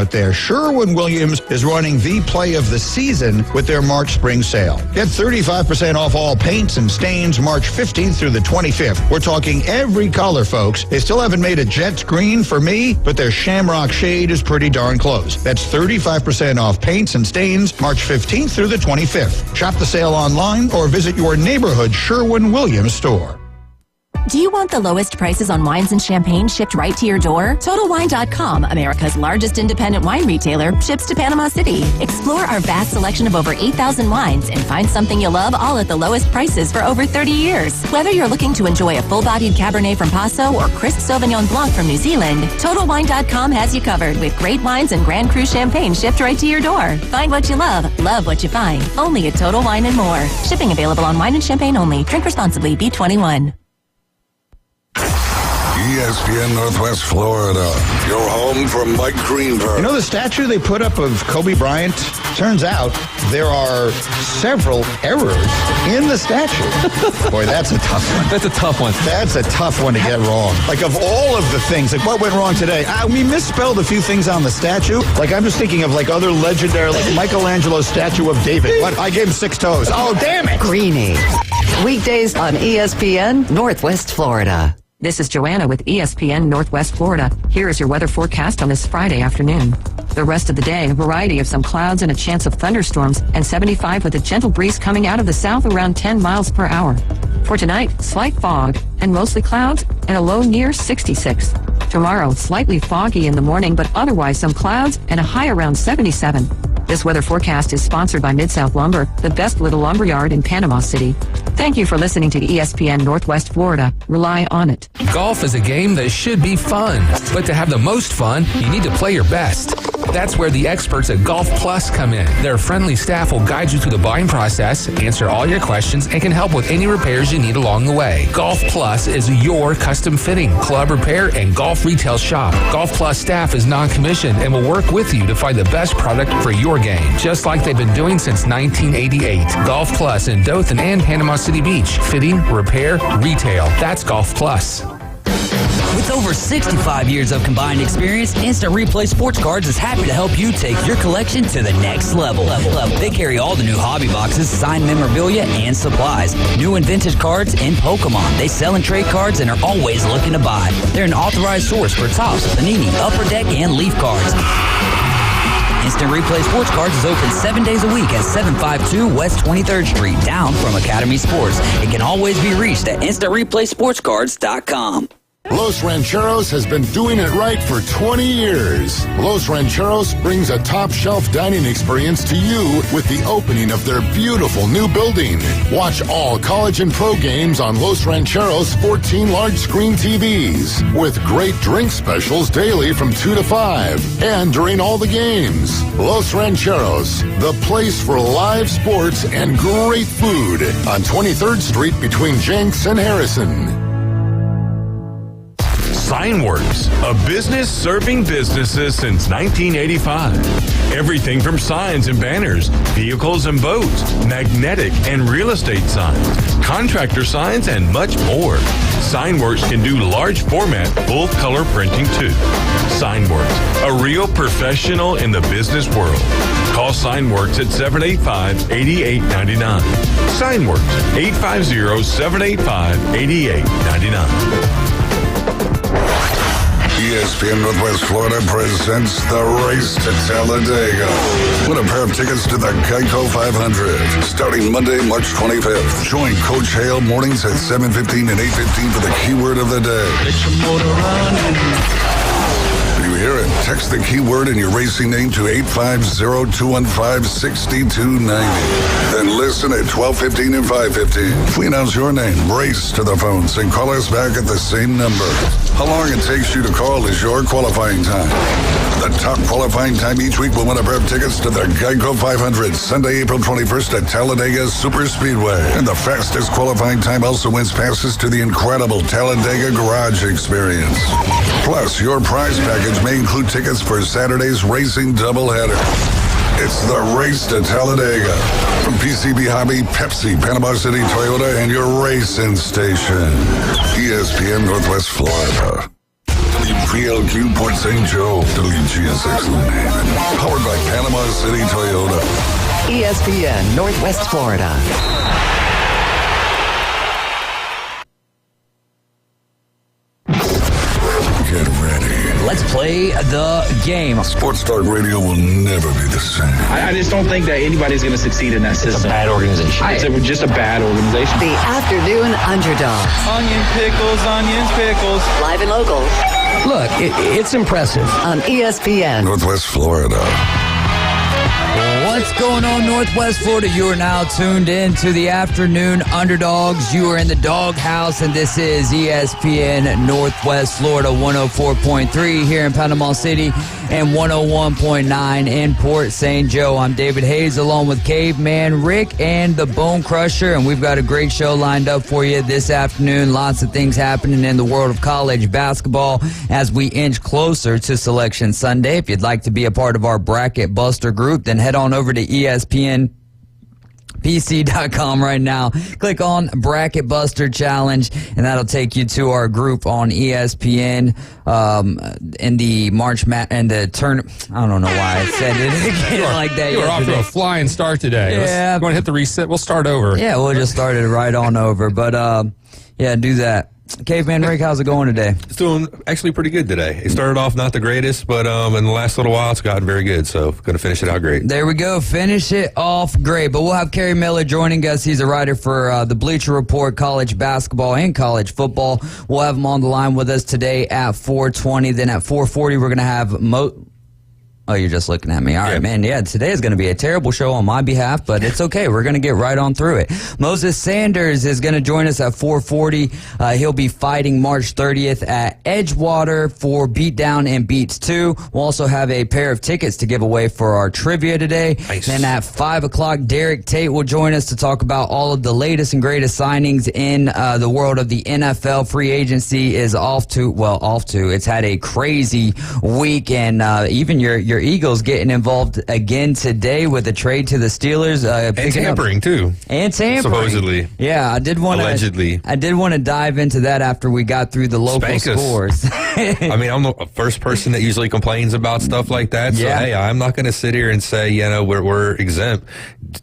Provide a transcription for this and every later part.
out there, Sherwin-Williams is running the play of the season with their March spring sale. Get 35% off all paints and stains March 15th through the 25th. We're talking every color, folks. They still haven't made a Jets green for me, but their Shamrock shade is pretty darn close. That's 35% off paints and stains March 15th through the 25th. Shop the sale online or visit your neighborhood Sherwin-Williams store. Do you want the lowest prices on wines and champagne shipped right to your door? TotalWine.com, America's largest independent wine retailer, ships to Panama City. Explore our vast selection of over 8,000 wines and find something you love, all at the lowest prices for over 30 years. Whether you're looking to enjoy a full-bodied Cabernet from Paso or crisp Sauvignon Blanc from New Zealand, TotalWine.com has you covered with great wines and Grand Cru champagne shipped right to your door. Find what you love what you find. Only at Total Wine & More. Shipping available on wine and champagne only. Drink responsibly. B21. ESPN Northwest Florida, your home for Mike Greenberg. You know the statue they put up of Kobe Bryant? Turns out there are several errors in the statue. Boy, that's a tough one. That's a tough one. That's a tough one to get wrong. Like, of all of the things, like what went wrong today? We misspelled a few things on the statue. Like, I'm just thinking of like other legendary, like Michelangelo's statue of David. What? I gave him 6 toes. Oh, damn it. Greeny. Weekdays on ESPN Northwest Florida. This is Joanna with ESPN Northwest Florida. Here is your weather forecast on this Friday afternoon. The rest of the day, a variety of some clouds and a chance of thunderstorms, and 75 with a gentle breeze coming out of the south around 10 miles per hour. For tonight, slight fog and mostly clouds and a low near 66. Tomorrow, slightly foggy in the morning, but otherwise some clouds and a high around 77. This weather forecast is sponsored by Mid-South Lumber, the best little lumberyard in Panama City. Thank you for listening to ESPN Northwest Florida. Rely on it. Golf is a game that should be fun, but to have the most fun, you need to play your best. That's where the experts at Golf Plus come in. Their friendly staff will guide you through the buying process, answer all your questions, and can help with any repairs you need along the way. Golf Plus is your custom fitting, club repair, and golf retail shop. Golf Plus staff is non-commissioned and will work with you to find the best product for your game, just like they've been doing since 1988. Golf Plus in Dothan and Panama City Beach. Fitting, repair, retail. That's Golf Plus. With over 65 years of combined experience, Instant Replay Sports Cards is happy to help you take your collection to the next level. They carry all the new hobby boxes, signed memorabilia, and supplies. New and vintage cards and Pokemon. They sell and trade cards and are always looking to buy. They're an authorized source for Topps, Panini, Upper Deck, and Leaf cards. Instant Replay Sports Cards is open 7 days a week at 752 West 23rd Street, down from Academy Sports. It can always be reached at InstantReplaySportsCards.com. Los Rancheros has been doing it right for 20 years. Los Rancheros brings a top-shelf dining experience to you with the opening of their beautiful new building. Watch all college and pro games on Los Rancheros' 14 large-screen TVs with great drink specials daily from 2 to 5 and during all the games. Los Rancheros, the place for live sports and great food on 23rd Street between Jenks and Harrison. Signworks, a business serving businesses since 1985. Everything from signs and banners, vehicles and boats, magnetic and real estate signs, contractor signs, and much more. Signworks can do large format, full color printing too. Signworks, a real professional in the business world. Call Signworks at 785-8899. Signworks, 850-785-8899. ESPN Northwest Florida presents the Race to Talladega. Win a pair of tickets to the Geico 500 starting Monday, March 25th. Join Coach Hale mornings at 7:15 and 8:15 for the keyword of the day. Get your motor running. You hear it? Text the keyword and your racing name to 850-215-6290. Then listen at 12:15 and 5:15. If we announce your name, race to the phones and call us back at the same number. How long it takes you to call is your qualifying time. The top qualifying time each week will win a pair of tickets to the Geico 500 Sunday, April 21st at Talladega Superspeedway. And the fastest qualifying time also wins passes to the incredible Talladega Garage Experience. Plus, your prize package may include tickets for Saturday's racing doubleheader. It's the Race to Talladega. From PCB Hobby, Pepsi, Panama City, Toyota, and your racing station. ESPN Northwest Florida. WPLQ Port St. Joe, WGSX Lunatic. Powered by Panama City Toyota. ESPN Northwest Florida. Get ready. Let's play the game. Sports Talk Radio will never be the same. I just don't think that anybody's going to succeed in that system. It's a bad organization. It's just a bad organization. The Afternoon Underdogs. Onion pickles, onions pickles. Live and local Look, it's impressive. on ESPN. Northwest Florida. What's going on, Northwest Florida? You are now tuned in to the Afternoon Underdogs. You are in the doghouse, and this is ESPN Northwest Florida 104.3 here in Panama City and 101.9 in Port St. Joe. I'm David Hayes along with Caveman Rick and the Bone Crusher, and we've got a great show lined up for you this afternoon. Lots of things happening in the world of college basketball as we inch closer to Selection Sunday. If you'd like to be a part of our Bracket Buster group, then head on over to ESPNPC.com right now. Click on Bracket Buster Challenge, and that'll take you to our group on ESPN in the March and the turn. I don't know why I said it again like that. You were off to a flying start today. Yeah. You want to hit the reset? We'll start over. Yeah, we'll just start it right on over. But, yeah, do that. Caveman Rick, how's it going today? It's doing actually pretty good today. It started off not the greatest, but in the last little while, it's gotten very good. So, going to finish it out great. There we go. Finish it off great. But we'll have Kerry Miller joining us. He's a writer for the Bleacher Report, college basketball and college football. We'll have him on the line with us today at 4:20. Then at 4:40, we're going to have Oh, you're just looking at me. All right, man. Yeah, today is going to be a terrible show on my behalf, but it's okay. We're going to get right on through it. Moses Sanders is going to join us at 4:40. He'll be fighting March 30th at Edgewater for Beatdown and Beats 2. We'll also have a pair of tickets to give away for our trivia today. Nice. Then at 5 o'clock, Derek Tate will join us to talk about all of the latest and greatest signings in the world of the NFL. Free agency is off to. It's had a crazy week, and even your Eagles getting involved again today with a trade to the Steelers. And tampering, too. And tampering. Supposedly. Yeah, I did want to. Allegedly. I did want to dive into that after we got through the local scores. I mean, I'm the first person that usually complains about stuff like that. So, hey, I'm not going to sit here and say, we're exempt.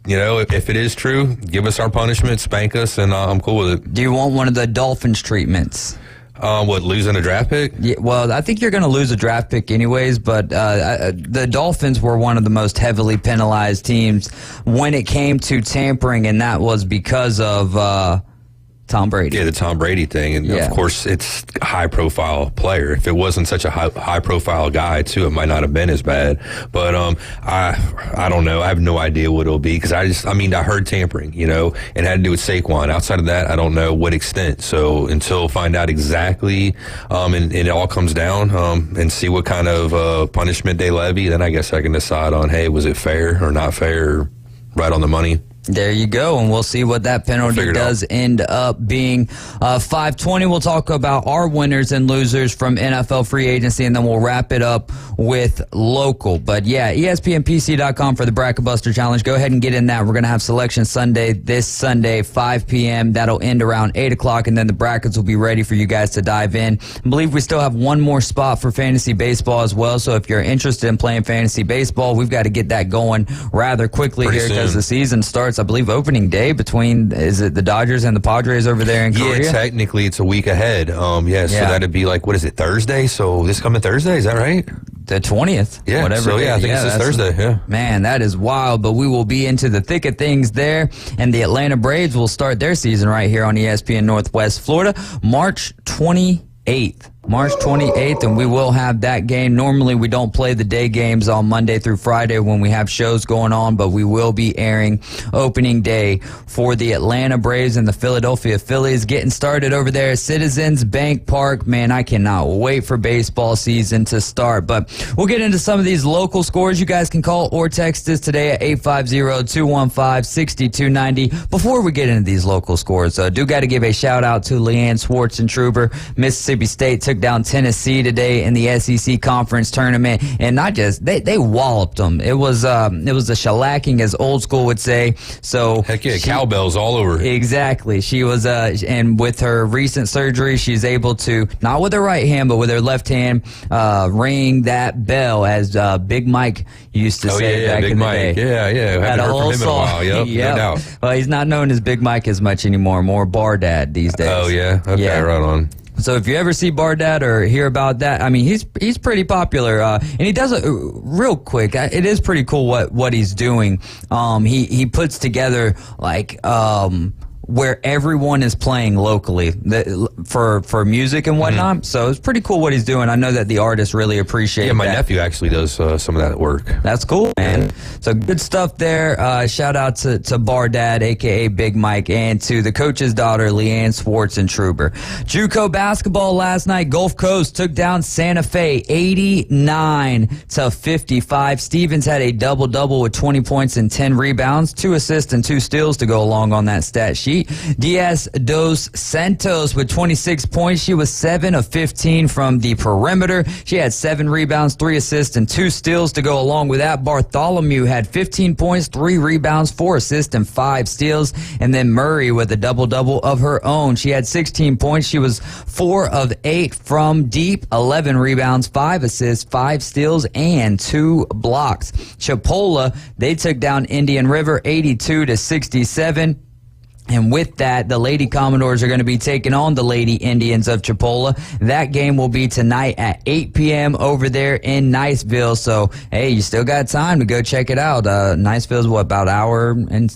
If it is true, give us our punishment, spank us, and I'm cool with it. Do you want one of the Dolphins treatments? Losing a draft pick? Yeah, well, I think you're going to lose a draft pick anyways, but the Dolphins were one of the most heavily penalized teams when it came to tampering, and that was because of Tom Brady. Yeah, the Tom Brady thing. And, of course, it's a high-profile player. If it wasn't such a high-profile guy, too, it might not have been as bad. But I don't know. I have no idea what it'll be because I heard tampering, and it had to do with Saquon. Outside of that, I don't know what extent. So until I find out exactly and it all comes down and see what kind of punishment they levy, then I guess I can decide on, hey, was it fair or not fair or right on the money? There you go, and we'll see what that penalty does end up being. 5:20, we'll talk about our winners and losers from NFL free agency, and then we'll wrap it up with local. But, yeah, ESPNPC.com for the Bracket Buster Challenge. Go ahead and get in that. We're going to have Selection Sunday this Sunday, 5 p.m. That'll end around 8 o'clock, and then the brackets will be ready for you guys to dive in. I believe we still have one more spot for fantasy baseball as well, so if you're interested in playing fantasy baseball, we've got to get that going rather quickly here because the season starts, I believe, opening day between, is it the Dodgers and the Padres over there in Korea? Yeah, technically it's a week ahead. So that'd be like, what is it, Thursday? So this coming Thursday, is that right? The 20th. Yeah, whatever. So I think it's this Thursday, yeah. Man, that is wild, but we will be into the thick of things there, and the Atlanta Braves will start their season right here on ESPN Northwest Florida, March 28th. March 28th, and we will have that game. Normally, we don't play the day games on Monday through Friday when we have shows going on, but we will be airing opening day for the Atlanta Braves and the Philadelphia Phillies getting started over there at Citizens Bank Park. Man, I cannot wait for baseball season to start, but we'll get into some of these local scores. You guys can call or text us today at 850-215-6290. Before we get into these local scores, do got to give a shout out to Leanne Schwartzentruber. Mississippi State took took down Tennessee today in the SEC Conference Tournament, and not just they walloped them. It was a shellacking, as old school would say. So heck yeah, cowbells all over. Exactly. She was and with her recent surgery, she's able to, not with her right hand but with her left hand, ring that bell, as Big Mike used to say back Big in the Mike. day. Yeah. Haven't heard from him in a while. Yep. No doubt. Well, he's not known as Big Mike as much anymore. More Bar Dad these days. Oh yeah. Okay. Yeah. Right on. So if you ever see Bar Dad or hear about that, I mean, he's pretty popular, and he does it real quick. It is pretty cool what he's doing. He puts together like where everyone is playing locally for music and whatnot. Mm-hmm. So it's pretty cool what he's doing. I know that the artists really appreciate it. Yeah, my nephew actually does some of that work. That's cool, man. So good stuff there. Shout out to Bar Dad, a.k.a. Big Mike, and to the coach's daughter, Leanne Swartz and Truber. JUCO basketball last night, Gulf Coast took down Santa Fe 89-55. Stevens had a double-double with 20 points and 10 rebounds, 2 assists and 2 steals to go along on that stat sheet. Diaz dos Santos with 26 points. She was 7 of 15 from the perimeter. She had 7 rebounds, 3 assists, and 2 steals to go along with that. Bartholomew had 15 points, 3 rebounds, 4 assists, and 5 steals. And then Murray with a double-double of her own. She had 16 points. She was 4 of 8 from deep, 11 rebounds, 5 assists, 5 steals, and 2 blocks. Chipola, they took down Indian River 82-67. And with that, the Lady Commodores are going to be taking on the Lady Indians of Chipola. That game will be tonight at 8 p.m. over there in Niceville. So, hey, you still got time to go check it out. Niceville's about hour and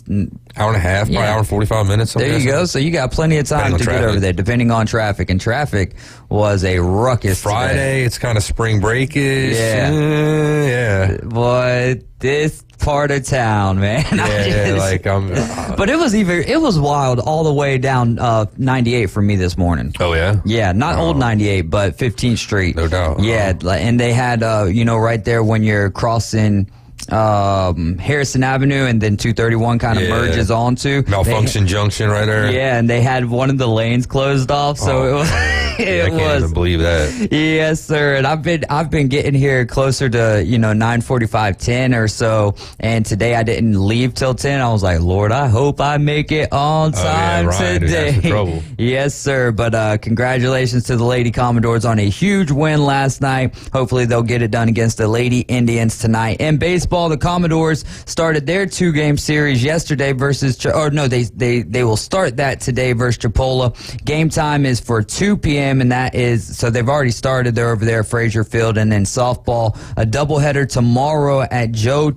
a half, probably hour and 45 minutes. There you go. So you got plenty of time to get over there, depending on traffic. And traffic was a ruckus Friday, today. It's kind of spring break-ish. Yeah. But this part of town, man. But it was wild all the way down 98 for me this morning. Oh yeah? Yeah, not old 98, but 15th Street. No doubt. Yeah, and they had right there when you're crossing Harrison Avenue and then 231 kind of merges onto Malfunction Junction right there. Yeah, and they had one of the lanes closed off, so it was I can't even believe that. Yes, sir. And I've been getting here closer to 9:45, 10 or so, and today I didn't leave till 10. I was like, Lord, I hope I make it on time today. Trouble. Yes, sir. But congratulations to the Lady Commodores on a huge win last night. Hopefully they'll get it done against the Lady Indians tonight. In baseball, the Commodores started their 2-game series yesterday versus they will start that today versus Chipola. Game time is for 2 p.m. and that is, so they've already started. They're over there at Frazier Field. And then softball, a doubleheader tomorrow at Joe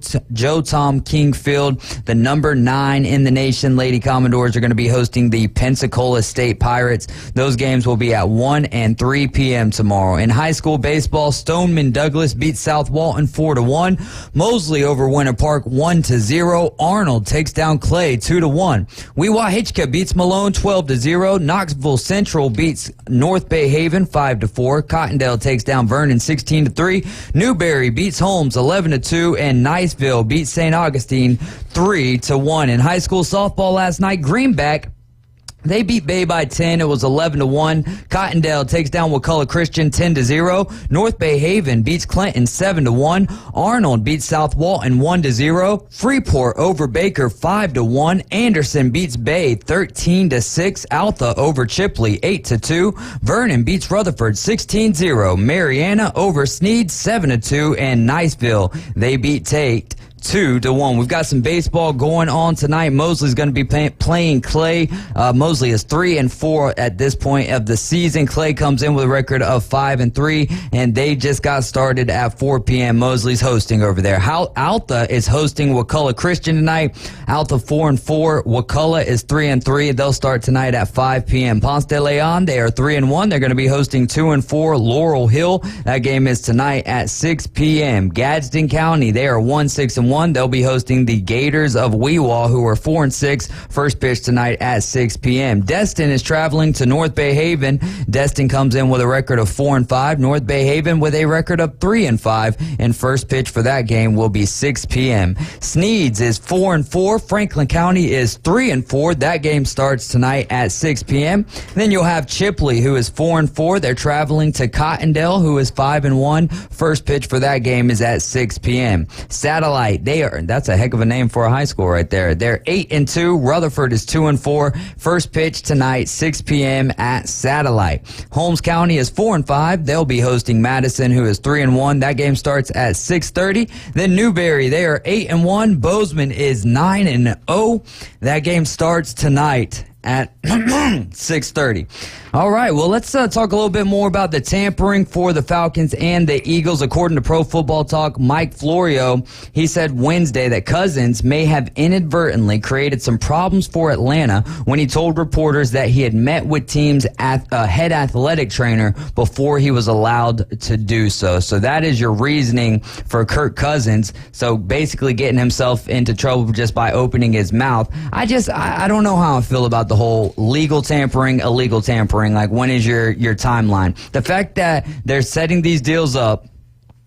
Tom King Field. The number 9 in the nation Lady Commodores are going to be hosting the Pensacola State Pirates. Those games will be at 1 and 3 p.m. tomorrow. In high school baseball, Stoneman Douglas beats South Walton 4-1. Mosley over Winter Park 1-0. Arnold takes down Clay 2-1. Weewa Hitchcock beats Malone 12-0. Knoxville Central beats North Bay Haven 5-4. Cottondale takes down Vernon 16-3. Newberry beats Holmes 11-2, and Niceville beats St. Augustine 3-1. In high school softball last night, Greenback, they beat Bay by 10. It was 11-1. Cottondale takes down Wakulla Christian 10-0. North Bay Haven beats Clinton 7-1. Arnold beats South Walton 1-0. Freeport over Baker 5-1. Anderson beats Bay 13-6. Alpha over Chipley 8-2. Vernon beats Rutherford 16-0. Mariana over Sneed 7-2. And Niceville, they beat Tate 2-1. We've got some baseball going on tonight. Mosley's going to be playing Clay. Mosley is 3-4 at this point of the season. Clay comes in with a record of 5-3, and they just got started at 4 p.m. Mosley's hosting over there. Alta is hosting Wakulla Christian tonight. Alta 4-4. Wakulla is 3-3. They'll start tonight at 5 p.m. Ponce de Leon, they are 3-1. They're going to be hosting 2-4 Laurel Hill. That game is tonight at 6 p.m. Gadsden County, they are 1-6-1. 3-1. They'll be hosting the Gators of Weewaw, who are 4-6. First pitch tonight at 6 p.m. Destin is traveling to North Bay Haven. Destin comes in with a record of 4-5. North Bay Haven with a record of 3-5. And first pitch for that game will be 6 p.m. Sneeds is 4-4. Franklin County is 3-4. That game starts tonight at 6 p.m. Then you'll have Chipley, who is 4-4. They're traveling to Cottondale, who is 5-1. First pitch for that game is at 6 p.m. Satellite, that's a heck of a name for a high school right there. They're 8-2. Rutherford is 2-4. First pitch tonight, 6 p.m. at Satellite. Holmes County is 4-5. They'll be hosting Madison, who is 3-1. That game starts at 6:30. Then Newberry, they are 8-1. Bozeman is 9-0. That game starts tonight at 6:30. All right, well, let's talk a little bit more about the tampering for the Falcons and the Eagles. According to Pro Football Talk, Mike Florio, he said Wednesday that Cousins may have inadvertently created some problems for Atlanta when he told reporters that he had met with teams' head athletic trainer before he was allowed to do so. So that is your reasoning for Kirk Cousins. So basically getting himself into trouble just by opening his mouth. I don't know how I feel about the whole legal tampering, illegal tampering. Like, when is your timeline? The fact that they're setting these deals up,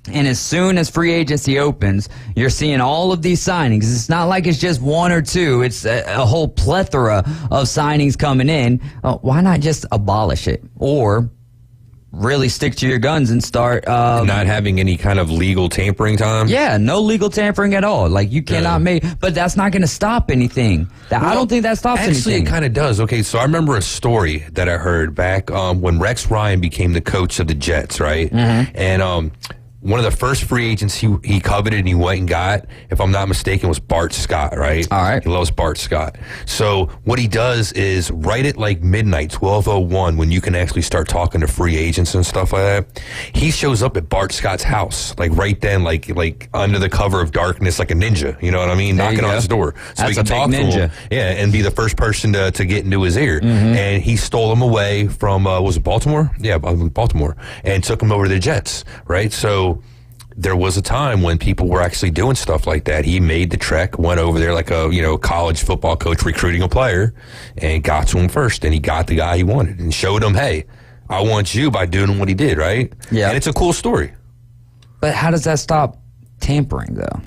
and as soon as free agency opens, you're seeing all of these signings. It's not like it's just one or two. It's a whole plethora of signings coming in. Why not just abolish it? Or really stick to your guns and start not having any kind of legal tampering time. Yeah, no legal tampering at all. Like, you cannot but that's not going to stop anything. I don't think that stops anything. Actually, it kind of does. Okay, so I remember a story that I heard back when Rex Ryan became the coach of the Jets, right? Mm-hmm. And one of the first free agents he coveted and he went and got, if I'm not mistaken, was Bart Scott, right? All right. He loves Bart Scott. So what he does is right at like midnight, 12:01, when you can actually start talking to free agents and stuff like that, he shows up at Bart Scott's house, like right then, like under the cover of darkness, like a ninja, you know what I mean? Knocking on his door. So That's he can talk ninja. to him. Yeah, and be the first person to get into his ear. Mm-hmm. And he stole him away from, was it Baltimore? Yeah, Baltimore. And took him over to the Jets, right? So there was a time when people were actually doing stuff like that. He made the trek, went over there like a college football coach recruiting a player, and got to him first. And he got the guy he wanted and showed him, hey, I want you, by doing what he did, right? Yeah. And it's a cool story. But how does that stop tampering, though?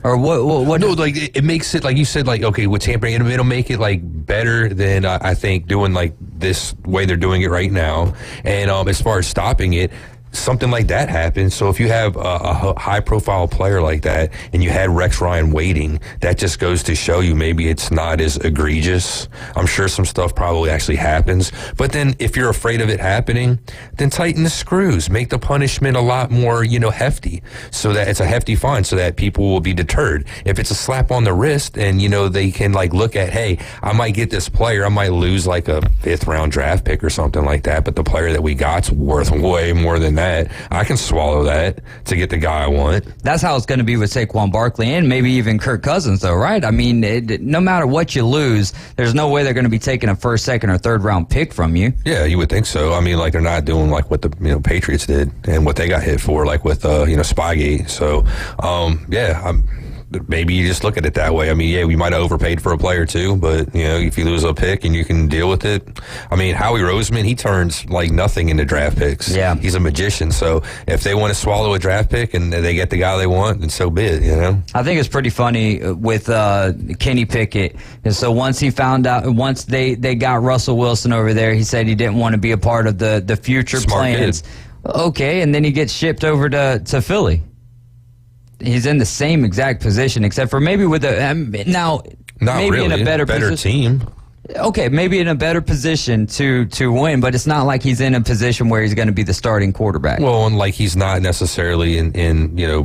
Or what? No, like it makes it, like you said, like, okay, with tampering, it'll make it like better than I think doing like this way they're doing it right now. And as far as stopping it, something like that happens. So if you have a high-profile player like that and you had Rex Ryan waiting, that just goes to show you maybe it's not as egregious. I'm sure some stuff probably actually happens. But then if you're afraid of it happening, then tighten the screws. Make the punishment a lot more, hefty, so that it's a hefty fine so that people will be deterred. If it's a slap on the wrist and, they can like look at, hey, I might get this player, I might lose like a 5th-round draft pick or something like that, but the player that we got's worth way more than that. I can swallow that to get the guy I want. That's how it's going to be with Saquon Barkley and maybe even Kirk Cousins, though, right? I mean, no matter what you lose, there's no way they're going to be taking a 1st, 2nd, or 3rd round pick from you. Yeah, you would think so. I mean, like, they're not doing like what the Patriots did and what they got hit for, like with Spygate. So, maybe you just look at it that way. I mean, yeah, we might have overpaid for a player too, but if you lose a pick and you can deal with it. I mean, Howie Roseman, he turns like nothing into draft picks. Yeah, he's a magician. So if they want to swallow a draft pick and they get the guy they want, then so be it. I think it's pretty funny with Kenny Pickett. And so once he found out, once they got Russell Wilson over there, he said he didn't want to be a part of the future Smart plans. Kid. Okay, and then he gets shipped over to Philly. He's in the same exact position, except for maybe with maybe really. in a better team. Okay, maybe in a better position to win, but it's not like he's in a position where he's going to be the starting quarterback. Well, and like he's not necessarily in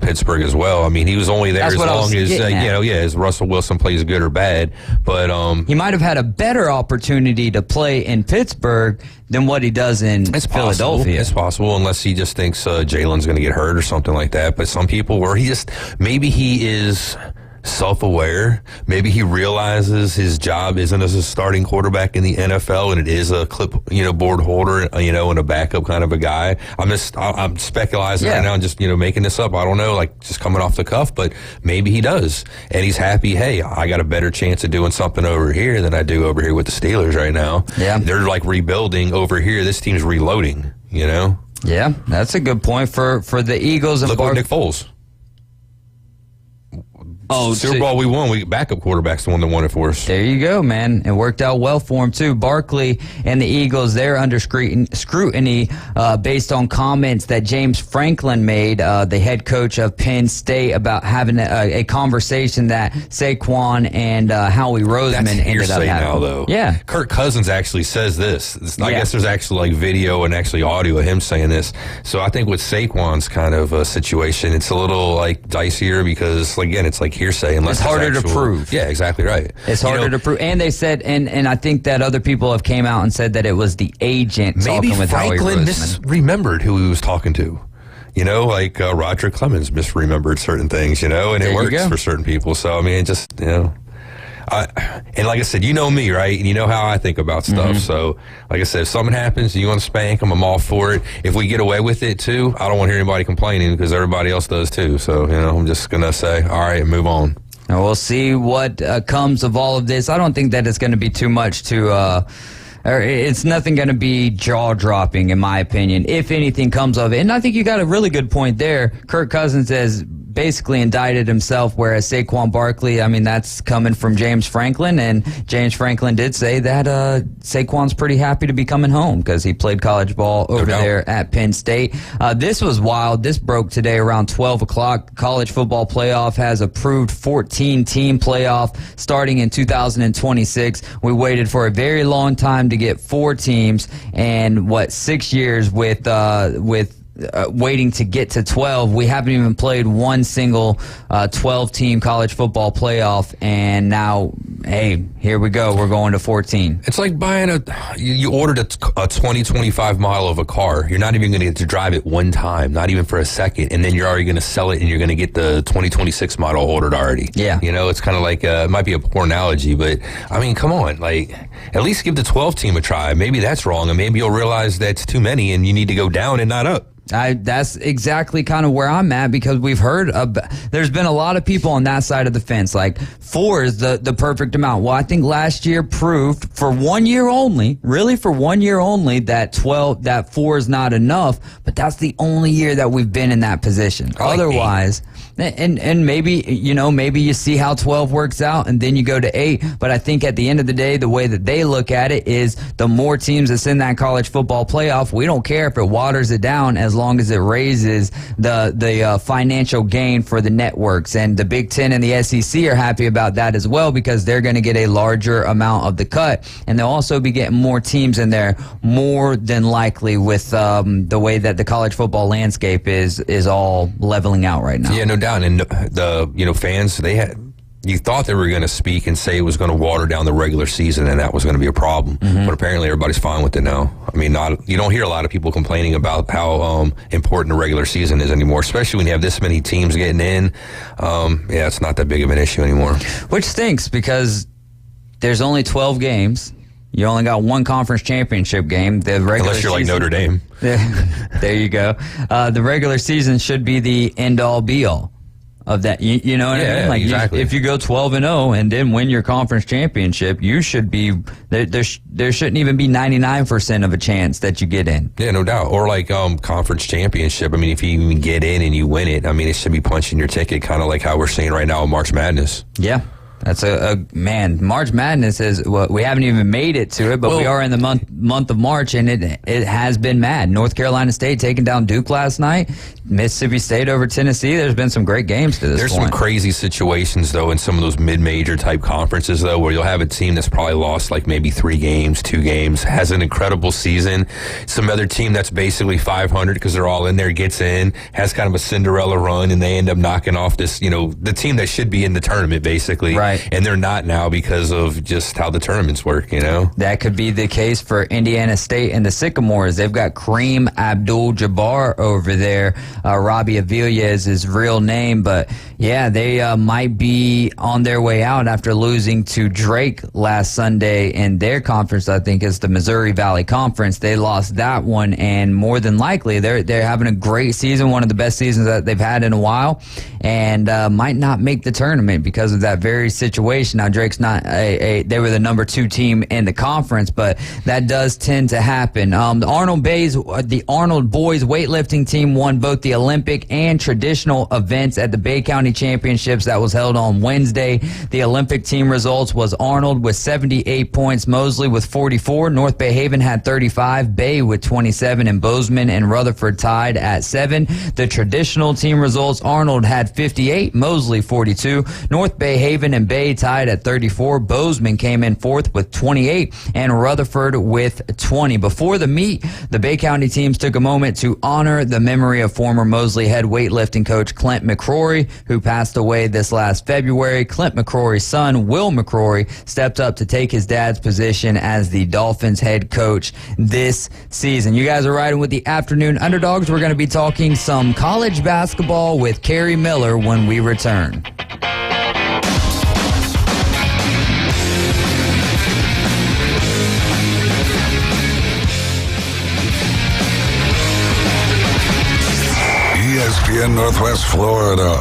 Pittsburgh as well. I mean, he was only there as long as as Russell Wilson plays good or bad. But he might have had a better opportunity to play in Pittsburgh than what he does in Philadelphia. It's possible, unless he just thinks Jalen's going to get hurt or something like that. But some people, where maybe he is self-aware. Maybe he realizes his job isn't as a starting quarterback in the NFL, and it is a clipboard holder, and a backup kind of a guy. I'm speculating right now and just, making this up. I don't know, like just coming off the cuff, but maybe he does. And he's happy, hey, I got a better chance of doing something over here than I do over here with the Steelers right now. Yeah. They're like rebuilding over here. This team's reloading, Yeah, that's a good point for the Eagles. And look at Nick Foles. Super Bowl we won. Backup quarterback's the one that won it for us. There you go, man. It worked out well for him, too. Barkley and the Eagles, they're under scrutiny based on comments that James Franklin made, the head coach of Penn State, about having a conversation that Saquon and Howie Roseman ended up having. Now, though. Yeah. Kirk Cousins actually says this. I guess there's actually like video and actually audio of him saying this. So I think with Saquon's kind of situation, it's a little like dicier because, again, it's like hearsay. Unless it's harder to prove. Yeah, exactly right. It's harder to prove. And they said, and I think that other people have came out and said that it was the agent talking with Howie Roseman. Maybe Franklin misremembered who he was talking to. Like Roger Clemens misremembered certain things, and it works for certain people. So, I mean, just, and like I said, you know me, right? And you know how I think about stuff. So, like I said, if something happens and you want to spank them, I'm all for it. If we get away with it, too, I don't want to hear anybody complaining because everybody else does, too. So, I'm just going to say, all right, move on. And we'll see what comes of all of this. I don't think that it's going to be too much to... it's nothing going to be jaw-dropping, in my opinion, if anything comes of it. And I think you got a really good point there. Kirk Cousins has basically indicted himself, whereas Saquon Barkley, I mean, that's coming from James Franklin, and James Franklin did say that Saquon's pretty happy to be coming home because he played college ball over there at Penn State. This was wild. This broke today around 12 o'clock. College football playoff has approved 14-team playoff starting in 2026. We waited for a very long time to get 4 teams, and 6 years with waiting to get to 12. We haven't even played one single 12-team college football playoff, and now, hey, here we go. We're going to 14. It's like buying you ordered a 20-25 mile of a car. You're not even going to get to drive it one time, not even for a second, and then you're already going to sell it, and you're going to get the 2026 model ordered already. Yeah. It's kind of like, it might be a poor analogy, but, I mean, come on. Like, at least give the 12-team a try. Maybe that's wrong, and maybe you'll realize that's too many, and you need to go down and not up. That's exactly kind of where I'm at, because we've heard there's been a lot of people on that side of the fence. Like 4 is the perfect amount. Well, I think last year proved for 1 year only, really for 1 year only, that 4 is not enough. But that's the only year that we've been in that position. Otherwise, and maybe you see how 12 works out and then you go to 8. But I think at the end of the day, the way that they look at it is the more teams that's in that college football playoff, we don't care if it waters it down as long as it raises the financial gain for the networks. And the Big Ten and the SEC are happy about that as well, because they're going to get a larger amount of the cut, and they'll also be getting more teams in there, more than likely, with the way that the college football landscape is all leveling out right now. Yeah, no doubt. And the fans, you thought they were going to speak and say it was going to water down the regular season and that was going to be a problem. But apparently everybody's fine with it now. I mean, you don't hear a lot of people complaining about how important the regular season is anymore, especially when you have this many teams getting in. It's not that big of an issue anymore. Which stinks, because there's only 12 games. You only got one conference championship game. Unless you're like Notre Dame. There you go. The regular season should be the end-all, be-all of that. You know what I mean? Like, exactly. If you go 12-0 and then win your conference championship, you should be there shouldn't even be 99% of a chance that you get in. Yeah, no doubt. Or like conference championship. I mean, if you even get in and you win it, I mean, it should be punching your ticket, kind of like how we're seeing right now in March Madness. Yeah. That's man. March Madness is we haven't even made it to it, but we are in the month of March, and it has been mad. North Carolina State taking down Duke last night. Mississippi State over Tennessee. There's been some great games to this point. There's some crazy situations though in some of those mid-major type conferences though, where you'll have a team that's probably lost like maybe 3 games, 2 games, has an incredible season. Some other team that's basically 500 because they're all in there gets in, has kind of a Cinderella run, and they end up knocking off this, the team that should be in the tournament basically. Right. Right. And they're not now because of just how the tournaments work, you know? That could be the case for Indiana State and the Sycamores. They've got Kareem Abdul-Jabbar over there. Robbie Avila is his real name, but yeah, they might be on their way out after losing to Drake last Sunday in their conference. I think it's the Missouri Valley Conference. They lost that one, and more than likely they're having a great season, one of the best seasons that they've had in a while, and might not make the tournament because of that very situation. Now, Drake's not they were the number 2 team in the conference, but that does tend to happen. The Arnold Boys weightlifting team won both the Olympic and traditional events at the Bay County Championships that was held on Wednesday. The Olympic team results was Arnold with 78 points, Mosley with 44, North Bay Haven had 35, Bay with 27, and Bozeman and Rutherford tied at 7. The traditional team results, Arnold had 58, Mosley 42, North Bay Haven and Bay tied at 34. Bozeman came in 4th with 28, and Rutherford with 20. Before the meet, the Bay County teams took a moment to honor the memory of former Mosley head weightlifting coach Clint McCrory, who passed away this last February. Clint McCrory's son, Will McCrory, stepped up to take his dad's position as the Dolphins head coach this season. You guys are riding with the Afternoon Underdogs. We're going to be talking some college basketball with Kerry Miller when we return. ESPN Northwest Florida.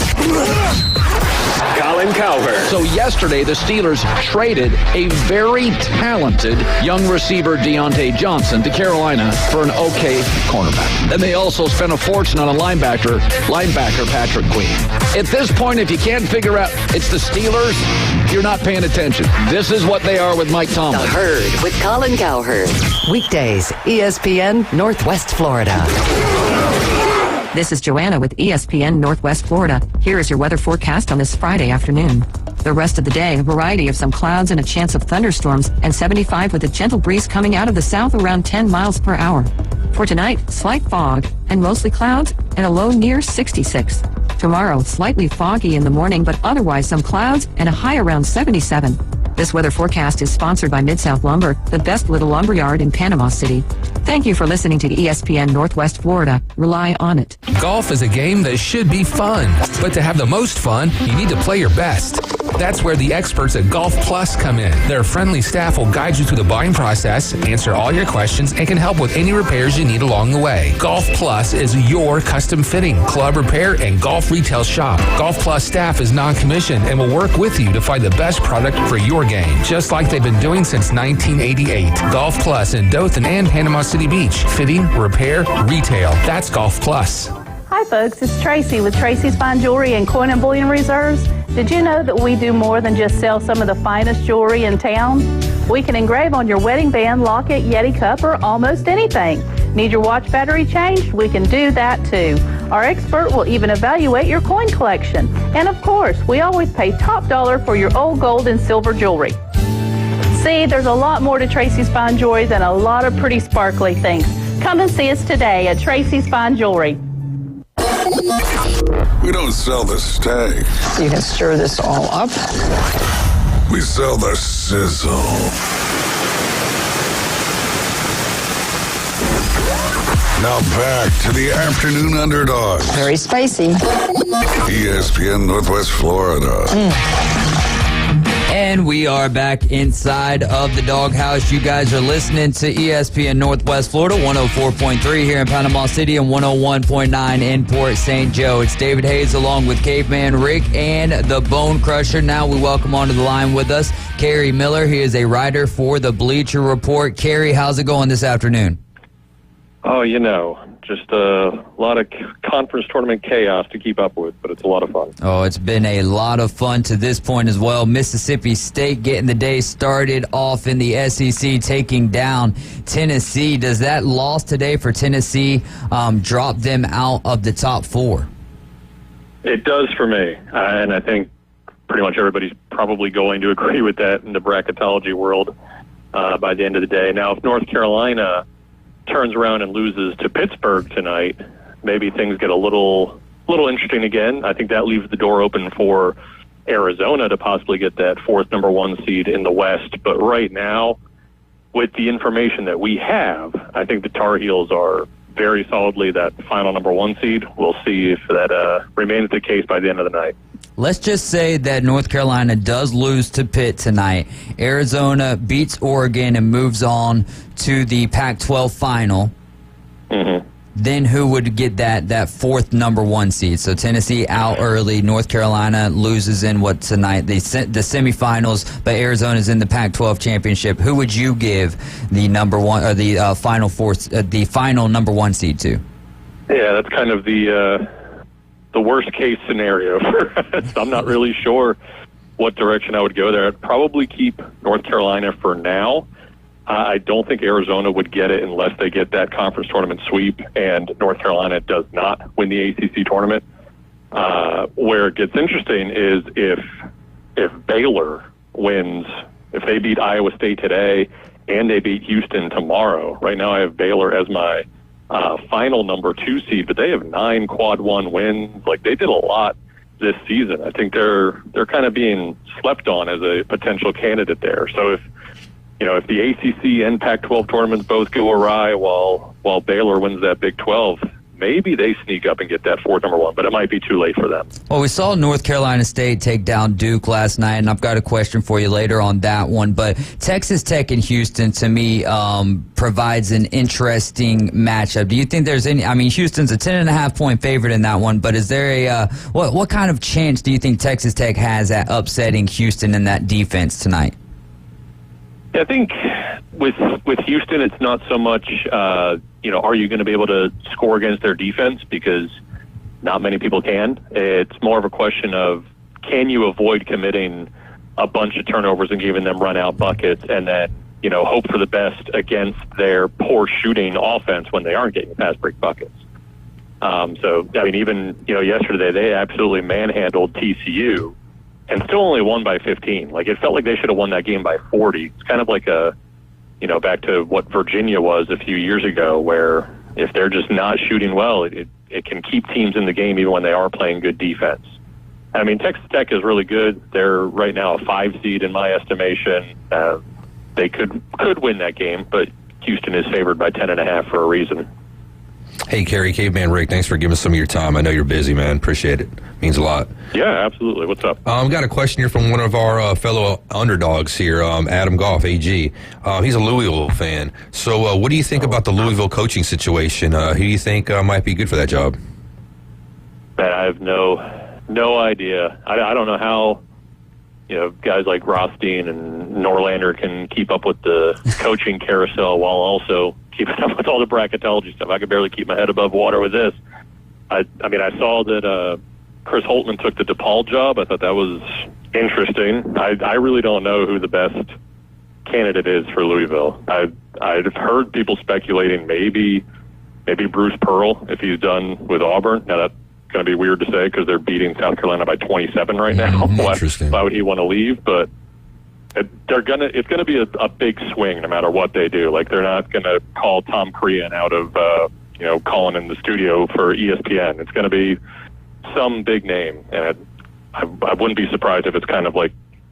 Colin Calvert. So yesterday, the Steelers traded a very talented young receiver, Deontay Johnson, to Carolina for an okay cornerback. Then they also spent a fortune on a linebacker, Patrick Queen. At this point, if you can't figure out it's the Steelers, you're not paying attention. This is what they are with Mike Tomlin. The Herd with Colin Cowherd. Weekdays, ESPN Northwest Florida. This is Joanna with ESPN Northwest Florida. Here is your weather forecast on this Friday afternoon. The rest of the day, a variety of some clouds and a chance of thunderstorms, and 75 with a gentle breeze coming out of the south around 10 miles per hour. For tonight, slight fog and mostly clouds and a low near 66. Tomorrow, slightly foggy in the morning, but otherwise some clouds and a high around 77. This weather forecast is sponsored by Mid-South Lumber, the best little lumber yard in Panama City. Thank you for listening to ESPN Northwest Florida. Rely on it. Golf is a game that should be fun, but to have the most fun, you need to play your best. That's where the experts at Golf Plus come in. Their friendly staff will guide you through the buying process, answer all your questions, and can help with any repairs you need along the way. Golf Plus is your custom fitting, club repair, and golf retail shop. Golf Plus staff is non-commissioned and will work with you to find the best product for your game, just like they've been doing since 1988. Golf Plus in Dothan and Panama City Beach. Fitting, repair, retail. That's Golf Plus. Hi folks, it's Tracy with Tracy's Fine Jewelry and Coin and Bullion Reserves. Did you know that we do more than just sell some of the finest jewelry in town? We can engrave on your wedding band, locket, Yeti cup, or almost anything. Need your watch battery changed? We can do that too. Our expert will even evaluate your coin collection. And of course, we always pay top dollar for your old gold and silver jewelry. See, there's a lot more to Tracy's Fine Jewelry than a lot of pretty sparkly things. Come and see us today at Tracy's Fine Jewelry. We don't sell the steak. You can stir this all up. We sell the sizzle. Now back to the Afternoon Underdogs. Very spicy. ESPN Northwest Florida. And we are back inside of the doghouse. You guys are listening to ESPN Northwest Florida, 104.3 here in Panama City and 101.9 in Port St. Joe. It's David Hayes along with Caveman Rick and the Bone Crusher. Now we welcome onto the line with us Kerry Miller. He is a writer for the Bleacher Report. Kerry, how's it going this afternoon? Oh, just a lot of conference tournament chaos to keep up with, but it's a lot of fun. Oh, it's been a lot of fun to this point as well. Mississippi State getting the day started off in the SEC, taking down Tennessee. Does that loss today for Tennessee drop them out of the top four? It does for me, and I think pretty much everybody's probably going to agree with that in the bracketology world by the end of the day. Now, if North Carolina turns around and loses to Pittsburgh tonight, maybe things get a little interesting again. I think that leaves the door open for Arizona to possibly get that fourth number one seed in the West. But right now, with the information that we have, I think the Tar Heels are very solidly that final number one seed. We'll see if that remains the case by the end of the night. Let's just say that North Carolina does lose to Pitt tonight. Arizona beats Oregon and moves on to the Pac-12 final. Mm-hmm. Then who would get that fourth number one seed? So Tennessee out early. North Carolina loses in what tonight? The semifinals, but Arizona's in the Pac-12 championship. Who would you give the number one or the the final number one seed to? Yeah, that's kind of the worst case scenario for us. I'm not really sure what direction I would go there. I'd probably keep North Carolina for now. I don't think Arizona would get it unless they get that conference tournament sweep, and North Carolina does not win the ACC tournament. Where it gets interesting is if Baylor wins, if they beat Iowa State today and they beat Houston tomorrow. Right now I have Baylor as my final number two seed, but they have 9 quad one wins. Like, they did a lot this season. I think they're kind of being slept on as a potential candidate there. So if the ACC and Pac-12 tournaments both go awry while Baylor wins that Big 12, maybe they sneak up and get that fourth number one, but it might be too late for them. Well, we saw North Carolina State take down Duke last night, and I've got a question for you later on that one. But Texas Tech and Houston, to me, provides an interesting matchup. Do you think there's any? I mean, Houston's a 10.5-point favorite in that one, but is there what kind of chance do you think Texas Tech has at upsetting Houston in that defense tonight? I think with Houston, it's not so much, are you going to be able to score against their defense? Because not many people can. It's more of a question of, can you avoid committing a bunch of turnovers and giving them run-out buckets and then, hope for the best against their poor shooting offense when they aren't getting fast-break buckets. Even yesterday, they absolutely manhandled TCU and still only won by 15. Like, it felt like they should have won that game by 40. It's kind of like back to what Virginia was a few years ago, where if they're just not shooting well, it can keep teams in the game even when they are playing good defense. I mean, Texas Tech is really good. They're right now a 5 seed in my estimation. They could win that game, but Houston is favored by 10.5 for a reason. Hey, Kerry, Caveman Rick, thanks for giving us some of your time. I know you're busy, man. Appreciate it. Means a lot. Yeah, absolutely. What's up? Got a question here from one of our fellow underdogs here, Adam Goff, AG. He's a Louisville fan. So what do you think about the Louisville coaching situation? Who do you think might be good for that job? Man, I have no idea. I don't know how guys like Rothstein and Norlander can keep up with the coaching carousel while also keeping up with all the bracketology stuff. I could barely keep my head above water with this. I saw that Chris Holtman took the DePaul job. I thought that was interesting. I really don't know who the best candidate is for Louisville. I've heard people speculating maybe Bruce Pearl if he's done with Auburn. Now that's going to be weird to say because they're beating South Carolina by 27 right now. Why would he want to leave? But it's going to be a big swing no matter what they do. Like, they're not going to call Tom Crean out of calling in the studio for ESPN. It's going to be some big name, and I wouldn't be surprised if it's kind of like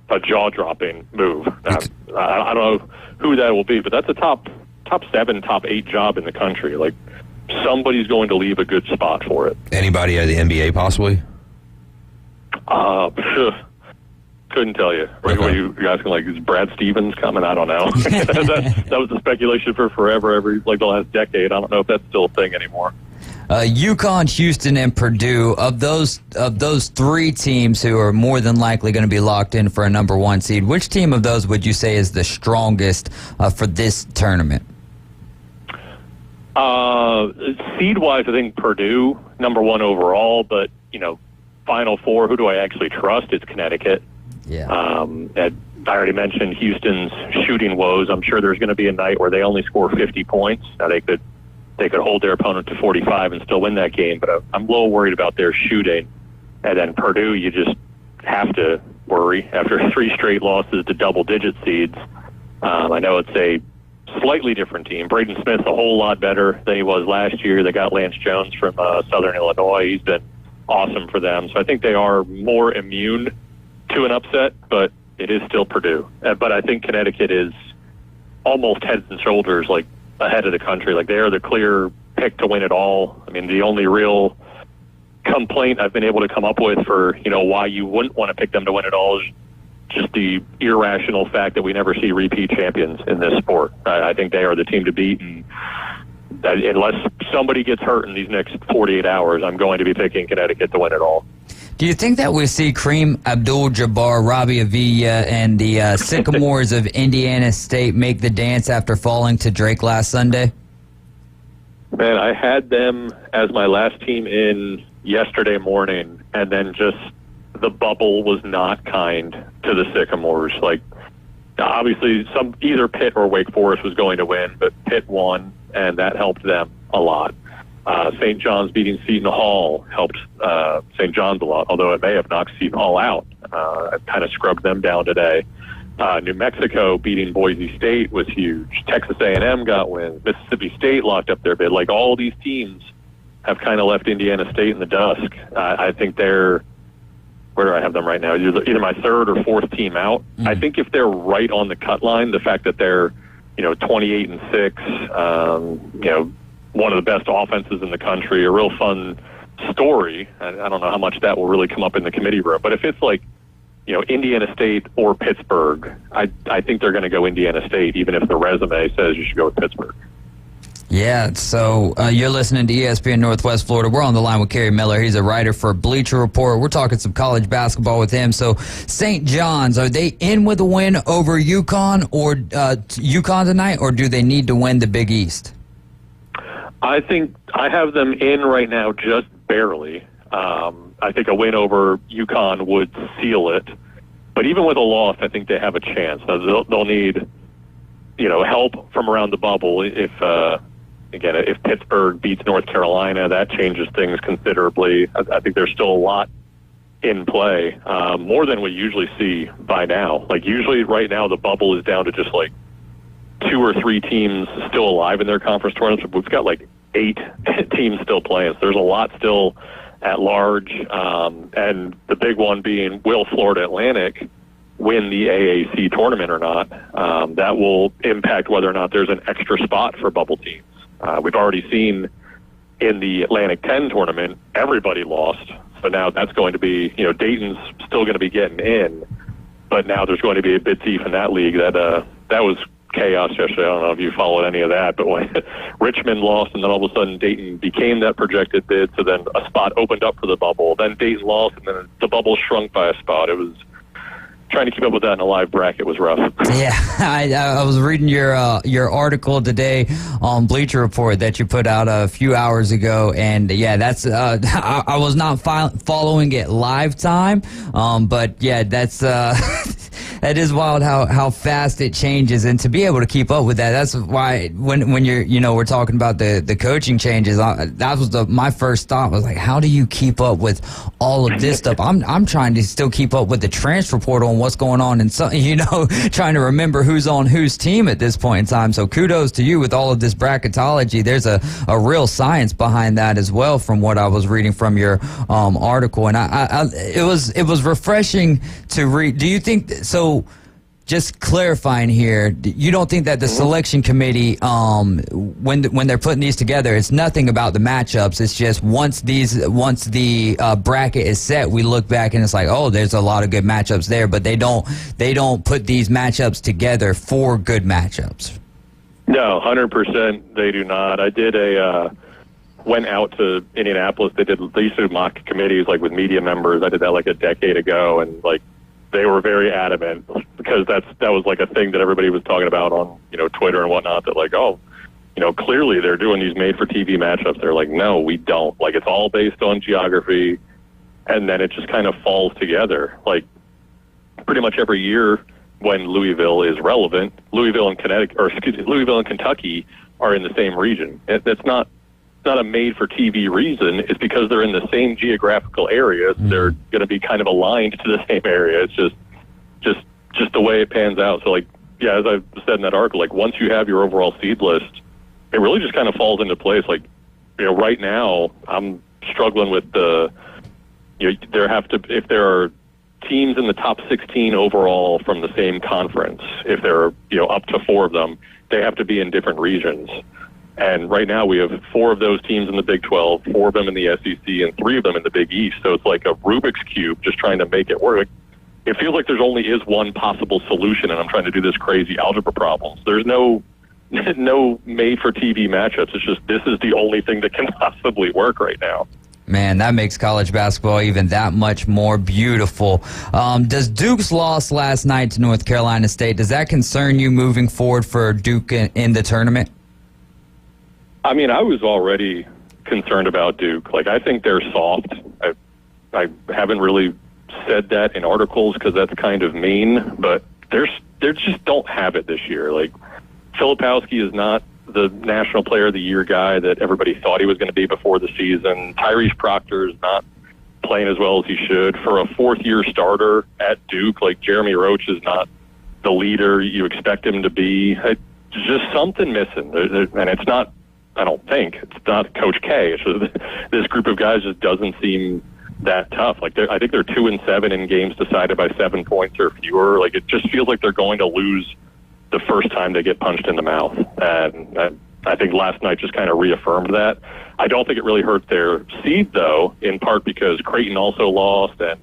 a jaw-dropping move. I don't know who that will be, but that's a top 7, top 8 job in the country. Like, somebody's going to leave a good spot for it. Anybody at the NBA possibly? Couldn't tell you. Okay. What you're asking, like, is Brad Stevens coming? I don't know. that was the speculation for forever, the last decade. I don't know if that's still a thing anymore. UConn, Houston, and Purdue, of those 3 teams who are more than likely going to be locked in for a number 1 seed, which team of those would you say is the strongest for this tournament? Seed-wise, I think Purdue, number 1 overall, but, Final Four, who do I actually trust? It's Connecticut. Yeah. I already mentioned Houston's shooting woes. I'm sure there's going to be a night where they only score 50 points. Now, they could hold their opponent to 45 and still win that game, but I'm a little worried about their shooting. And then Purdue, you just have to worry after 3 straight losses to double-digit seeds. I know it's a slightly different team. Braden Smith's a whole lot better than he was last year. They got Lance Jones from Southern Illinois. He's been awesome for them. So I think they are more immune to to an upset, but it is still Purdue. But I think Connecticut is almost heads and shoulders like ahead of the country. Like, they are the clear pick to win it all. I mean, the only real complaint I've been able to come up with for, why you wouldn't want to pick them to win it all is just the irrational fact that we never see repeat champions in this sport. I think they are the team to beat, and unless somebody gets hurt in these next 48 hours, I'm going to be picking Connecticut to win it all. Do you think that we see Kareem Abdul-Jabbar, Robbie Avila, and the Sycamores of Indiana State make the dance after falling to Drake last Sunday? Man, I had them as my last team in yesterday morning, and then just the bubble was not kind to the Sycamores. Like, obviously, either Pitt or Wake Forest was going to win, but Pitt won, and that helped them a lot. St. John's beating Seton Hall helped St. John's a lot, although it may have knocked Seton Hall out. It kind of scrubbed them down today. New Mexico beating Boise State was huge. Texas A&M got wins. Mississippi State locked up their bid. Like, all these teams have kind of left Indiana State in the dusk. I think they're, where do I have them right now? Either my third or fourth team out. I think if they're right on the cut line, the fact that they're, 28-6, one of the best offenses in the country, a real fun story. I don't know how much that will really come up in the committee room. But if it's like, Indiana State or Pittsburgh, I think they're going to go Indiana State, even if the resume says you should go with Pittsburgh. Yeah, so you're listening to ESPN Northwest Florida. We're on the line with Kerry Miller. He's a writer for Bleacher Report. We're talking some college basketball with him. So St. John's, are they in with a win over UConn or UConn tonight, or do they need to win the Big East? I think I have them in right now just barely. I think a win over UConn would seal it. But even with a loss, I think they have a chance. They'll need, help from around the bubble. If Pittsburgh beats North Carolina, that changes things considerably. I think there's still a lot in play, more than we usually see by now. Like, usually right now the bubble is down to just like 2 or 3 teams still alive in their conference tournaments. We've got like 8 teams still playing. So there's a lot still at large. And the big one being, will Florida Atlantic win the AAC tournament or not? That will impact whether or not there's an extra spot for bubble teams. We've already seen in the Atlantic 10 tournament, everybody lost. So now that's going to be, Dayton's still going to be getting in. But now there's going to be a bid thief in that league. That was chaos yesterday. I don't know if you followed any of that, but when Richmond lost and then all of a sudden Dayton became that projected bid, so then a spot opened up for the bubble. Then Dayton lost, and then the bubble shrunk by a spot. It was trying to keep up with that in a live bracket was rough. Yeah, I was reading your article today on Bleacher Report that you put out a few hours ago, and yeah, that's I was not following it live time, but yeah, that's that is wild how fast it changes, and to be able to keep up with that, that's why when you're we're talking about the coaching changes, that was my first thought was like, how do you keep up with all of this stuff? I'm trying to still keep up with the transfer portal and what's going on, and trying to remember who's on whose team at this point in time. So kudos to you with all of this bracketology. There's a real science behind that as well, from what I was reading from your article, and it was refreshing to read. Do you think so? Just clarifying here, you don't think that the selection committee, when they're putting these together, it's nothing about the matchups. It's just once the bracket is set, we look back and it's like, oh, there's a lot of good matchups there, but they don't put these matchups together for good matchups. No, 100% they do not. I did went out to Indianapolis. They used to do mock committees like with media members. I did that like a decade ago, and like, they were very adamant, because that was like a thing that everybody was talking about on, Twitter and whatnot, that like, oh, clearly they're doing these made for TV matchups. They're like, no, we don't. Like, it's all based on geography, and then it just kind of falls together. Like, pretty much every year when Louisville is relevant, Louisville and Kentucky are in the same region. It's not a made-for-TV reason. It's because they're in the same geographical area. So they're going to be kind of aligned to the same area. It's just the way it pans out. So, like, yeah, as I said in that article, like, once you have your overall seed list, it really just kind of falls into place. Like, right now, I'm struggling with if there are teams in the top 16 overall from the same conference, if there are up to 4 of them, they have to be in different regions. And right now we have 4 of those teams in the Big 12, 4 of them in the SEC, and 3 of them in the Big East. So it's like a Rubik's Cube just trying to make it work. It feels like there's only is one possible solution, and I'm trying to do this crazy algebra problems. There's no made-for-TV matchups. It's just this is the only thing that can possibly work right now. Man, that makes college basketball even that much more beautiful. Does Duke's loss last night to North Carolina State, does that concern you moving forward for Duke in the tournament? I mean, I was already concerned about Duke. Like, I think they're soft. I haven't really said that in articles because that's kind of mean, but they just don't have it this year. Like, Filipowski is not the National Player of the Year guy that everybody thought he was going to be before the season. Tyrese Proctor is not playing as well as he should. For a 4th-year starter at Duke, like Jeremy Roach is not the leader you expect him to be. It's just something missing. And it's not, I don't think, it's not Coach K. It's just, this group of guys just doesn't seem that tough. Like I think they're 2-7 in games decided by 7 points or fewer. Like it just feels like they're going to lose the first time they get punched in the mouth. And I think last night just kind of reaffirmed that. I don't think it really hurt their seed, though, in part because Creighton also lost. And,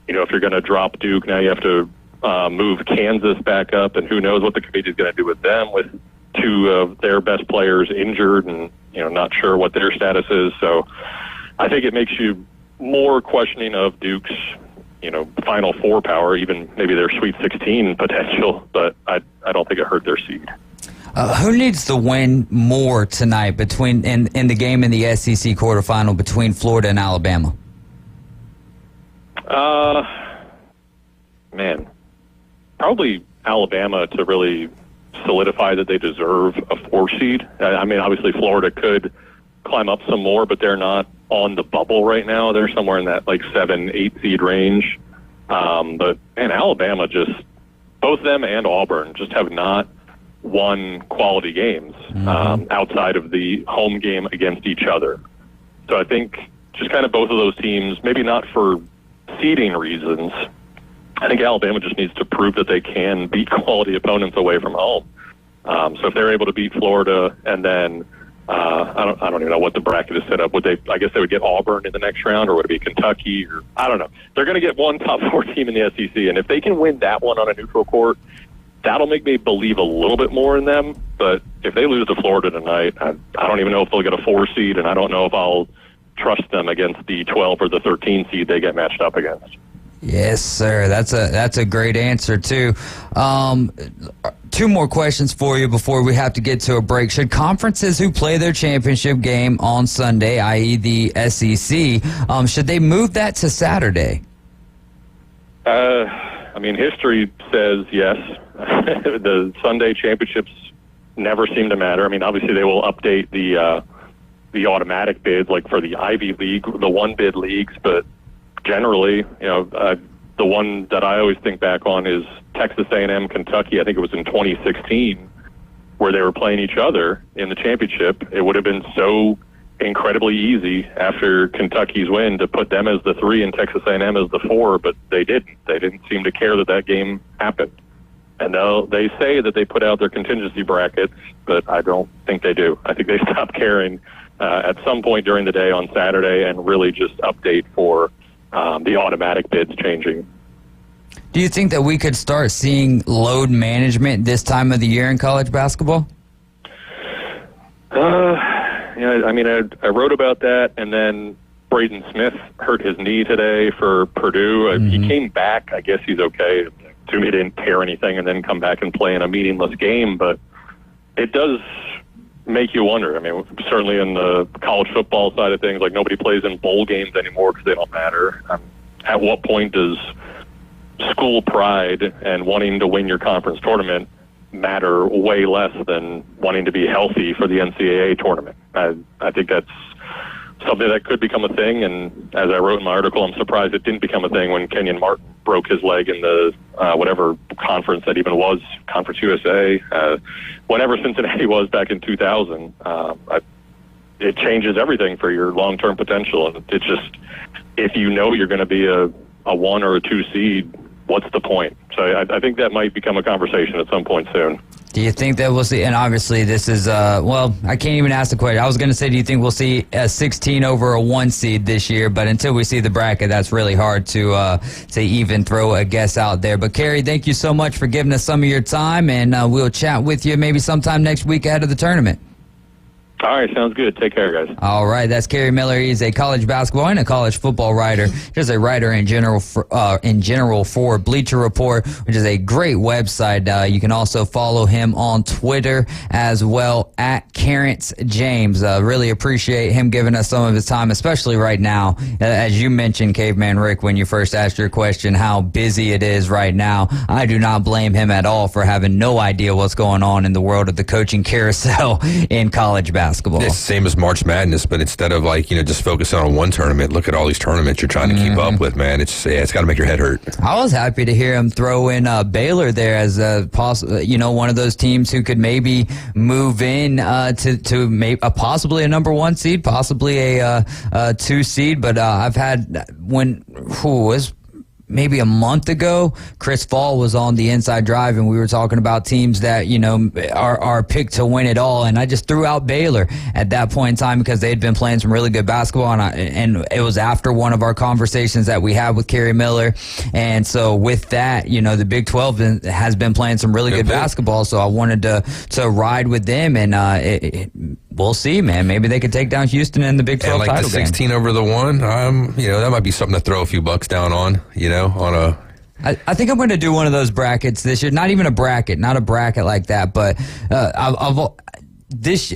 if you're going to drop Duke, now you have to move Kansas back up. And who knows what the committee is going to do with them with 2 of their best players injured and, not sure what their status is. So I think it makes you more questioning of Duke's Final Four power, even maybe their Sweet 16 potential, but I don't think it hurt their seed. Who needs to win more tonight in the game in the SEC quarterfinal between Florida and Alabama? Man, probably Alabama to really solidify that they deserve a 4 seed. I mean, obviously Florida could climb up some more, but they're not on the bubble right now. They're somewhere in that 7-8 seed range. But Alabama just, both them and Auburn just have not won quality games outside of the home game against each other. So I think just kind of both of those teams, maybe not for seeding reasons. I think Alabama just needs to prove that they can beat quality opponents away from home. So if they're able to beat Florida and then I don't even know what the bracket is set up. I guess they would get Auburn in the next round, or would it be Kentucky? Or I don't know. They're going to get one top 4 team in the SEC, and if they can win that one on a neutral court, that'll make me believe a little bit more in them. But if they lose to Florida tonight, I don't even know if they'll get a 4 seed, and I don't know if I'll trust them against the 12 or the 13 seed they get matched up against. Yes, sir. That's a great answer, too. 2 more questions for you before we have to get to a break. Should conferences who play their championship game on Sunday, i.e. the SEC, should they move that to Saturday? I mean, history says yes. The Sunday championships never seem to matter. I mean, obviously they will update the automatic bids, like for the Ivy League, the 1-bid leagues, but generally, the one that I always think back on is Texas A&M, Kentucky. I think it was in 2016 where they were playing each other in the championship. It would have been so incredibly easy after Kentucky's win to put them as the 3 and Texas A&M as the 4, but they didn't. They didn't seem to care that game happened. And they say that they put out their contingency brackets, but I don't think they do. I think they stopped caring at some point during the day on Saturday and really just update for the automatic bids changing. Do you think that we could start seeing load management this time of the year in college basketball? I mean, I wrote about that, and then Braden Smith hurt his knee today for Purdue. He came back. I guess he's okay. To me, he didn't tear anything and then come back and play in a meaningless game, but it does make you wonder. I mean, certainly in the college football side of things, like nobody plays in bowl games anymore because they don't matter. At what point does school pride and wanting to win your conference tournament matter way less than wanting to be healthy for the NCAA tournament? I think that's something that could become a thing, and as I wrote in my article, I'm surprised it didn't become a thing when Kenyon Martin broke his leg in the whatever conference that even was, Conference USA, whatever Cincinnati was back in 2000. It changes everything for your long-term potential, and it's just, if you know you're going to be a a 1 or a 2 seed, what's the point? So I think that might become a conversation at some point soon. Do you think that we'll see, and obviously this is, well, I can't even ask the question. I was going to say, do you think we'll see a 16 over a 1 seed this year? But until we see the bracket, that's really hard to even throw a guess out there. But, Kerry, thank you so much for giving us some of your time, and we'll chat with you maybe sometime next week ahead of the tournament. All right, sounds good. Take care, guys. All right, that's Kerry Miller. He's a college basketball and a college football writer. Just a writer in general for Bleacher Report, which is a great website. You can also follow him on Twitter as well at Carrance James. Really appreciate him giving us some of his time, especially right now. As you mentioned, Caveman Rick, when you first asked your question, how busy it is right now. I do not blame him at all for having no idea what's going on in the world of the coaching carousel in college basketball. It's the same as March Madness, but instead of just focusing on one tournament, look at all these tournaments you're trying to keep up with, man. It's got to make your head hurt. I was happy to hear him throw in Baylor there as one of those teams who could maybe move in to possibly a number 1 seed, possibly a 2 seed. But I've had maybe a month ago, Chris Fall was on the Inside Drive, and we were talking about teams that, are picked to win it all. And I just threw out Baylor at that point in time because they had been playing some really good basketball. And it was after one of our conversations that we had with Kerry Miller. And so with that, the Big 12 has been playing some really good basketball. So I wanted to ride with them, and we'll see, man. Maybe they could take down Houston in the Big 12 title game. The 16 over the 1, that might be something to throw a few bucks down on, I think I'm going to do one of those brackets this year. Not even a bracket like that, but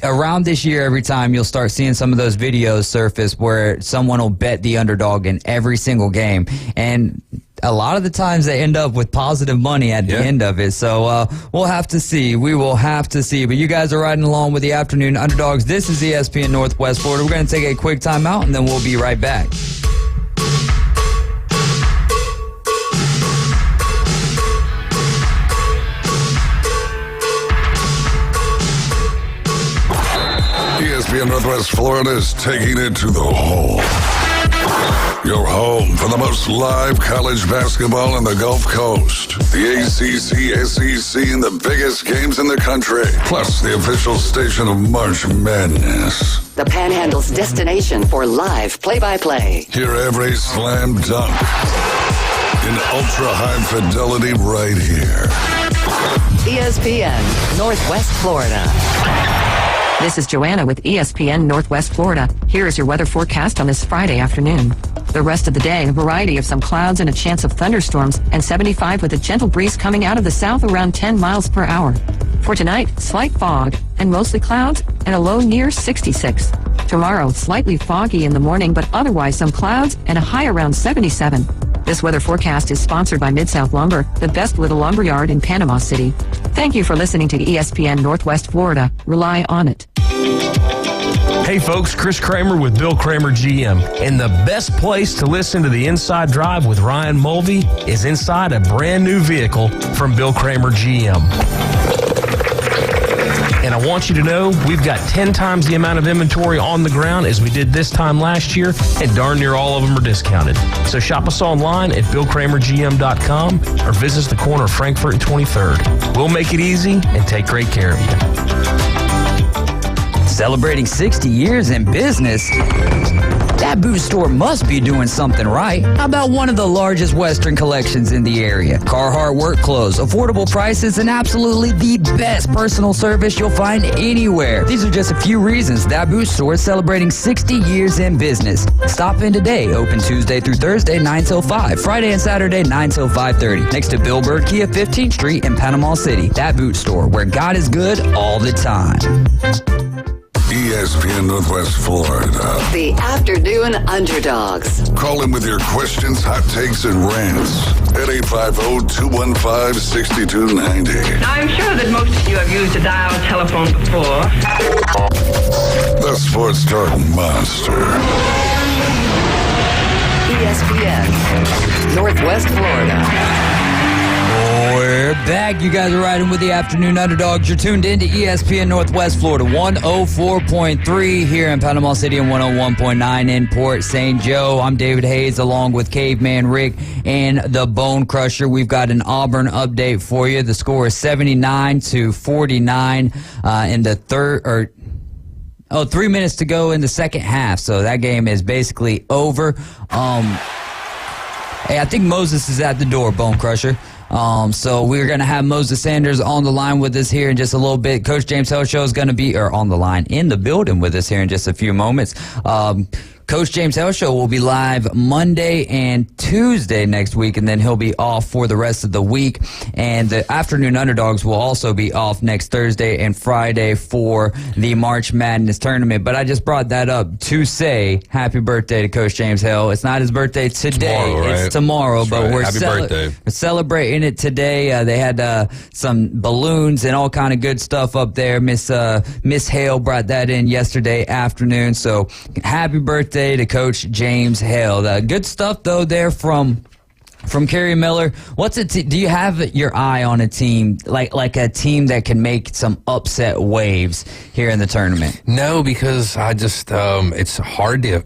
around this year, every time you'll start seeing some of those videos surface where someone will bet the underdog in every single game, and a lot of the times they end up with positive money at the end of it. So we'll have to see. We will have to see. But you guys are riding along with the Afternoon Underdogs. This is ESPN Northwest Florida. We're going to take a quick timeout, and then we'll be right back. ESPN Northwest Florida is taking it to the hole. Your home for the most live college basketball on the Gulf Coast. The ACC, SEC, and the biggest games in the country. Plus the official station of March Madness. The Panhandle's destination for live play-by-play. Hear every slam dunk in ultra-high fidelity right here. ESPN Northwest Florida. This is Joanna with ESPN Northwest Florida. Here is your weather forecast on this Friday afternoon. The rest of the day, a variety of some clouds and a chance of thunderstorms, and 75 with a gentle breeze coming out of the south around 10 miles per hour. For tonight, slight fog and mostly clouds and a low near 66. Tomorrow, slightly foggy in the morning, but otherwise some clouds and a high around 77. This weather forecast is sponsored by Mid-South Lumber, the best little lumber yard in Panama City. Thank you for listening to ESPN Northwest Florida. Rely on it. Hey folks, Chris Kramer with Bill Kramer GM. And the best place to listen to the Inside Drive with Ryan Mulvey is inside a brand new vehicle from Bill Kramer GM. And I want you to know we've got 10 times the amount of inventory on the ground as we did this time last year, and darn near all of them are discounted. So shop us online at BillKramerGM.com or visit us the corner of Frankfurt and 23rd. We'll make it easy and take great care of you. Celebrating 60 years in business? That boot store must be doing something right. How about one of the largest Western collections in the area? Carhartt work clothes, affordable prices, and absolutely the best personal service you'll find anywhere. These are just a few reasons that boot store is celebrating 60 years in business. Stop in today. Open Tuesday through Thursday, 9 till 5. Friday and Saturday, 9 till 5:30. Next to Bill Burr Kia 15th Street in Panama City. That boot store, where God is good all the time. ESPN Northwest Florida. The Afternoon Underdogs. Call in with your questions, hot takes, and rants at 850-215-6290. I'm sure that most of you have used a dial telephone before. The Sports Talk Monster. ESPN Northwest Florida. We're back back. You guys are riding with the Afternoon Underdogs. You're tuned in to ESPN Northwest Florida, 104.3 here in Panama City and 101.9 in Port St. Joe. I'm David Hayes along with Caveman Rick and the Bone Crusher. We've got an Auburn update for you. The score is 79-49 in the third, 3 minutes to go in the second half. So that game is basically over. Hey, I think Moses is at the door, Bone Crusher. So we're going to have Moses Sanders on the line with us here in just a little bit. Coach James Helshaw is going to be on the line in the building with us here in just a few moments. Coach James Helshaw will be live Monday and Tuesday next week, and then he'll be off for the rest of the week. And the Afternoon Underdogs will also be off next Thursday and Friday for the March Madness tournament. But I just brought that up to say happy birthday to Coach James Hell. It's not his birthday today. Tomorrow, right? It's tomorrow, that's but right. We're celebrating it today. They had some balloons and all kind of good stuff up there. Miss Hale brought that in yesterday afternoon. So happy birthday to Coach James Hale. Good stuff though there from Kerry Miller. Do you have your eye on a team like a team that can make some upset waves here in the tournament? No, because I just it's hard to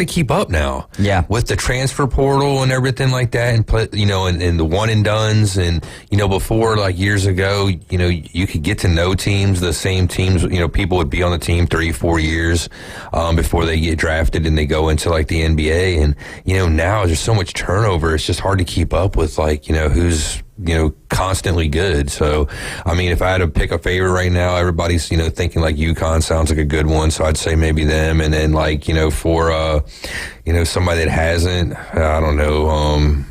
keep up now. Yeah, with the transfer portal and everything like that, and and the one and dones, and before, like years ago, you could get to know teams, the same teams. People would be on the team 3-4 years before they get drafted and they go into like the NBA, and now there's so much turnover. It's just hard to keep up with who's constantly good. So, I mean, if I had to pick a favorite right now, everybody's, thinking like UConn sounds like a good one. So I'd say maybe them. And then for, somebody that hasn't, I don't know,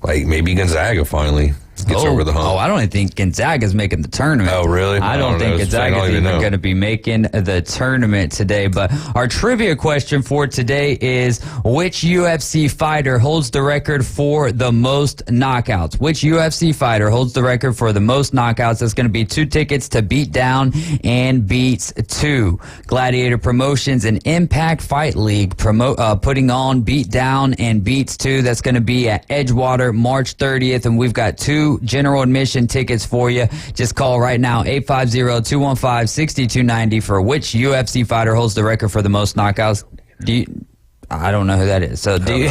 maybe Gonzaga finally gets over the hump. Oh, I don't even think Gonzaga's making the tournament. Oh, really? I don't think Gonzaga's even going to be making the tournament today. But our trivia question for today is, which UFC fighter holds the record for the most knockouts? Which UFC fighter holds the record for the most knockouts? That's going to be 2 tickets to Beat Down and Beats 2. Gladiator Promotions and Impact Fight League putting on Beat Down and Beats 2. That's going to be at Edgewater March 30th, and we've got 2 general admission tickets for you. Just call right now, 850-215-6290 for which UFC fighter holds the record for the most knockouts. I don't know who that is. So do you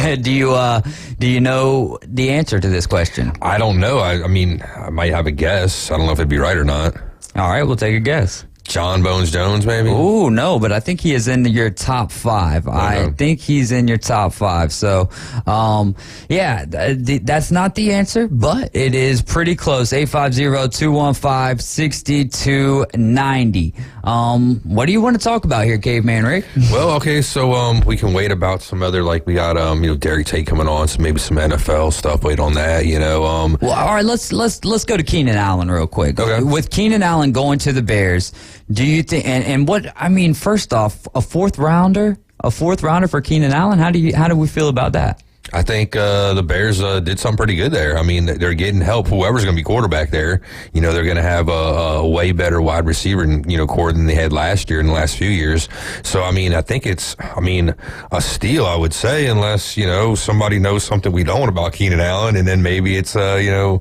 know the answer to this question? I don't know. I mean, I might have a guess. I don't know if it'd be right or not. All right, we'll take a guess. John Bones Jones, maybe? Ooh, no, but I think he is in your top 5. I think he's in your top 5. So, that's not the answer, but it is pretty close. 850-215-6290. What do you want to talk about here, Caveman Rick? Well, okay, so we can wait about some other, we got Derek Tate coming on, so maybe some NFL stuff. Wait on that, Well, all right, let's go to Keenan Allen real quick. Okay. With Keenan Allen going to the Bears, do you think? And what I mean, first off, a fourth rounder for Keenan Allen. How do we feel about that? I think the Bears did something pretty good there. I mean, they're getting help. Whoever's going to be quarterback there, they're going to have a way better wide receiver, core than they had last year in the last few years. So, I mean, I think it's, a steal, I would say, unless, somebody knows something we don't about Keenan Allen, and then maybe it's, the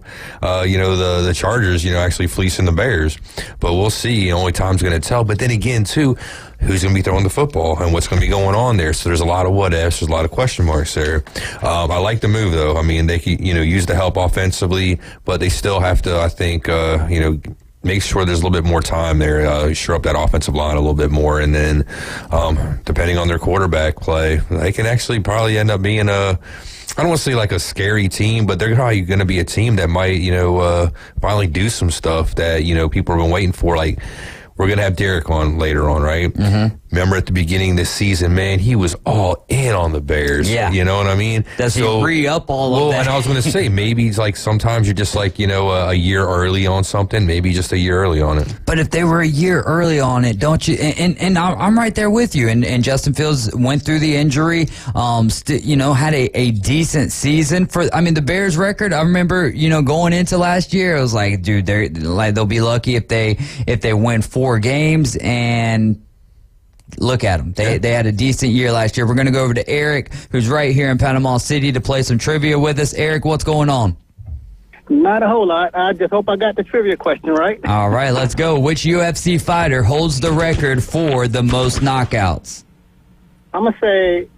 Chargers, actually fleecing the Bears. But we'll see. Only time's going to tell. But then again, too, who's going to be throwing the football and what's going to be going on there. So there's a lot of what ifs. There's a lot of question marks there. I like the move, though. I mean, they can, use the help offensively, but they still have to, I think, make sure there's a little bit more time there, shore up that offensive line a little bit more. And then, depending on their quarterback play, they can actually probably end up being I don't want to say like a scary team, but they're probably going to be a team that might, finally do some stuff that, people have been waiting for. Like, we're going to have Derek on later on, right? Mm-hmm. Remember at the beginning of this season, man, he was all in on the Bears. Yeah. You know what I mean? Does he re-up all of that? And I was going to say, maybe it's like sometimes you're just like, a year early on something, maybe just a year early on it. But if they were a year early on it, don't you? And I'm right there with you. And Justin Fields went through the injury, had a decent season. The Bears record, I remember, going into last year, I was like, dude, they'll be lucky if they win 4 games, and look at them. They had a decent year last year. We're going to go over to Eric, who's right here in Panama City, to play some trivia with us. Eric, what's going on? Not a whole lot. I just hope I got the trivia question right. All right, let's go. Which UFC fighter holds the record for the most knockouts? I'm going to say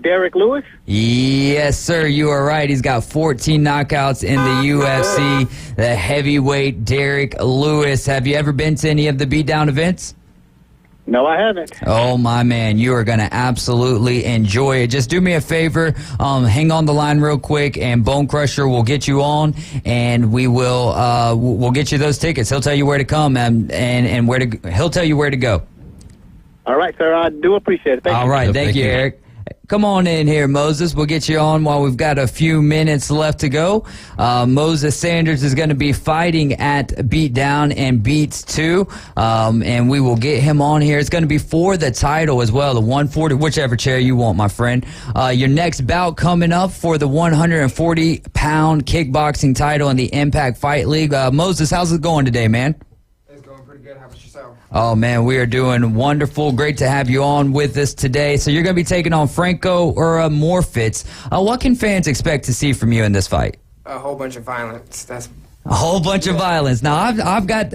Derek Lewis. Yes, sir. You are right. He's got 14 knockouts in the UFC. The heavyweight Derek Lewis. Have you ever been to any of the beatdown events? No, I haven't. Oh, my man. You are going to absolutely enjoy it. Just do me a favor. Hang on the line real quick, and Bone Crusher will get you on, and we'll get you those tickets. He'll tell you where to come, and where to. He'll tell you where to go. All right, sir. I do appreciate it. Thank you. All right. Thank you, Eric. Come on in here, Moses. We'll get you on while we've got a few minutes left to go. Moses Sanders is going to be fighting at Beatdown and Beats 2, and we will get him on here. It's going to be for the title as well, the 140, whichever chair you want, my friend. Your next bout coming up for the 140-pound kickboxing title in the Impact Fight League. Moses, how's it going today, man? Oh, man, we are doing wonderful. Great to have you on with us today. So you're going to be taking on Franco or Morfitz. What can fans expect to see from you in this fight? A whole bunch of violence. That's a whole bunch of violence. Now, I've had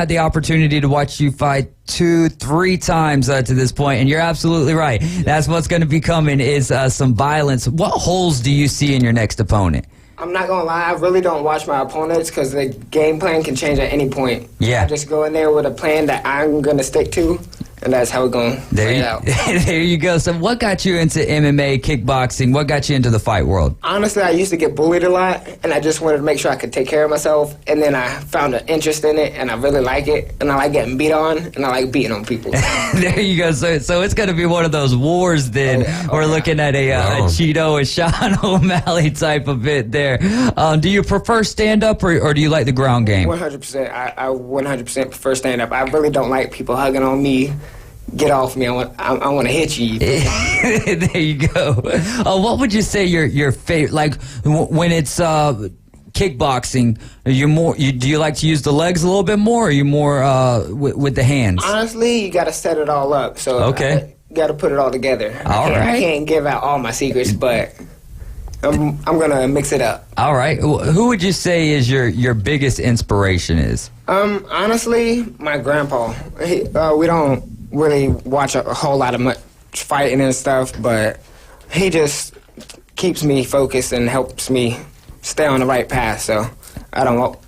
the opportunity to watch you fight 2-3 times to this point, and you're absolutely right. That's what's going to be coming is some violence. What holes do you see in your next opponent? I'm not going to lie, I really don't watch my opponents because the game plan can change at any point. Yeah. I just go in there with a plan that I'm going to stick to, and that's how we're going to play it out. There you go. So what got you into MMA, kickboxing? What got you into the fight world? Honestly, I used to get bullied a lot, and I just wanted to make sure I could take care of myself, and then I found an interest in it, and I really like it, and I like getting beat on, and I like beating on people. There you go. So it's going to be one of those wars then. We're looking at a Cheeto and Sean O'Malley type of it there. Do you prefer stand-up or do you like the ground game? 100%. I 100% prefer stand-up. I really don't like people hugging on me. Get off me! I want to hit you. There you go. What would you say your favorite? Like when it's kickboxing, do you like to use the legs a little bit more, or are you more with the hands? Honestly, you got to set it all up. So okay, got to put it all together. I can't give out all my secrets, but I'm gonna mix it up. All right. Who would you say is your biggest inspiration? Is honestly my grandpa. We don't really watch a whole lot of much fighting and stuff, but he just keeps me focused and helps me stay on the right path. So I don't know.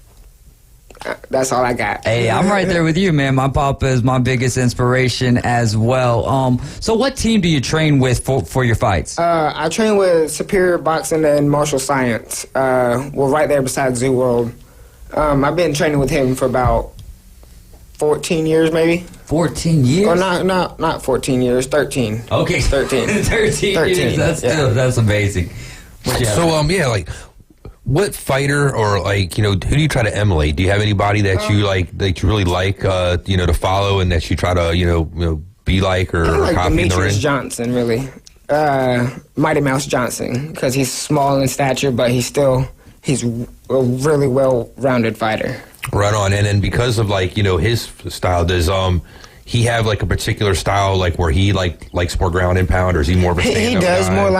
That's all I got. Hey, I'm right there with you, man. My papa is my biggest inspiration as well. So what team do you train with for your fights? I train with Superior Boxing and Martial Science. We're right there beside Zoo World. I've been training with him for about 14 years, maybe. 14 years? Or not 14 years, 13. Okay. 13. 13 years. That's amazing. What fighter or who do you try to emulate? Do you have anybody that you really like to follow and that you try to be like or copy in the ring? Johnson, really. Mighty Mouse Johnson, because he's small in stature, but he's a really well-rounded fighter. Right on. And then because of his style, does he have a particular style where he likes more ground and pound, or is he more of a stand-up He does guy? more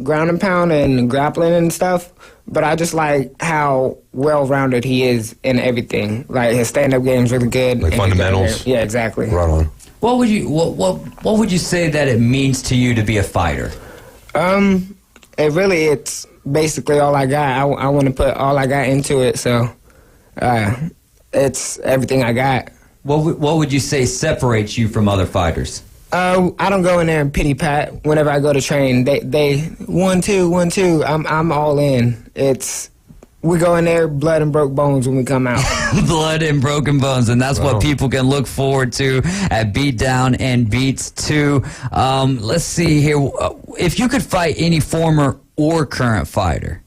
ground and pound and grappling and stuff, but I just like how well-rounded he is in everything. His stand-up game is really good. Fundamentals? Yeah, exactly. Right on. What would you say that it means to you to be a fighter? It's basically all I got. I want to put all I got into it, so it's everything I got. What would you say separates you from other fighters? I don't go in there and pity pat whenever I go to train. They 1, 2, 1, 2. I'm all in. We go in there blood and broke bones when we come out. Blood and broken bones, and that's what people can look forward to at Beatdown and Beats 2. Let's see here. If you could fight any former or current fighter,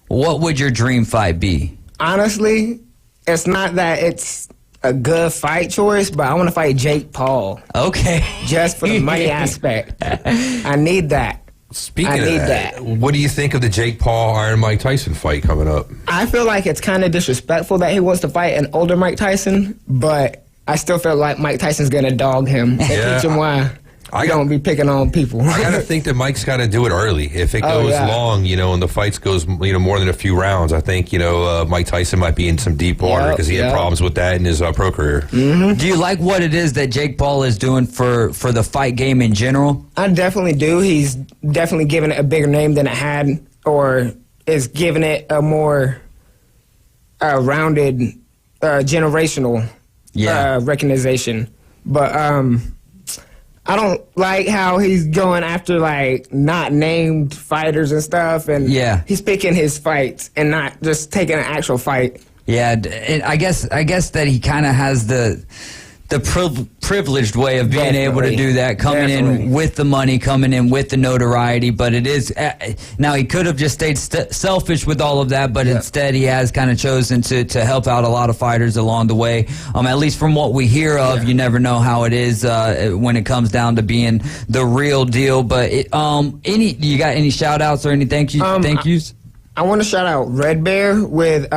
what would your dream fight be? Honestly, it's not that it's a good fight choice, but I want to fight Jake Paul. Okay. Just for the money aspect. I need that. Speaking of that, what do you think of the Jake Paul Iron Mike Tyson fight coming up? I feel like it's kind of disrespectful that he wants to fight an older Mike Tyson, but I still feel like Mike Tyson's going to dog him and teach him why. don't be picking on people. I got to think that Mike's got to do it early. If it goes long, and the fights goes, more than a few rounds, I think, Mike Tyson might be in some deep water because he had problems with that in his pro career. Mm-hmm. Do you like what it is that Jake Paul is doing for the fight game in general? I definitely do. He's definitely given it a bigger name than it had, or is giving it a more rounded generational recognition. But I don't like how he's going after like not named fighters and stuff, and he's picking his fights and not just taking an actual fight. Yeah, and I guess that he kind of has the privileged way of being able to do that, coming in with the money, coming in with the notoriety. But it is now he could have just stayed selfish with all of that, but instead he has kind of chosen to help out a lot of fighters along the way. At least from what we hear of, you never know how it is when it comes down to being the real deal. But you got any shout outs or any thank yous? I want to shout out Red Bear with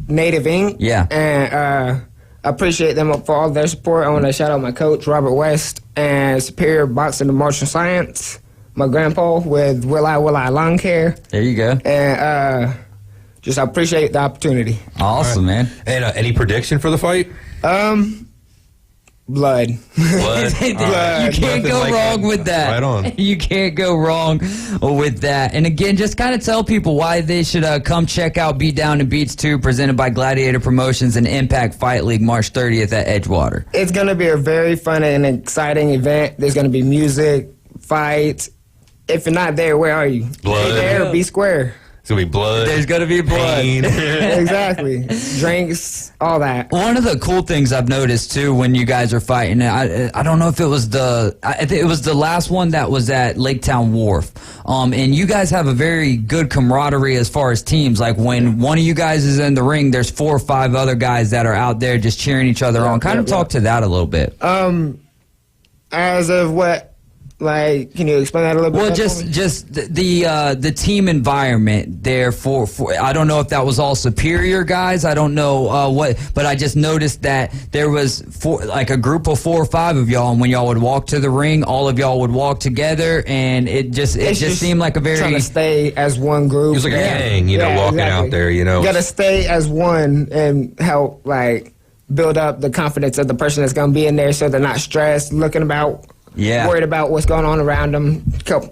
Native Ink. Yeah. And I appreciate them for all their support. I want to shout out my coach, Robert West, and Superior Boxing and Martial Science, my grandpa with Will I Lawn Care. There you go. And just I appreciate the opportunity. Awesome, man. And any prediction for the fight? Blood. Blood. You can't go wrong with that. Right on. You can't go wrong with that. And again, just kind of tell people why they should come check out Beat Down and Beats 2, presented by Gladiator Promotions and Impact Fight League, March 30th at Edgewater. It's going to be a very fun and exciting event. There's going to be music, fights. If you're not there, where are you? Blood. Be there, be square. It's going to be blood. There's going to be blood. Exactly. Drinks, all that. One of the cool things I've noticed, too, when you guys are fighting, I don't know if it was I think it was the last one that was at Lake Town Wharf. And you guys have a very good camaraderie as far as teams. Like when one of you guys is in the ring, there's 4 or 5 other guys that are out there just cheering each other on. Kind of talk to that a little bit. As of what? Like, can you explain that a little bit? Well, just the team environment there for I don't know if that was all Superior guys. I don't know but I just noticed that there was a group of 4 or 5 of y'all, and when y'all would walk to the ring, all of y'all would walk together, and it just seemed like a very trying to stay as one group. It was like a gang, walking out there, You got to stay as one and help build up the confidence of the person that's going to be in there, so they're not stressed, worried about what's going on around them.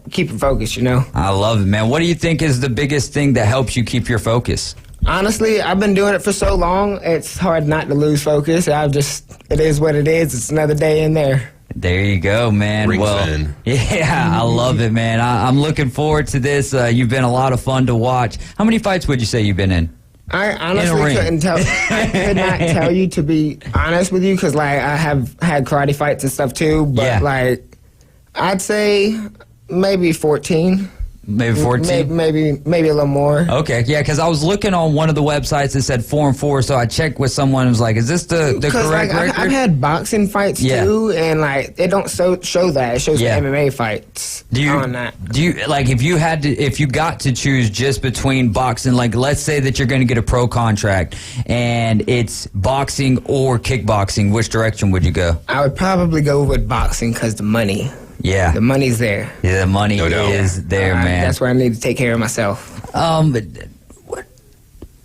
Keep it focused, I love it, man. What do you think is the biggest thing that helps you keep your focus? Honestly, I've been doing it for so long, it's hard not to lose focus. It is what it is. It's another day in there. There you go, man. Yeah, I love it, man. I'm looking forward to this. You've been a lot of fun to watch. How many fights would you say you've been in? I honestly couldn't tell. I could not tell you, to be honest with you, because I have had karate fights and stuff too. But I'd say maybe 14. Maybe 14? Maybe a little more. Okay, yeah, because I was looking on one of the websites that said 4 and 4, so I checked with someone and was like, is this the correct record? I've had boxing fights too, and it don't show that. It shows the MMA fights on that. Do you, if you got to choose just between boxing, let's say that you're going to get a pro contract and it's boxing or kickboxing, which direction would you go? I would probably go with boxing because the money. Yeah. The money's there. Yeah, the money is there, man. That's where I need to take care of myself.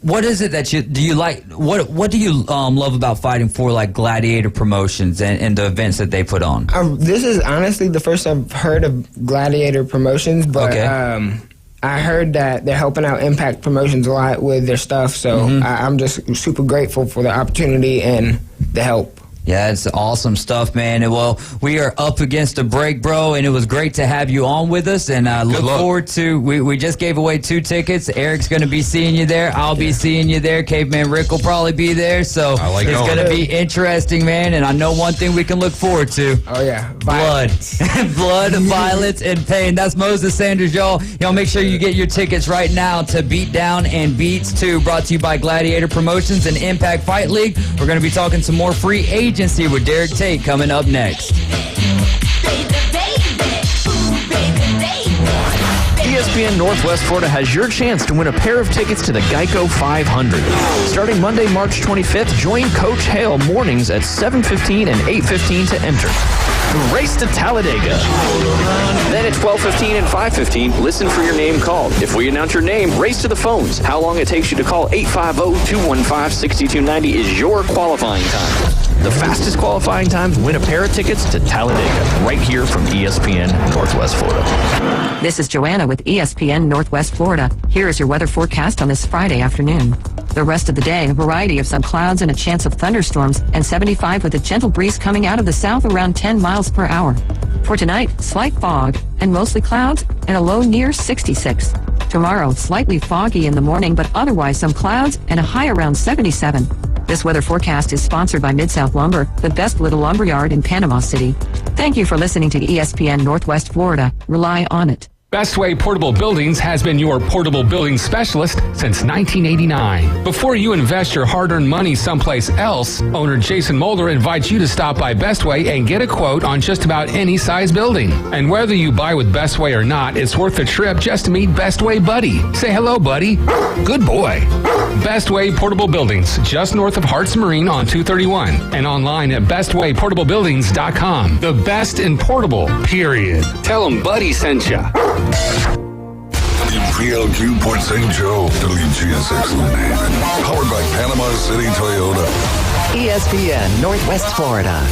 What is it that do you like? What do you love about fighting for Gladiator Promotions and the events that they put on? This is honestly the first I've heard of Gladiator Promotions, but I heard that they're helping out Impact Promotions a lot with their stuff, so I'm just super grateful for the opportunity and the help. Yeah, it's awesome stuff, man. And well, we are up against a break, bro, and it was great to have you on with us. And look forward to, we just gave away 2 tickets. Eric's going to be seeing you there. I'll be seeing you there. Caveman Rick will probably be there. So it's going to be interesting, man. And I know one thing we can look forward to. Oh, yeah. Blood. Blood, violence, and pain. That's Moses Sanders, y'all. Y'all make sure you get your tickets right now to Beat Down and Beats 2, brought to you by Gladiator Promotions and Impact Fight League. We're going to be talking some more free agency with Derek Tate coming up next. ESPN Northwest Florida has your chance to win a pair of tickets to the Geico 500. Starting Monday, March 25th, join Coach Hale mornings at 7:15 and 8:15 to enter. Race to Talladega. Then at 12:15 and 5:15, listen for your name called. If we announce your name, race to the phones. How long it takes you to call 850-215-6290 is your qualifying time. The fastest qualifying times win a pair of tickets to Talladega, right here from ESPN Northwest Florida. This is Joanna with ESPN Northwest Florida. Here is your weather forecast on this Friday afternoon. The rest of the day, a variety of some clouds and a chance of thunderstorms, and 75 with a gentle breeze coming out of the south around 10 miles per hour. For tonight, slight fog and mostly clouds and a low near 66. Tomorrow, slightly foggy in the morning, but otherwise some clouds and a high around 77. This weather forecast is sponsored by Mid-South Lumber, the best little lumber yard in Panama City. Thank you for listening to ESPN Northwest Florida. Rely on it. Bestway Portable Buildings has been your portable building specialist since 1989. Before you invest your hard-earned money someplace else, owner Jason Mulder invites you to stop by Bestway and get a quote on just about any size building. And whether you buy with Bestway or not, it's worth the trip just to meet Bestway Buddy. Say hello, buddy. Good boy. Bestway Portable Buildings, just north of Harts Marine on 231, and online at bestwayportablebuildings.com. The best in portable, period. Tell them Buddy sent ya. WPLQ Port St. Joe, WGSX New Haven. Powered by Panama City Toyota. ESPN Northwest Florida.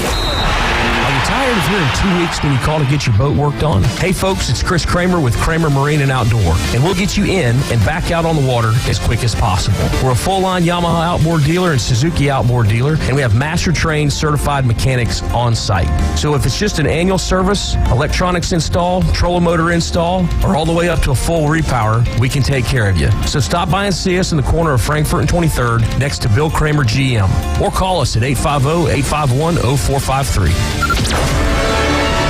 Are you tired of hearing 2 weeks when you call to get your boat worked on? Hey folks, it's Chris Kramer with Kramer Marine and Outdoor, and we'll get you in and back out on the water as quick as possible. We're a full-line Yamaha outboard dealer and Suzuki outboard dealer, and we have master-trained certified mechanics on site. So if it's just an annual service, electronics install, trolling motor install, or all the way up to a full repower, we can take care of you. So stop by and see us in the corner of Frankfurt and 23rd next to Bill Kramer GM, or call us at 850-851-0453.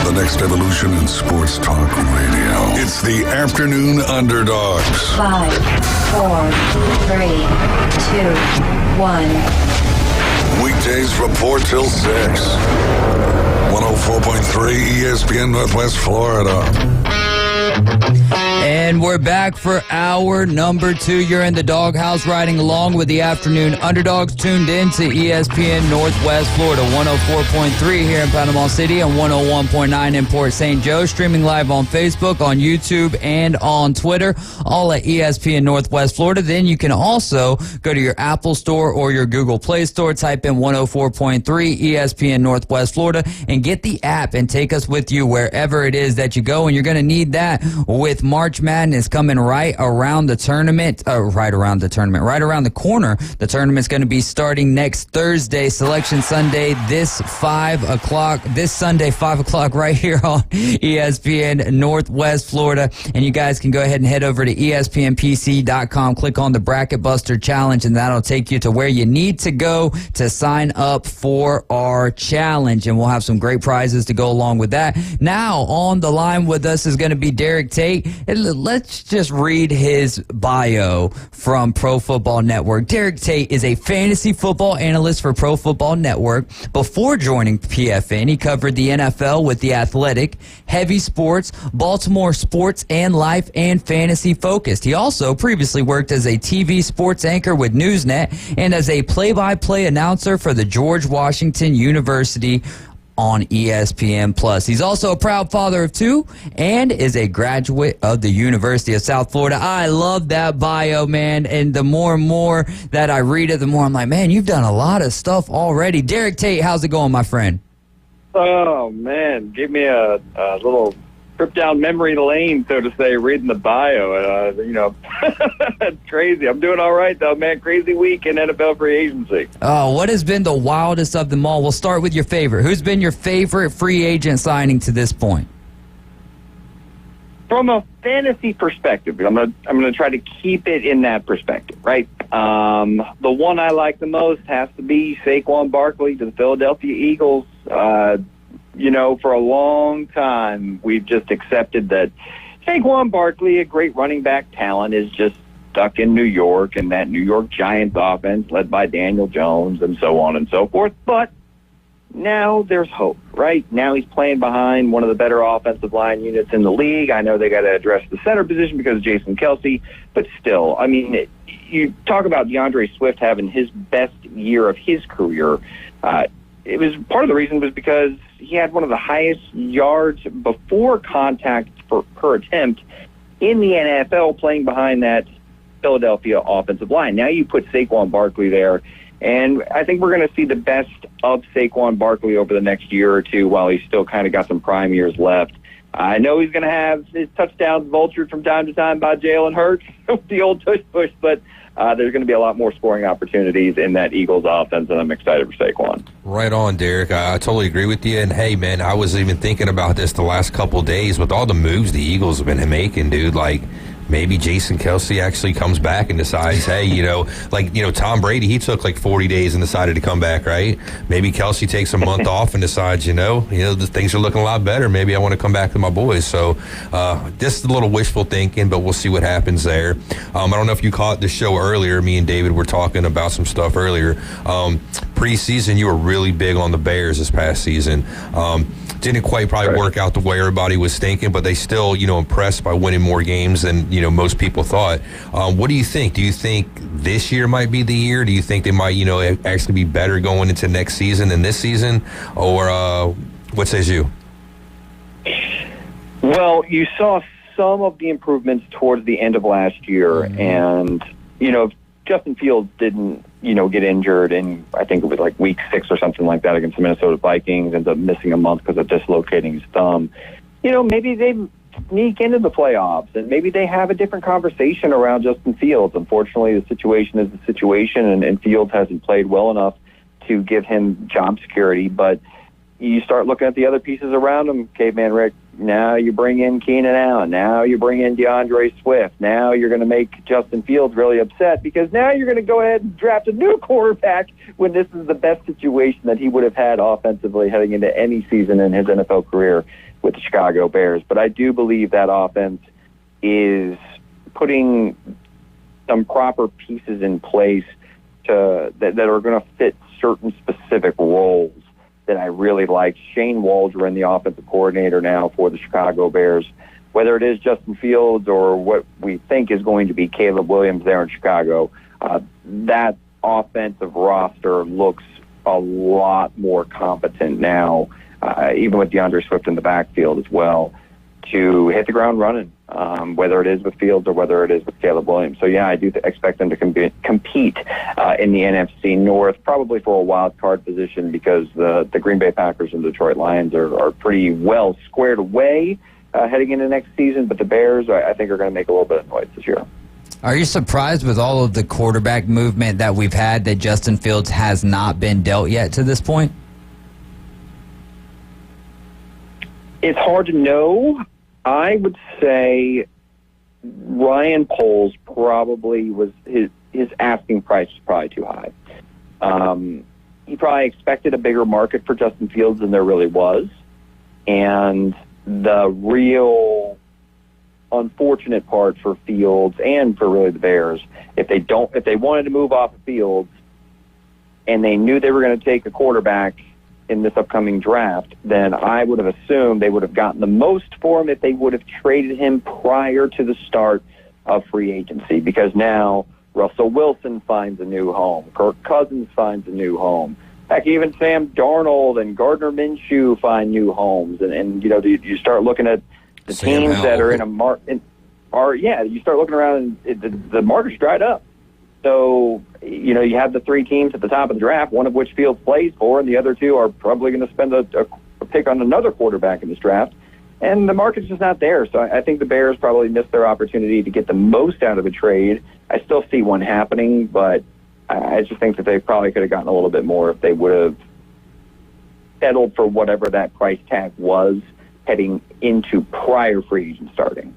The next evolution in sports talk radio. It's the Afternoon Underdogs. 5, 4, 3, 2, 1. Weekdays from 4 till 6. 104.3 ESPN Northwest Florida. And we're back for hour number 2. You're in the doghouse riding along with the Afternoon Underdogs, tuned in to ESPN Northwest Florida, 104.3 here in Panama City and 101.9 in Port St. Joe. Streaming live on Facebook, on YouTube, and on Twitter, all at ESPN Northwest Florida. Then you can also go to your Apple Store or your Google Play Store, type in 104.3 ESPN Northwest Florida, and get the app and take us with you wherever it is that you go. And you're going to need that with March Madness coming right around the corner. The tournament's going to be starting next Thursday, Selection Sunday, this Sunday, 5 o'clock, right here on ESPN Northwest Florida. And you guys can go ahead and head over to ESPNPC.com, click on the Bracket Buster Challenge, and that'll take you to where you need to go to sign up for our challenge. And we'll have some great prizes to go along with that. Now, on the line with us is going to be Derek Tate. Let's just read his bio from Pro Football Network. Derek Tate is a fantasy football analyst for Pro Football Network. Before joining PFN, he covered the NFL with The Athletic, Heavy Sports, Baltimore Sports, and Life and Fantasy Focused. He also previously worked as a TV sports anchor with Newsnet and as a play-by-play announcer for the George Washington University on ESPN+. He's also a proud father of 2 and is a graduate of the University of South Florida. I love that bio, man, and the more and more that I read it, the more I'm like, man, you've done a lot of stuff already. Derek Tate, how's it going, my friend? Oh, man, give me a little trip down memory lane, so to say, reading the bio. It's crazy. I'm doing all right, though, man. Crazy week in NFL free agency. Oh, what has been the wildest of them all? We'll start with your favorite. Who's been your favorite free agent signing to this point? From a fantasy perspective, I'm gonna try to keep it in that perspective, right? The one I like the most has to be Saquon Barkley to the Philadelphia Eagles. For a long time, we've just accepted that Saquon Barkley, a great running back talent, is just stuck in New York and that New York Giants offense led by Daniel Jones and so on and so forth. But now there's hope, right? Now he's playing behind one of the better offensive line units in the league. I know they got to address the center position because of Jason Kelsey, but still, I mean, you talk about DeAndre Swift having his best year of his career. It was part of the reason was because he had one of the highest yards before contact per attempt in the NFL, playing behind that Philadelphia offensive line. Now you put Saquon Barkley there, and I think we're going to see the best of Saquon Barkley over the next year or two while he's still kind of got some prime years left. I know he's going to have his touchdowns vultured from time to time by Jalen Hurts, the old tush-push, but there's going to be a lot more scoring opportunities in that Eagles offense, and I'm excited for Saquon. Right on, Derek. I totally agree with you. And, hey, man, I was even thinking about this the last couple of days with all the moves the Eagles have been making, dude. Like, maybe Jason Kelce actually comes back and decides, hey, Tom Brady, he took like 40 days and decided to come back, right? Maybe Kelce takes a month off and decides, the things are looking a lot better. Maybe I want to come back to my boys. So just a little wishful thinking, but we'll see what happens there. I don't know if you caught the show earlier. Me and David were talking about some stuff earlier. Preseason, you were really big on the Bears this past season. Didn't quite probably work out the way everybody was thinking, but they still, impressed by winning more games than, most people thought. What do you think? Do you think this year might be the year? Do you think they might, actually be better going into next season than this season? Or what says you? Well, you saw some of the improvements towards the end of last year, and, Justin Fields didn't, get injured in, I think it was like week 6 or something like that against the Minnesota Vikings, ended up missing a month because of dislocating his thumb. Maybe they sneak into the playoffs, and maybe they have a different conversation around Justin Fields. Unfortunately, the situation is the situation, and Fields hasn't played well enough to give him job security, but you start looking at the other pieces around him, Caveman Rick. Now you bring in Keenan Allen. Now you bring in DeAndre Swift. Now you're going to make Justin Fields really upset because now you're going to go ahead and draft a new quarterback when this is the best situation that he would have had offensively heading into any season in his NFL career with the Chicago Bears. But I do believe that offense is putting some proper pieces in place that are going to fit certain specific roles that I really like. Shane Waldron, the offensive coordinator now for the Chicago Bears, whether it is Justin Fields or what we think is going to be Caleb Williams there in Chicago, that offensive roster looks a lot more competent now, even with DeAndre Swift in the backfield as well, to hit the ground running, whether it is with Fields or whether it is with Caleb Williams. So, yeah, I do expect them to compete in the NFC North, probably for a wild card position because the Green Bay Packers and Detroit Lions are pretty well squared away heading into next season. But the Bears, I think, are going to make a little bit of noise this year. Are you surprised with all of the quarterback movement that we've had that Justin Fields has not been dealt yet to this point? It's hard to know. I would say Ryan Poles probably was his asking price was probably too high. He probably expected a bigger market for Justin Fields than there really was. And the real unfortunate part for Fields and for really the Bears, if they wanted to move off of Fields and they knew they were going to take a quarterback in this upcoming draft, then I would have assumed they would have gotten the most for him if they would have traded him prior to the start of free agency, because now Russell Wilson finds a new home. Kirk Cousins finds a new home. Heck, even Sam Darnold and Gardner Minshew find new homes. And you start looking at the teams that are in a market. You start looking around and the market's dried up. So, you have the 3 teams at the top of the draft, one of which Fields plays for, and the other 2 are probably going to spend a pick on another quarterback in this draft. And the market's just not there. So I think the Bears probably missed their opportunity to get the most out of a trade. I still see one happening, but I just think that they probably could have gotten a little bit more if they would have settled for whatever that price tag was heading into prior free agent starting.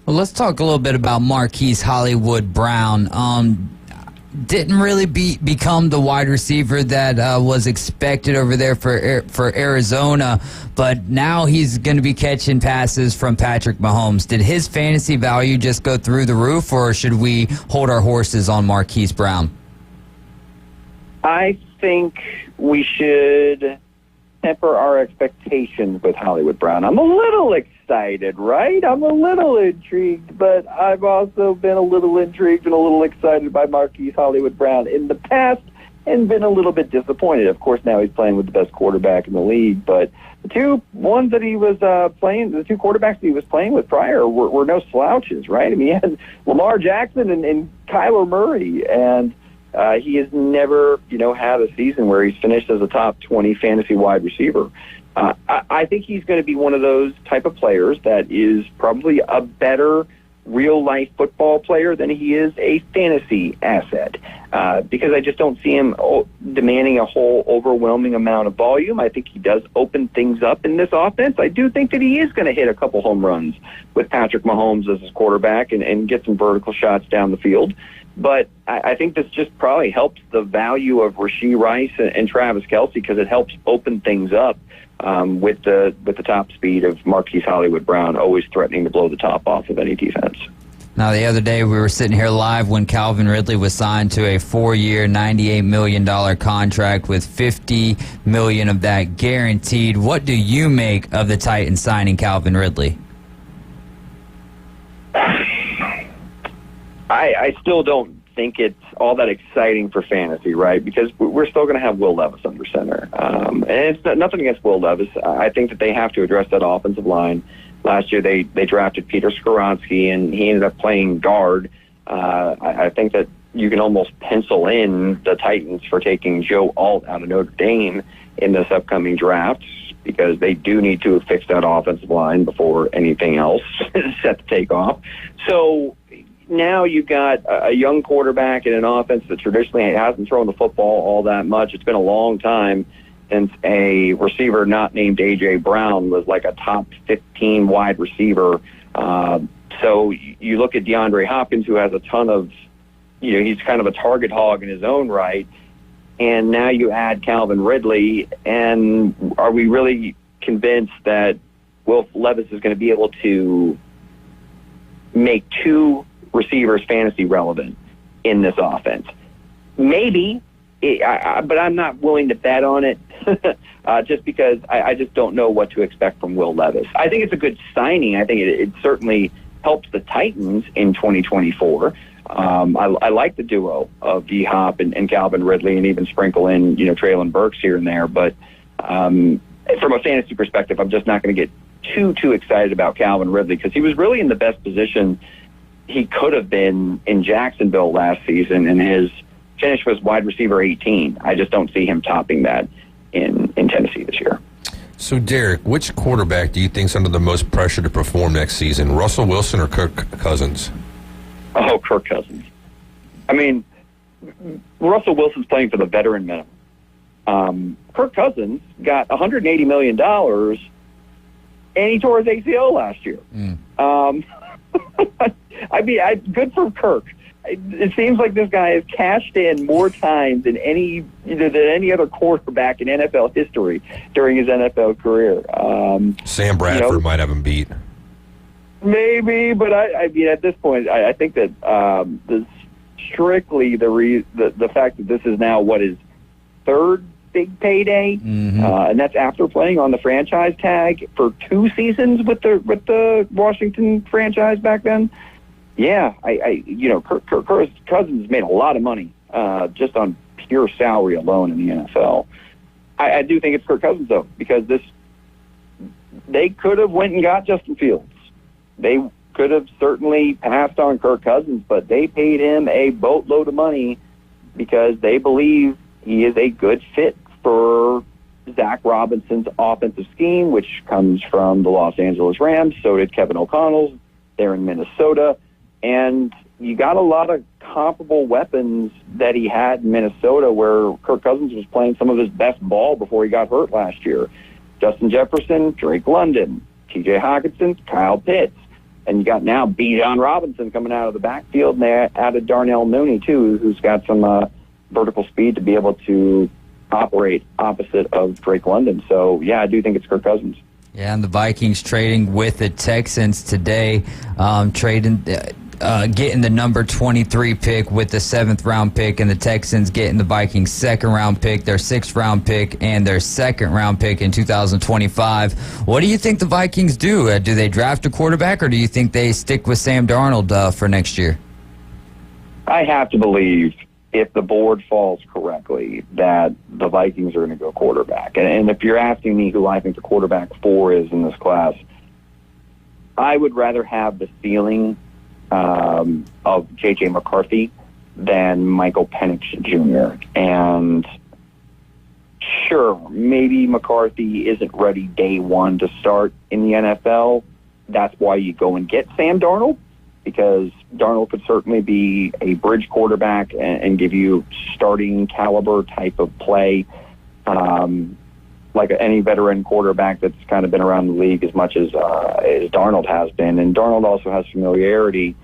Well, let's talk a little bit about Marquise Hollywood Brown. Didn't really become the wide receiver that was expected over there for Arizona, but now he's going to be catching passes from Patrick Mahomes. Did his fantasy value just go through the roof, or should we hold our horses on Marquise Brown? I think we should temper our expectations with Hollywood Brown. I'm a little excited, right? I'm a little intrigued, but I've also been a little intrigued and a little excited by Marquise Hollywood Brown. In the past, and been a little bit disappointed. Of course, now he's playing with the best quarterback in the league, but the two ones that he was playing, the two quarterbacks that he was playing with prior were no slouches, right? I mean, he had Lamar Jackson and Kyler Murray, and he has never, had a season where he's finished as a top 20 fantasy wide receiver. I think he's going to be one of those type of players that is probably a better real-life football player than he is a fantasy asset, because I just don't see him demanding a whole overwhelming amount of volume. I think he does open things up in this offense. I do think that he is going to hit a couple home runs with Patrick Mahomes as his quarterback and get some vertical shots down the field. But I think this just probably helps the value of Rashee Rice and Travis Kelce, because it helps open things up with the top speed of Marquise Hollywood Brown, always threatening to blow the top off of any defense. Now, the other day we were sitting here live when Calvin Ridley was signed to a 4-year, $98 million contract with $50 million of that guaranteed. What do you make of the Titans signing Calvin Ridley? I still don't think it's all that exciting for fantasy, right? Because we're still going to have Will Levis under center. And it's nothing against Will Levis. I think that they have to address that offensive line. Last year they drafted Peter Skoronski, and he ended up playing guard. I think that you can almost pencil in the Titans for taking Joe Alt out of Notre Dame in this upcoming draft, because they do need to fix that offensive line before anything else is set to take off. So now you've got a young quarterback in an offense that traditionally hasn't thrown the football all that much. It's been a long time since a receiver not named A.J. Brown was like a top 15 wide receiver. So you look at DeAndre Hopkins, who has a ton of, he's kind of a target hog in his own right. And now you add Calvin Ridley, and are we really convinced that Will Levis is going to be able to make two receivers fantasy relevant in this offense? Maybe, but I'm not willing to bet on it just because I just don't know what to expect from Will Levis. I think it's a good signing. I think it certainly helps the Titans in 2024. I like the duo of D-Hop and Calvin Ridley, and even sprinkle in, Traylon Burks here and there. But from a fantasy perspective, I'm just not going to get too excited about Calvin Ridley, because he was really in the best position he could have been in Jacksonville last season, and his finish was wide receiver 18. I just don't see him topping that in Tennessee this year. So, Derek, which quarterback do you think's under the most pressure to perform next season, Russell Wilson or Kirk Cousins? Oh, Kirk Cousins. I mean, Russell Wilson's playing for the veteran minimum. Kirk Cousins got $180 million, and he tore his ACL last year. I mean, good for Kirk. It seems like this guy has cashed in more times than any other quarterback in NFL history during his NFL career. Sam Bradford might have him beat. Maybe, but I mean, at this point, I think that strictly the fact that this is now what his third big payday, and that's after playing on the franchise tag for 2 seasons with the Washington franchise back then. Yeah, Kirk Cousins made a lot of money just on pure salary alone in the NFL. I do think it's Kirk Cousins, though, because they could have went and got Justin Fields. They could have certainly passed on Kirk Cousins, but they paid him a boatload of money because they believe he is a good fit for Zach Robinson's offensive scheme, which comes from the Los Angeles Rams. So did Kevin O'Connell's there in Minnesota. And you got a lot of comparable weapons that he had in Minnesota, where Kirk Cousins was playing some of his best ball before he got hurt last year. Justin Jefferson, Drake London, T.J. Hawkinson, Kyle Pitts. And you got now Bijan Robinson coming out of the backfield, and they added Darnell Mooney, too, who's got some vertical speed to be able to operate opposite of Drake London. So, yeah, I do think it's Kirk Cousins. Yeah, and the Vikings trading with the Texans today, getting the number 23 pick with the 7th round pick, and the Texans getting the Vikings 2nd round pick, their 6th round pick, and their 2nd round pick in 2025. What do you think the Vikings do? Do they draft a quarterback, or do you think they stick with Sam Darnold for next year? I have to believe if the board falls correctly, that the Vikings are going to go quarterback. And if you're asking me who I think the quarterback 4 is in this class, I would rather have the ceiling of J.J. McCarthy than Michael Penix Jr. And sure, maybe McCarthy isn't ready day one to start in the NFL. That's why you go and get Sam Darnold, because Darnold could certainly be a bridge quarterback and give you starting caliber type of play, like any veteran quarterback that's kind of been around the league as much as Darnold has been. And Darnold also has familiarity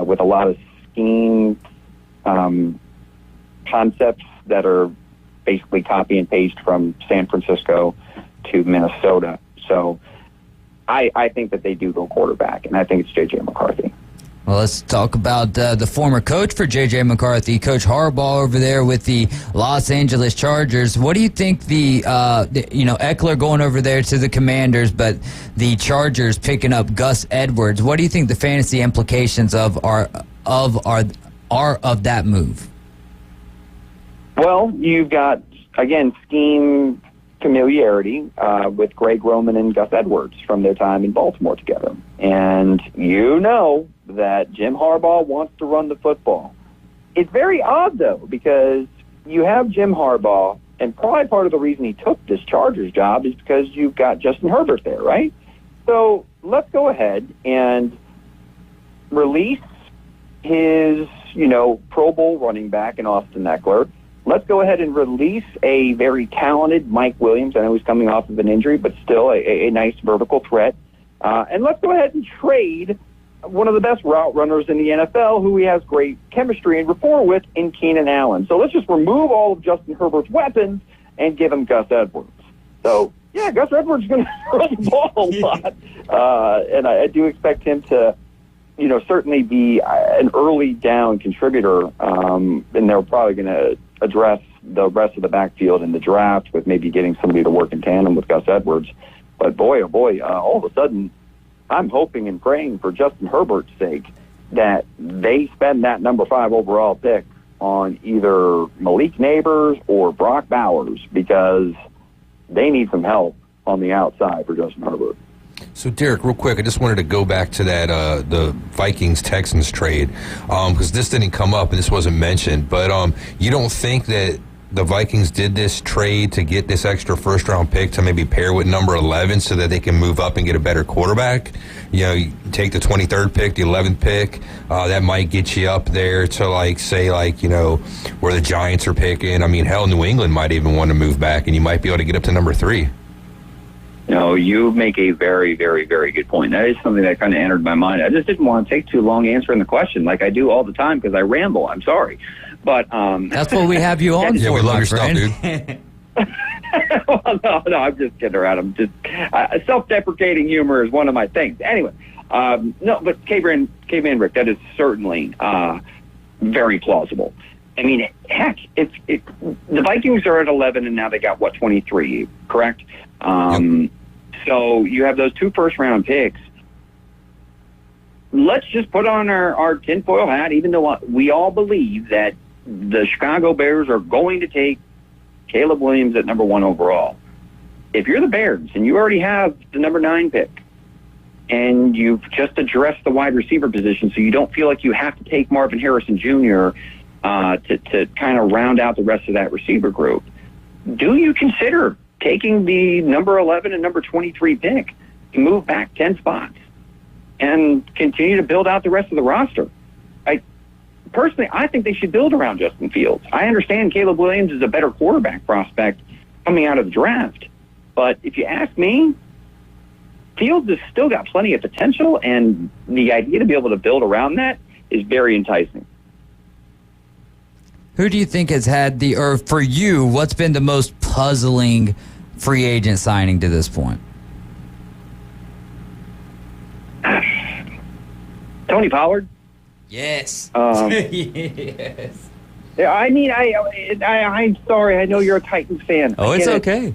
with a lot of scheme concepts that are basically copy and paste from San Francisco to Minnesota. So I think that they do go quarterback, and I think it's J.J. McCarthy. Well, let's talk about the former coach for J.J. McCarthy, Coach Harbaugh over there with the Los Angeles Chargers. What do you think Eckler going over there to the Commanders, but the Chargers picking up Gus Edwards? What do you think the fantasy implications are of that move? Well, you've got, again, scheme familiarity with Greg Roman and Gus Edwards from their time in Baltimore together. And you know that Jim Harbaugh wants to run the football. It's very odd, though, because you have Jim Harbaugh, and probably part of the reason he took this Chargers job is because you've got Justin Herbert there, right? So let's go ahead and release his, Pro Bowl running back in Austin Eckler. Let's go ahead and release a very talented Mike Williams. I know he's coming off of an injury, but still a nice vertical threat. And let's go ahead and trade one of the best route runners in the NFL, who he has great chemistry and rapport with, in Keenan Allen. So let's just remove all of Justin Herbert's weapons and give him Gus Edwards. So, yeah, Gus Edwards is going to run the ball a lot. And I do expect him to, certainly be an early down contributor. And they're probably going to address the rest of the backfield in the draft with maybe getting somebody to work in tandem with Gus Edwards. But boy, oh boy, all of a sudden, I'm hoping and praying for Justin Herbert's sake that they spend that number 5 overall pick on either Malik Neighbors or Brock Bowers, because they need some help on the outside for Justin Herbert. So, Derek, real quick, I just wanted to go back to that the Vikings-Texans trade, because this didn't come up and this wasn't mentioned. But you don't think that the Vikings did this trade to get this extra first-round pick to maybe pair with number 11 so that they can move up and get a better quarterback? You take the 23rd pick, the 11th pick, that might get you up there to, where the Giants are picking. I mean, hell, New England might even want to move back, and you might be able to get up to number 3. No, you make a very, very, very good point. That is something that kind of entered my mind. I just didn't want to take too long answering the question like I do all the time because I ramble. I'm sorry. But that's what we have you on for. Yeah, we love your stuff, dude. Well, no, I'm just kidding around. I'm just self-deprecating humor is one of my things. Anyway, no, but Caveman Rick, that is certainly very plausible. I mean, heck, the Vikings are at 11 and now they got 23, correct? Yep. So you have those 2 first-round picks. Let's just put on our tinfoil hat, even though we all believe that the Chicago Bears are going to take Caleb Williams at number 1 overall. If you're the Bears and you already have the number 9 pick and you've just addressed the wide receiver position so you don't feel like you have to take Marvin Harrison Jr. To kind of round out the rest of that receiver group, do you consider taking the number 11 and number 23 pick to move back 10 spots and continue to build out the rest of the roster? Personally, I think they should build around Justin Fields. I understand Caleb Williams is a better quarterback prospect coming out of the draft, but if you ask me, Fields has still got plenty of potential, and the idea to be able to build around that is very enticing. Who do you think has had or for you, what's been the most puzzling free agent signing to this point? Tony Pollard. Yes. Yes. Yeah, I mean, I'm sorry. I know you're a Titans fan. Oh, it's okay.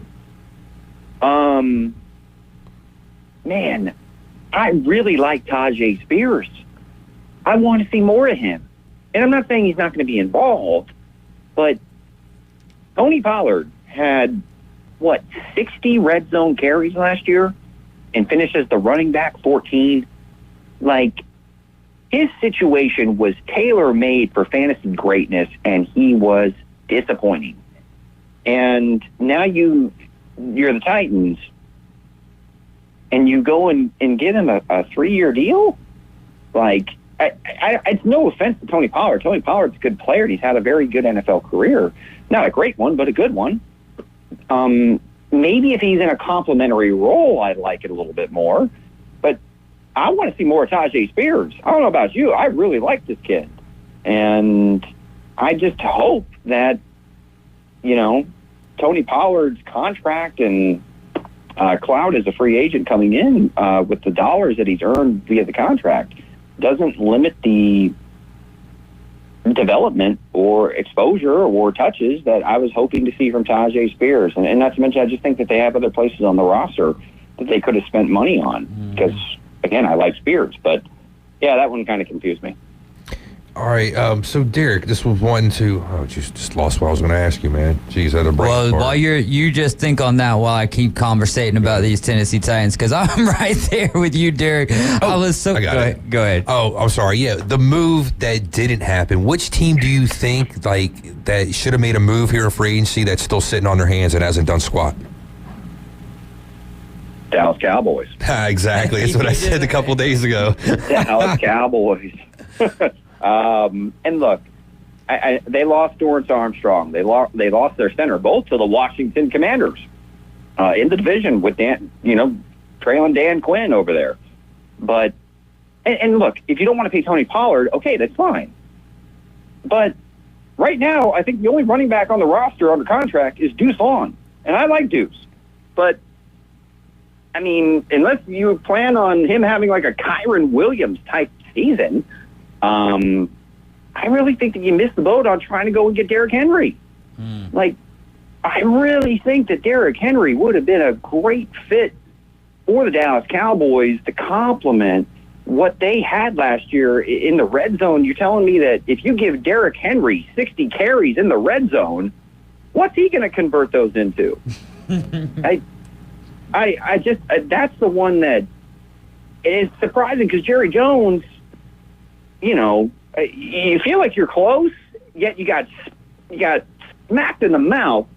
Man, I really like Tajay Spears. I want to see more of him. And I'm not saying he's not going to be involved, But Tony Pollard had, 60 red zone carries last year and finished as the running back 14? Like, his situation was tailor-made for fantasy greatness, and he was disappointing. And now you're the Titans, and you go and get him a 3-year deal? Like, it's no offense to Tony Pollard. Tony Pollard's a good player, and he's had a very good NFL career. Not a great one, but a good one. Maybe if he's in a complimentary role, I'd like it a little bit more. But I want to see more of Tajay Spears. I don't know about you. I really like this kid. And I just hope that, Tony Pollard's contract and clout as a free agent coming in with the dollars that he's earned via the contract doesn't limit the development or exposure or touches that I was hoping to see from Tajay Spears. And not to mention, I just think that they have other places on the roster that they could have spent money on because, again, I like Spears. But, yeah, that one kind of confused me. All right, so Derek, this was one to just lost what I was going to ask you, man. Jeez, that a break. Well, while you just think on that while I keep conversating about these Tennessee Titans, because I'm right there with you, Derek. I was so. Go ahead. Oh, I'm sorry. Yeah, the move that didn't happen. Which team do you think that should have made a move here in free agency that's still sitting on their hands and hasn't done squat? Dallas Cowboys. Exactly. That's what I said a couple days ago. Dallas Cowboys. And look, they lost Dorrance Armstrong. They lost their center, both to the Washington Commanders in the division with trailing Dan Quinn over there. But and look, if you don't want to pay Tony Pollard, okay, that's fine. But right now, I think the only running back on the roster under contract is Deuce Vaughn, and I like Deuce. But I mean, unless you plan on him having like a Kyron Williams type season. I really think that you missed the boat on trying to go and get Derrick Henry. Like, I really think that Derrick Henry would have been a great fit for the Dallas Cowboys to complement what they had last year in the red zone. You're telling me that if you give Derrick Henry 60 carries in the red zone, what's he going to convert those into? I just that's the one that is surprising because Jerry Jones, you feel like you're close, yet you got smacked in the mouth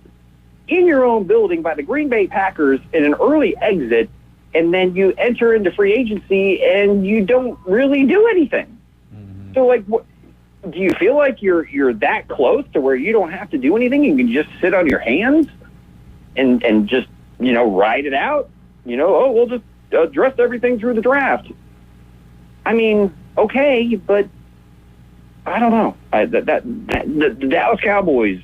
in your own building by the Green Bay Packers in an early exit, and then you enter into free agency and you don't really do anything. So, like, do you feel like you're that close to where you don't have to do anything? You can just sit on your hands and just ride it out. We'll just address everything through the draft. I mean, okay, but I don't know. The Dallas Cowboys'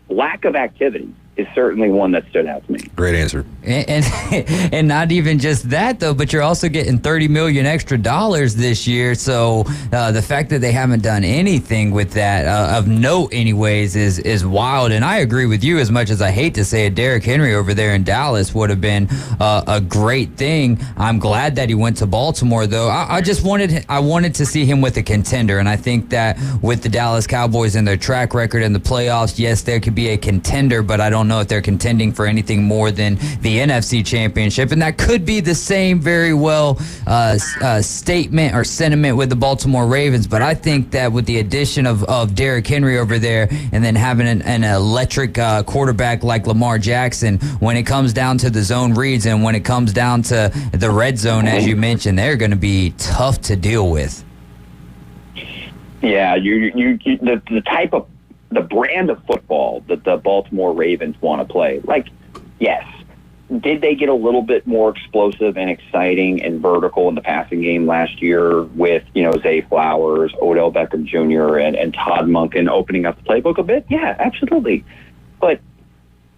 lack of activity is certainly one that stood out to me. Great answer. And not even just that, though, but you're also getting $30 million extra this year. So the fact that they haven't done anything with that of note anyways is wild. And I agree with you. As much as I hate to say it, Derrick Henry over there in Dallas would have been a great thing. I'm glad that he went to Baltimore, though. I wanted to see him with a contender. And I think that with the Dallas Cowboys and their track record in the playoffs, yes, there could be a contender, but I don't know if they're contending for anything more than the NFC Championship, and that could be the same very well statement or sentiment with the Baltimore Ravens. But I think that with the addition of Derrick Henry over there, and then having an electric quarterback like Lamar Jackson, when it comes down to the zone reads and when it comes down to the red zone, as you mentioned, they're going to be tough to deal with. Yeah, the type of the brand of football that the Baltimore Ravens want to play. Like, yes, did they get a little bit more explosive and exciting and vertical in the passing game last year with, Zay Flowers, Odell Beckham Jr., and Todd Monken opening up the playbook a bit? Yeah, absolutely. But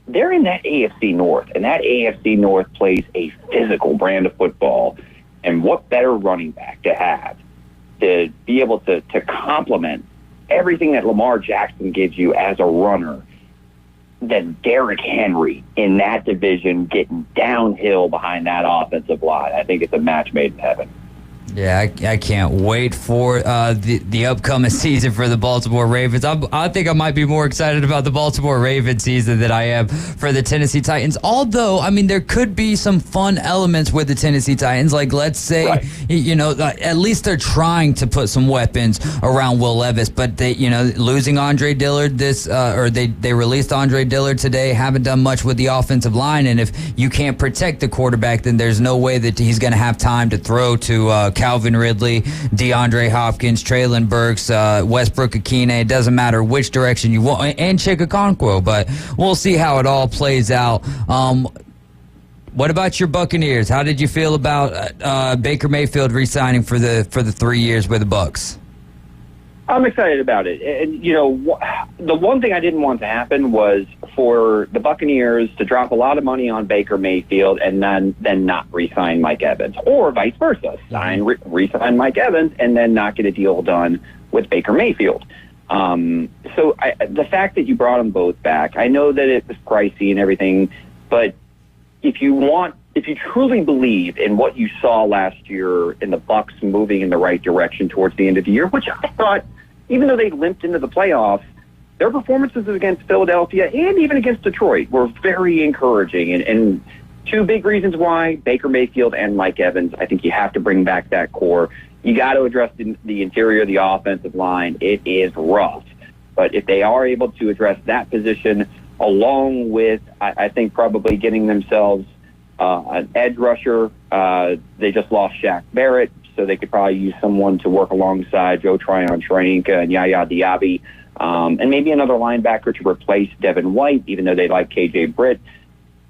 they're in that AFC North, and that AFC North plays a physical brand of football. And what better running back to have to be able to complement everything that Lamar Jackson gives you as a runner than Derrick Henry in that division getting downhill behind that offensive line. I think it's a match made in heaven. Yeah, I can't wait for the upcoming season for the Baltimore Ravens. I think I might be more excited about the Baltimore Ravens season than I am for the Tennessee Titans. Although, I mean, there could be some fun elements with the Tennessee Titans. Like, let's say, at least they're trying to put some weapons around Will Levis. But they, losing Andre Dillard they released Andre Dillard today. Haven't done much with the offensive line, and if you can't protect the quarterback, then there's no way that he's going to have time to throw to Calvin Ridley, DeAndre Hopkins, Traylon Burks, Westbrook Akine. It doesn't matter which direction you want, and Chika Okonkwo, but we'll see how it all plays out. What about your Buccaneers? How did you feel about Baker Mayfield re-signing for the 3 years with the Bucs? I'm excited about it. And, the one thing I didn't want to happen was for the Buccaneers to drop a lot of money on Baker Mayfield and then not re-sign Mike Evans, or vice versa, re-sign Mike Evans and then not get a deal done with Baker Mayfield. So the fact that you brought them both back, I know that it was pricey and everything, but if you truly believe in what you saw last year in the Bucs moving in the right direction towards the end of the year, which I thought, even though they limped into the playoffs, their performances against Philadelphia and even against Detroit were very encouraging. And two big reasons why: Baker Mayfield and Mike Evans. I think you have to bring back that core. You got to address the interior of the offensive line. It is rough. But if they are able to address that position, along with, I think, probably getting themselves an edge rusher. They just lost Shaq Barrett, so they could probably use someone to work alongside Joe Tryon-Shoyinka and Yaya Diaby, and maybe another linebacker to replace Devin White, even though they like KJ Britt,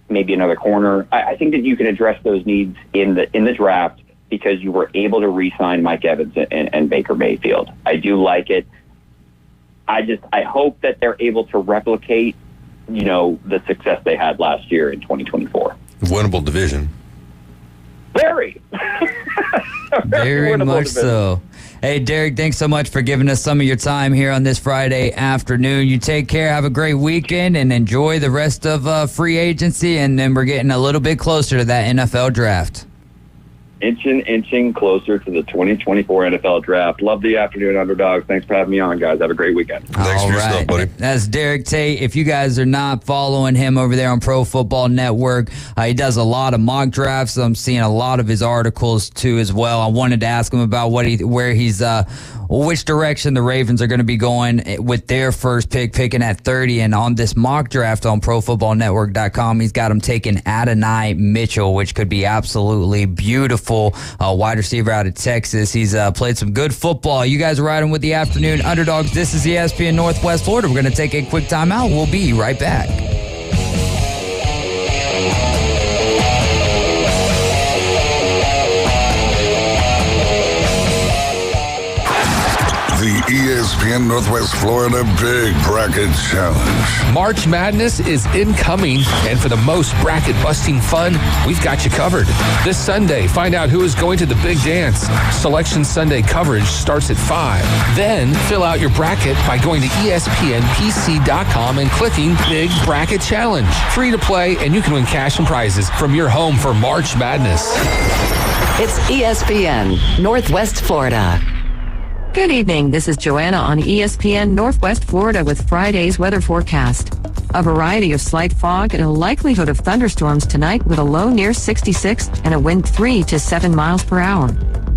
maybe another corner. I think that you can address those needs in the draft because you were able to re-sign Mike Evans and Baker Mayfield. I do like it. I hope that they're able to replicate, the success they had last year in 2024. Winnable division. Very. Very much so. Hey, Derek, thanks so much for giving us some of your time here on this Friday afternoon. You take care, have a great weekend, and enjoy the rest of free agency, and then we're getting a little bit closer to that NFL draft. Inching closer to the 2024 NFL Draft. Love the Afternoon Underdogs. Thanks for having me on, guys. Have a great weekend. Thanks for your stuff, buddy. That's Derek Tate. If you guys are not following him over there on Pro Football Network, he does a lot of mock drafts. I'm seeing a lot of his articles, too, as well. I wanted to ask him about which direction the Ravens are going to be going with their first pick, picking at 30. And on this mock draft on ProFootballNetwork.com, he's got him taking Adonai Mitchell, which could be absolutely beautiful. Wide receiver out of Texas. He's played some good football. You guys are riding with the Afternoon Underdogs. This is ESPN Northwest Florida. We're going to take a quick timeout. We'll be right back. The ESPN Northwest Florida Big Bracket Challenge. March Madness is incoming, and for the most bracket-busting fun, we've got you covered. This Sunday, find out who is going to the big dance. Selection Sunday coverage starts at 5. Then, fill out your bracket by going to ESPNPC.com and clicking Big Bracket Challenge. Free to play, and you can win cash and prizes from your home for March Madness. It's ESPN Northwest Florida. Good evening. This is Joanna on ESPN Northwest Florida with Friday's weather forecast. A variety of slight fog and a likelihood of thunderstorms tonight with a low near 66 and a wind 3 to 7 miles per hour.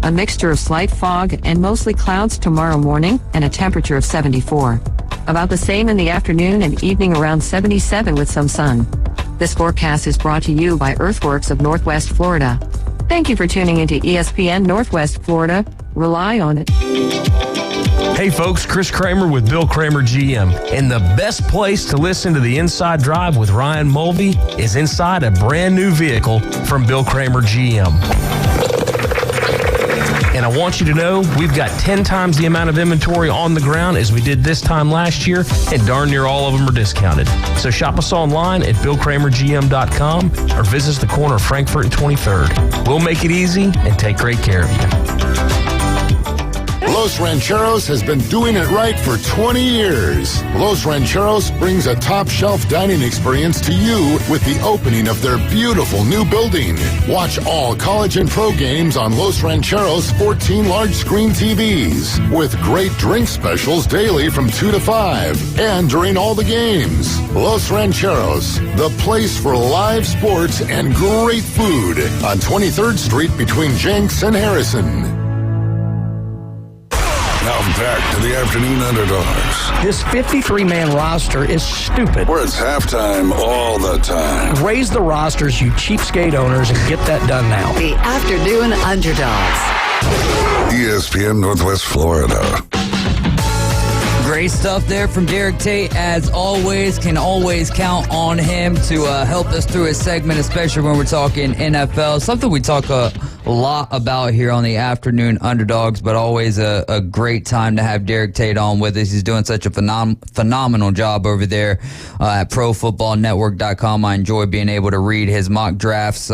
A mixture of slight fog and mostly clouds tomorrow morning and a temperature of 74. About the same in the afternoon and evening around 77 with some sun. This forecast is brought to you by Earthworks of Northwest Florida. Thank you for tuning into ESPN Northwest Florida. Rely on it. Hey folks, Chris Kramer with Bill Kramer GM. And the best place to listen to the Inside Drive with Ryan Mulvey is inside a brand new vehicle from Bill Kramer GM. And I want you to know we've got 10 times the amount of inventory on the ground as we did this time last year, and darn near all of them are discounted. So shop us online at BillKramerGM.com or visit us at the corner of Frankfurt and 23rd. We'll make it easy and take great care of you. Los Rancheros has been doing it right for 20 years. Los Rancheros brings a top-shelf dining experience to you with the opening of their beautiful new building. Watch all college and pro games on Los Rancheros' 14 large-screen TVs with great drink specials daily from 2 to 5 and during all the games. Los Rancheros, the place for live sports and great food on 23rd Street between Jenks and Harrison. Now back to the Afternoon Underdogs. This 53-man roster is stupid. Where it's halftime all the time. Raise the rosters, you cheapskate owners, and get that done now. The Afternoon Underdogs. ESPN Northwest Florida. Great stuff there from Derek Tate. As always, can always count on him to help us through his segment, especially when we're talking NFL. Something we talk a lot about here on the Afternoon Underdogs, but always a great time to have Derek Tate on with us. He's doing such a phenomenal job over there at ProFootballNetwork.com. I enjoy being able to read his mock drafts.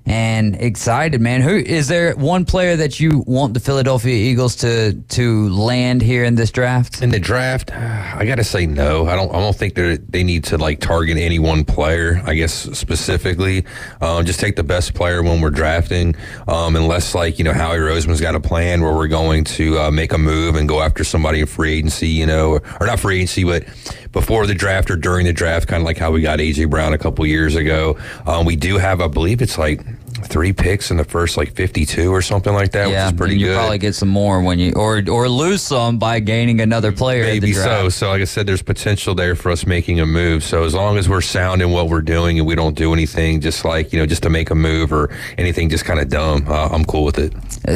And excited, man. Who is there one player that you want the Philadelphia Eagles to land here in this draft? In the draft, I gotta say no. I don't think they need to like target any one player. I guess specifically, just take the best player when we're drafting. Unless like Howie Roseman's got a plan where we're going to make a move and go after somebody in free agency, or not free agency, but before the draft or during the draft, kind of like how we got A.J. Brown a couple years ago. We do have, I believe it's like 3 picks in the first 52 or something like that, which is pretty good. You probably get some more when you or lose some by gaining another player. Maybe so like I said, there's potential there for us making a move. So as long as we're sound in what we're doing and we don't do anything just just to make a move or anything just kind of dumb, I'm cool with it.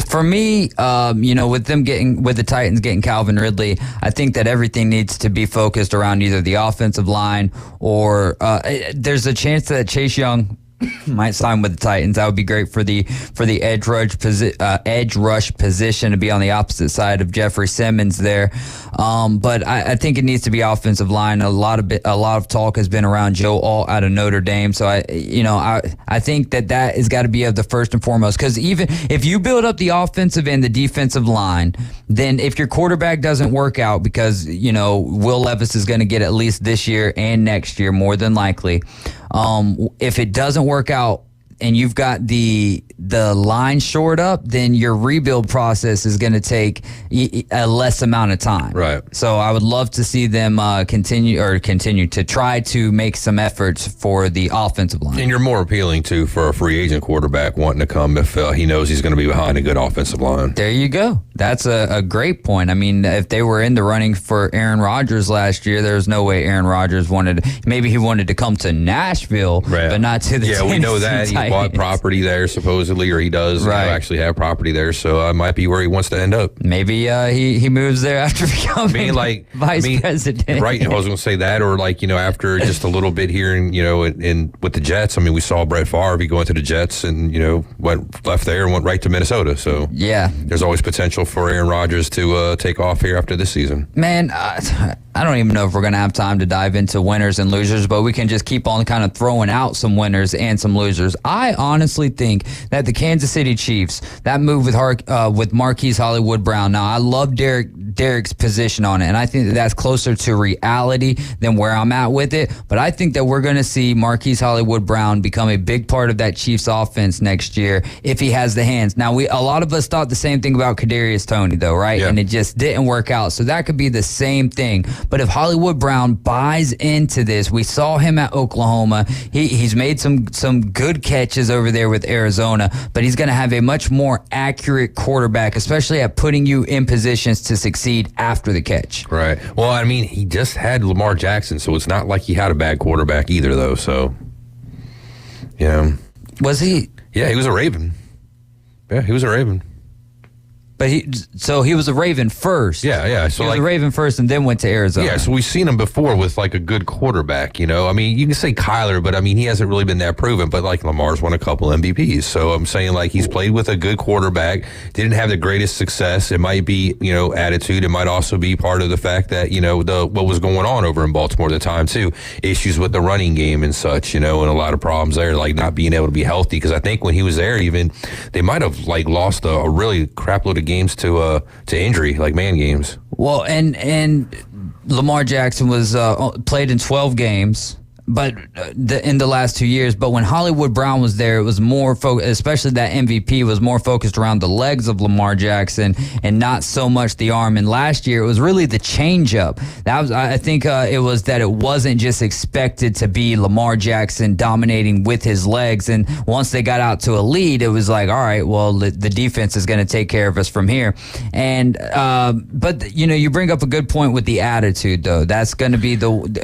For me, with the Titans getting Calvin Ridley, I think that everything needs to be focused around either the offensive line or there's a chance that Chase Young might sign with the Titans. That would be great for the edge rush position to be on the opposite side of Jeffrey Simmons there. But I think it needs to be offensive line. A lot of talk has been around Joe Alt out of Notre Dame. So I think that has got to be of the first and foremost, because even if you build up the offensive and the defensive line, then if your quarterback doesn't work out, because Will Levis is going to get at least this year and next year more than likely. If it doesn't work out and you've got the line shored up, then your rebuild process is going to take a less amount of time. Right. So I would love to see them continue to try to make some efforts for the offensive line. And you're more appealing to for a free agent quarterback wanting to come if he knows he's going to be behind a good offensive line. There you go. That's a great point. I mean, if they were in the running for Aaron Rodgers last year, there's no way Aaron Rodgers wanted to come to Nashville, right, but not to the Tennessee we know that. Titans. He bought property there supposedly, or he does actually have property there, so it might be where he wants to end up. Maybe he moves there after becoming vice president. Right, I was going to say that, or after just a little bit here, in with the Jets. I mean, we saw Brett Favre go into the Jets and left there and went right to Minnesota. So yeah, there's always potential for Aaron Rodgers to take off here after this season. Man, I don't even know if we're going to have time to dive into winners and losers, but we can just keep on kind of throwing out some winners and some losers. I honestly think that the Kansas City Chiefs, that move with Marquise Hollywood Brown. Now, I love Derek's position on it, and I think that's closer to reality than where I'm at with it. But I think that we're going to see Marquise Hollywood Brown become a big part of that Chiefs offense next year if he has the hands. Now, a lot of us thought the same thing about Kadarius Toney, though, right? Yeah. And it just didn't work out. So that could be the same thing. But if Hollywood Brown buys into this, we saw him at Oklahoma. He's made some good catches over there with Arizona, but he's going to have a much more accurate quarterback, especially at putting you in positions to succeed after the catch. Right. Well, I mean, he just had Lamar Jackson, so it's not like he had a bad quarterback either, though. So, yeah. Was he? Yeah, he was a Raven. Yeah, he was a Raven. But he was a Raven first. Yeah. So he was a Raven first and then went to Arizona. Yeah, so we've seen him before with a good quarterback, I mean, you can say Kyler, but I mean, he hasn't really been that proven, but Lamar's won a couple MVPs. So I'm saying he's played with a good quarterback, didn't have the greatest success. It might be, attitude. It might also be part of the fact that, what was going on over in Baltimore at the time too. Issues with the running game and such, and a lot of problems there, not being able to be healthy. Because I think when he was there, even they might have lost a really crap load of games games to injury, like man games. Well, and Lamar Jackson was played in 12 games. But in the last 2 years, but when Hollywood Brown was there, it was more especially that MVP was more focused around the legs of Lamar Jackson and not so much the arm. And last year, it was really the changeup. That was, I think, it was that it wasn't just expected to be Lamar Jackson dominating with his legs. And once they got out to a lead, it was like, all right, well, the defense is going to take care of us from here. And but you bring up a good point with the attitude, though. That's going to be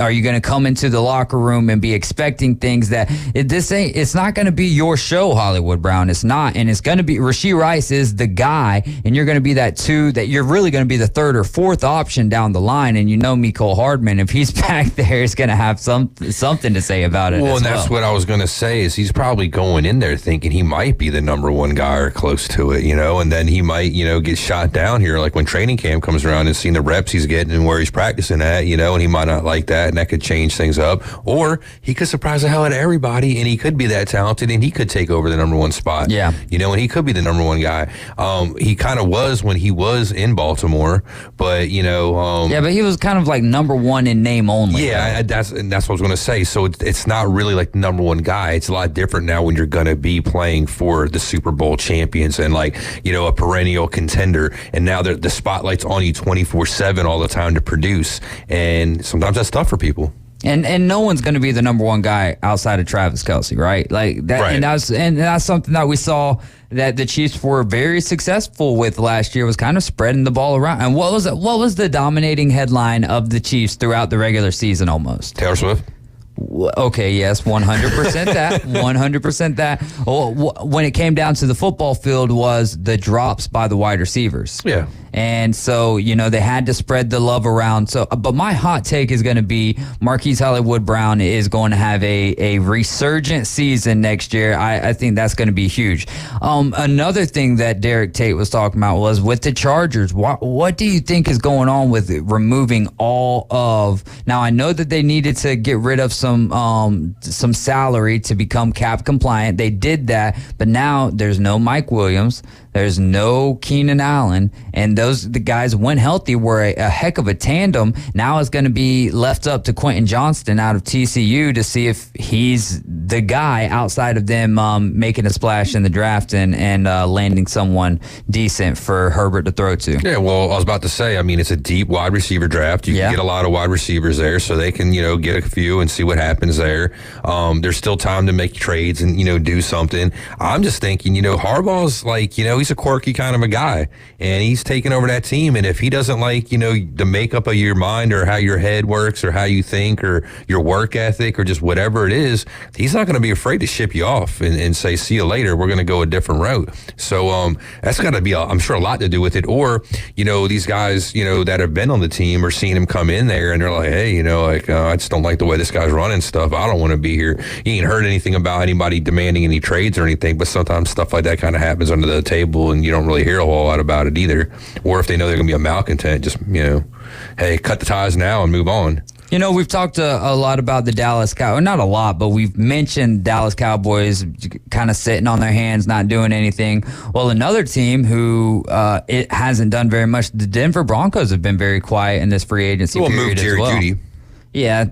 are you going to come into the locker room and be expecting things that it's not going to be your show, Hollywood Brown. It's not, and it's going to be Rashee Rice is the guy, and you're going to be that you're really going to be the third or fourth option down the line. And Mecole Hardman, if he's back there, is going to have something to say about it. Well, and that's what I was going to say is he's probably going in there thinking he might be the number one guy or close to it, and then he might get shot down here, like when training camp comes around and seeing the reps he's getting and where he's practicing at, and he might not like that, and that could change things up. Or he could surprise the hell out of everybody, and he could be that talented, and he could take over the number one spot. Yeah. And he could be the number one guy. He kind of was when he was in Baltimore, but, yeah, but he was kind of like number one in name only. Yeah, that's what I was going to say. So it's not really like the number one guy. It's a lot different now when you're going to be playing for the Super Bowl champions and, a perennial contender, and now the spotlight's on you 24/7 all the time to produce, and sometimes that's tough for people. And no one's going to be the number one guy outside of Travis Kelce, right? Like that, right. And that's something that we saw that the Chiefs were very successful with last year, was kind of spreading the ball around. And what was the dominating headline of the Chiefs throughout the regular season? Almost Taylor Swift. Okay, yes, 100% that. 100% that. When it came down to the football field was the drops by the wide receivers. Yeah. And so, they had to spread the love around. So, but my hot take is going to be Marquise Hollywood Brown is going to have a resurgent season next year. I think that's going to be huge. Another thing that Derek Tate was talking about was with the Chargers. What do you think is going on with removing all of? Now, I know that they needed to get rid of some salary to become cap compliant. They did that, but now there's no Mike Williams. There's no Keenan Allen, and the guys, when healthy, were a heck of a tandem. Now it's going to be left up to Quentin Johnston out of TCU to see if he's the guy outside of them making a splash in the draft and landing someone decent for Herbert to throw to. Yeah, well, I was about to say, it's a deep wide receiver draft. You can get a lot of wide receivers there, so they can, get a few and see what happens there. There's still time to make trades and, do something. I'm just thinking, Harbaugh's he's a quirky kind of a guy, and he's taking over that team. And if he doesn't like, the makeup of your mind or how your head works or how you think or your work ethic or just whatever it is, he's not going to be afraid to ship you off and say, see you later. We're going to go a different route. So that's got to be, I'm sure, a lot to do with it. Or, these guys, that have been on the team or seen him come in there and they're like, hey, I just don't like the way this guy's running stuff. I don't want to be here. You ain't heard anything about anybody demanding any trades or anything, but sometimes stuff like that kind of happens under the table and you don't really hear a whole lot about it either. Or if they know they're going to be a malcontent, just, hey, cut the ties now and move on. We've talked a lot about the Dallas Cowboys. Not a lot, but we've mentioned Dallas Cowboys kind of sitting on their hands, not doing anything. Well, another team who it hasn't done very much, the Denver Broncos have been very quiet in this free agency period as well. Jerry Jeudy. Yeah,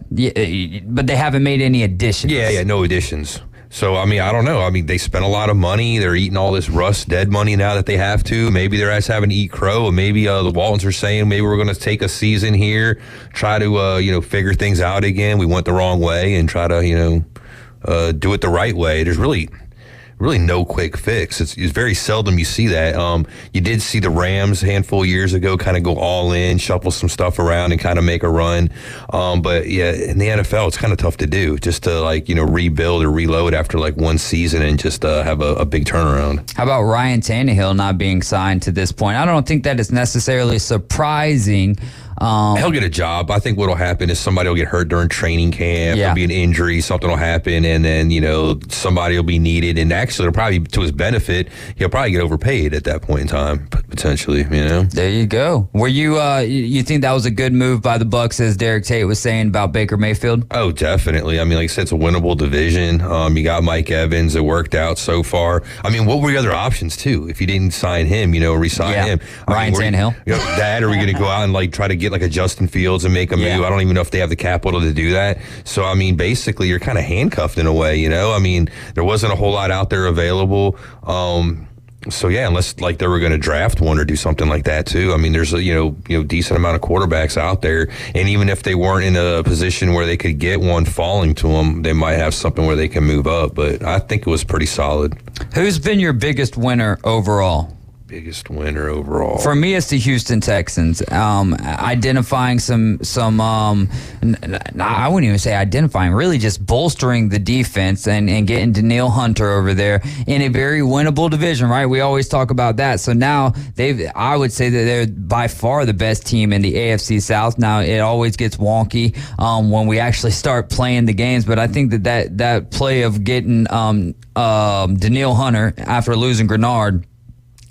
but they haven't made any additions. Yeah, no additions. So, I don't know. They spent a lot of money. They're eating all this Russ dead money now that they have to. Maybe they're having to eat crow. And maybe the Waltons are saying maybe we're going to take a season here, try to, figure things out again. We went the wrong way and try to, do it the right way. There's really no quick fix. It's very seldom you see that. You did see the Rams a handful of years ago kind of go all in, shuffle some stuff around and kind of make a run. But yeah, in the NFL, it's kind of tough to do just to rebuild or reload after one season and just have a big turnaround. How about Ryan Tannehill not being signed to this point? I don't think that is necessarily surprising. He'll get a job. I think what'll happen is somebody will get hurt during training camp. There'll be an injury, something will happen, and then, somebody will be needed. And actually, it'll probably, to his benefit, he'll probably get overpaid at that point in time, potentially, There you go. Were you think that was a good move by the Bucs, as Derek Tate was saying about Baker Mayfield? Oh, definitely. I mean, like I said, it's a winnable division. You got Mike Evans. It worked out so far. I mean, what were your other options, too? If you didn't sign him, re-sign him. Ryan Tannehill. That, or are we going to go out and, try to get, a Justin Fields and make a move? I don't even know if they have the capital to do that. So, I mean, basically, you're kind of handcuffed in a way, I mean, there wasn't a whole lot out there available. So, yeah, unless, they were going to draft one or do something like that, too. I mean, there's a, decent amount of quarterbacks out there. And even if they weren't in a position where they could get one falling to them, they might have something where they can move up. But I think it was pretty solid. Who's been your biggest winner overall? Biggest winner overall? For me, it's the Houston Texans. Identifying some I wouldn't even say identifying, really just bolstering the defense and getting Danielle Hunter over there in a very winnable division, right? We always talk about that. So now I would say that they're by far the best team in the AFC South. Now, it always gets wonky when we actually start playing the games, but I think that play of getting Danielle Hunter after losing Grenard,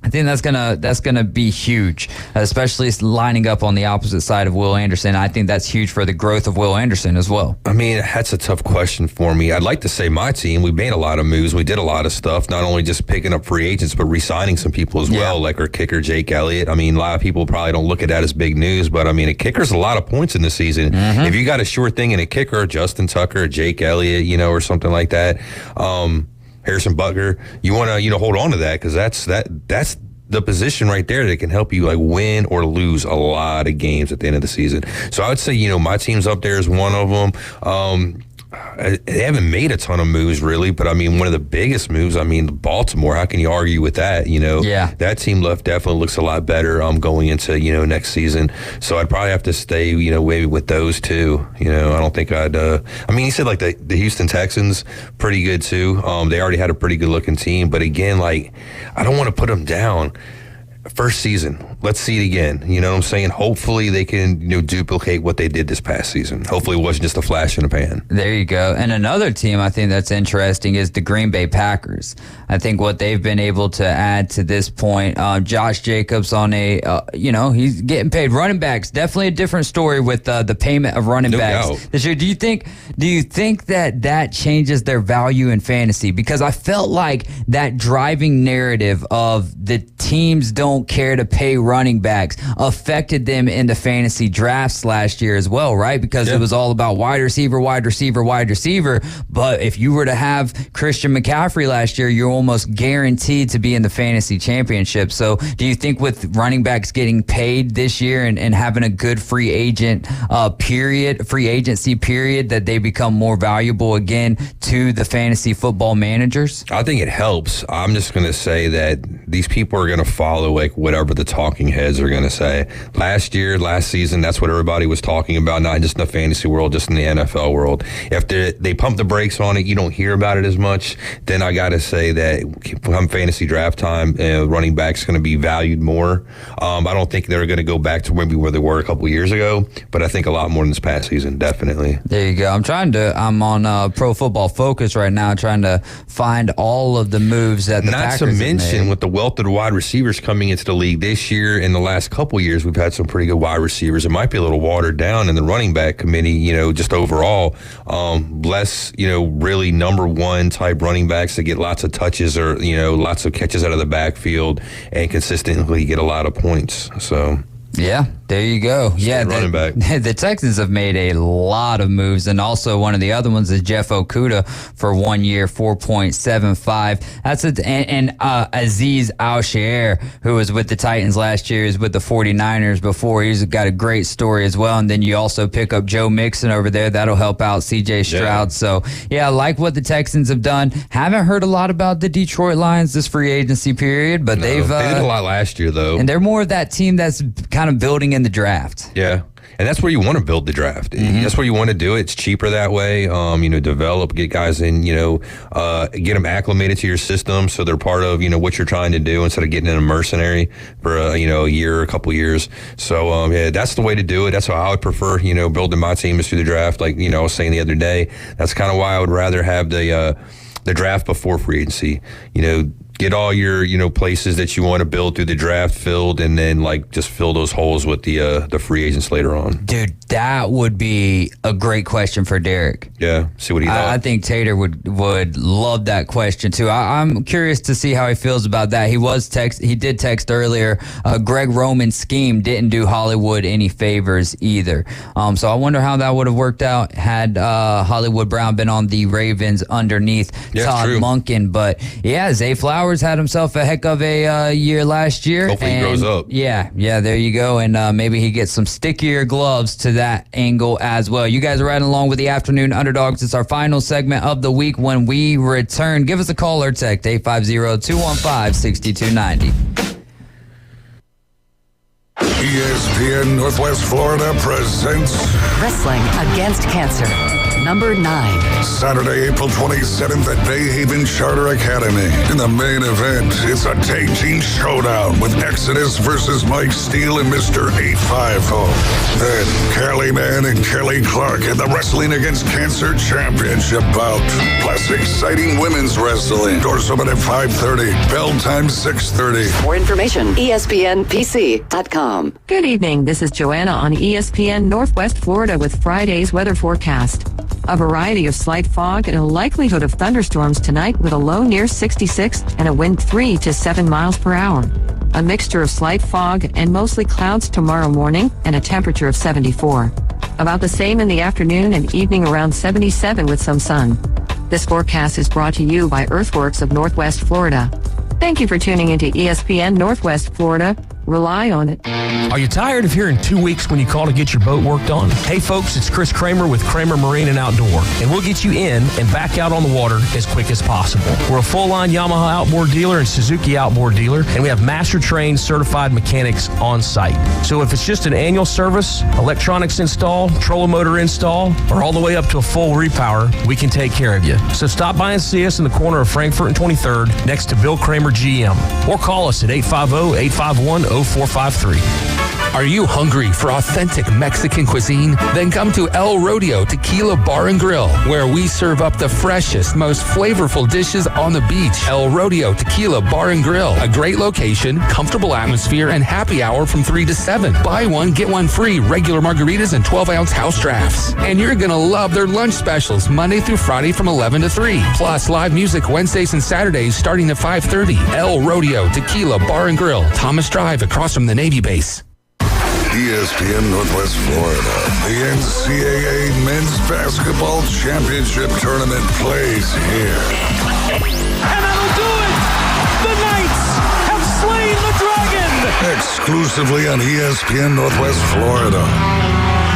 I think that's gonna be huge, especially lining up on the opposite side of Will Anderson. I think that's huge for the growth of Will Anderson as well. I mean, that's a tough question for me. I'd like to say my team, we made a lot of moves. We did a lot of stuff, not only just picking up free agents, but re-signing some people as well, like our kicker, Jake Elliott. I mean, a lot of people probably don't look at that as big news, but I mean, a kicker's a lot of points in the season. If you got a sure thing in a kicker, Justin Tucker, Jake Elliott, or something like that, Harrison Butker, you want to hold on to that, because that's the position right there that can help you win or lose a lot of games at the end of the season. So I would say my team's up there is one of them. They haven't made a ton of moves really, but I mean, one of the biggest moves, Baltimore, how can you argue with that? That team definitely looks a lot better going into next season. So I'd probably have to stay maybe with those two. I don't think I'd he said the Houston Texans pretty good too. They already had a pretty good looking team, but again, I don't want to put them down. First season, let's see it again. You know what I'm saying? Hopefully they can duplicate what they did this past season. Hopefully it wasn't just a flash in the pan. There you go. And another team I think that's interesting is the Green Bay Packers. I think what they've been able to add to this point, Josh Jacobs on he's getting paid. Running backs, definitely a different story with the payment of running backs this year. Do you think that changes their value in fantasy? Because I felt like that driving narrative of the teams don't care to pay running backs affected them in the fantasy drafts last year as well, right? Because it was all about wide receiver. But if you were to have Christian McCaffrey last year, you're almost guaranteed to be in the fantasy championship. So do you think with running backs getting paid this year and having a good free agency period, that they become more valuable again to the fantasy football managers? I think it helps. I'm just going to say that these people are going to follow whatever the talking heads are going to say. Last season, that's what everybody was talking about, not just in the fantasy world, just in the NFL world. If they pump the brakes on it, you don't hear about it as much, then I got to say that come fantasy draft time, running backs going to be valued more. I don't think they're going to go back to maybe where they were a couple years ago, but I think a lot more than this past season, definitely. There you go. I'm on Pro Football Focus right now, trying to find all of the moves that the Packers have made. Not to mention, with the wealth of the wide receivers coming into the league this year, in the last couple years, we've had some pretty good wide receivers. It might be a little watered down in the running back committee, just overall. Less, really number one type running backs that get lots of touches or, lots of catches out of the backfield and consistently get a lot of points. So. Yeah, there you go. Running back. The Texans have made a lot of moves, and also one of the other ones is Jeff Okudah for 1 year, 4.75. That's and Azeez Al-Shaair, who was with the Titans last year, is with the 49ers before. He's got a great story as well. And then you also pick up Joe Mixon over there. That'll help out C.J. Stroud. So, I like what the Texans have done. Haven't heard a lot about the Detroit Lions this free agency period, but they did a lot last year, though. And they're more of that team that's kind of building in the draft. Yeah. And that's where you want to build the draft. That's where you want to do it. It's cheaper that way. Develop, get guys in, get them acclimated to your system so they're part of, what you're trying to do instead of getting in a mercenary for, a year, a couple years. So, that's the way to do it. That's how I would prefer, building my team is through the draft. Like, I was saying the other day, that's kind of why I would rather have the draft before free agency. Get all your, places that you want to build through the draft filled, and then just fill those holes with the free agents later on. Dude, that would be a great question for Derek. Yeah, see what he thought. I think Tater would love that question too. I'm curious to see how he feels about that. He did text earlier. Greg Roman's scheme didn't do Hollywood any favors either. So I wonder how that would have worked out had Hollywood Brown been on the Ravens underneath Todd Monken. But yeah, Zay Flowers had himself a heck of a year last year. Hopefully he grows up. Yeah, there you go. And maybe he gets some stickier gloves to that angle as well. You guys are riding along with the Afternoon Underdogs. It's our final segment of the week. When we return, give us a call or text 850-215-6290. ESPN Northwest Florida presents Wrestling Against Cancer, number 9. Saturday, April 27th at Bayhaven Charter Academy. In the main event, it's a tag team showdown with Exodus versus Mike Steele and Mr. 850. Then, Kelly Mann and Kelly Clark in the Wrestling Against Cancer Championship bout. Plus, exciting women's wrestling. Doors open at 5:30. Bell time 6:30. For more information, ESPNPC.com. Good evening. This is Joanna on ESPN Northwest Florida with Friday's weather forecast. A variety of slight fog and a likelihood of thunderstorms tonight with a low near 66 and a wind 3 to 7 miles per hour. A mixture of slight fog and mostly clouds tomorrow morning and a temperature of 74. About the same in the afternoon and evening around 77 with some sun. This forecast is brought to you by Earthworks of Northwest Florida. Thank you for tuning into ESPN Northwest Florida. Rely on it. Are you tired of hearing 2 weeks when you call to get your boat worked on? Hey folks, it's Chris Kramer with Kramer Marine and Outdoor, and we'll get you in and back out on the water as quick as possible. We're a full-line Yamaha outboard dealer and Suzuki outboard dealer, and we have master-trained certified mechanics on site. So if it's just an annual service, electronics install, trolling motor install, or all the way up to a full repower, we can take care of you. So stop by and see us in the corner of Frankfurt and 23rd next to Bill Kramer GM, or call us at 850-851-0453. Are you hungry for authentic Mexican cuisine? Then come to El Rodeo Tequila Bar and Grill, where we serve up the freshest, most flavorful dishes on the beach. El Rodeo Tequila Bar and Grill, a great location, comfortable atmosphere, and happy hour from 3 to 7. Buy one, get one free, regular margaritas and 12-ounce house drafts. And you're going to love their lunch specials Monday through Friday from 11 to 3. Plus, live music Wednesdays and Saturdays starting at 5:30. El Rodeo Tequila Bar and Grill, Thomas Drive, across from the Navy base. ESPN Northwest Florida. The NCAA Men's Basketball Championship Tournament plays here. And that'll do it! The Knights have slain the Dragon! Exclusively on ESPN Northwest Florida.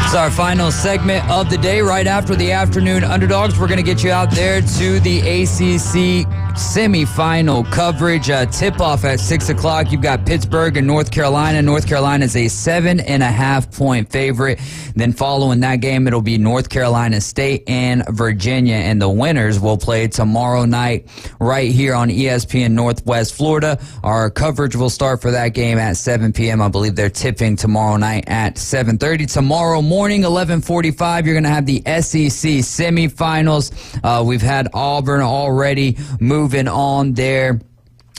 It's our final segment of the day. Right after the Afternoon Underdogs, we're going to get you out there to the ACC semifinal coverage. Tip-off at 6 o'clock. You've got Pittsburgh and North Carolina. North Carolina is a 7.5-point favorite. Then following that game, it'll be North Carolina State and Virginia. And the winners will play tomorrow night right here on ESPN Northwest Florida. Our coverage will start for that game at 7 p.m. I believe they're tipping tomorrow night at 7:30. Tomorrow morning, 11:45, you're going to have the SEC semifinals. We've had Auburn already moving on there.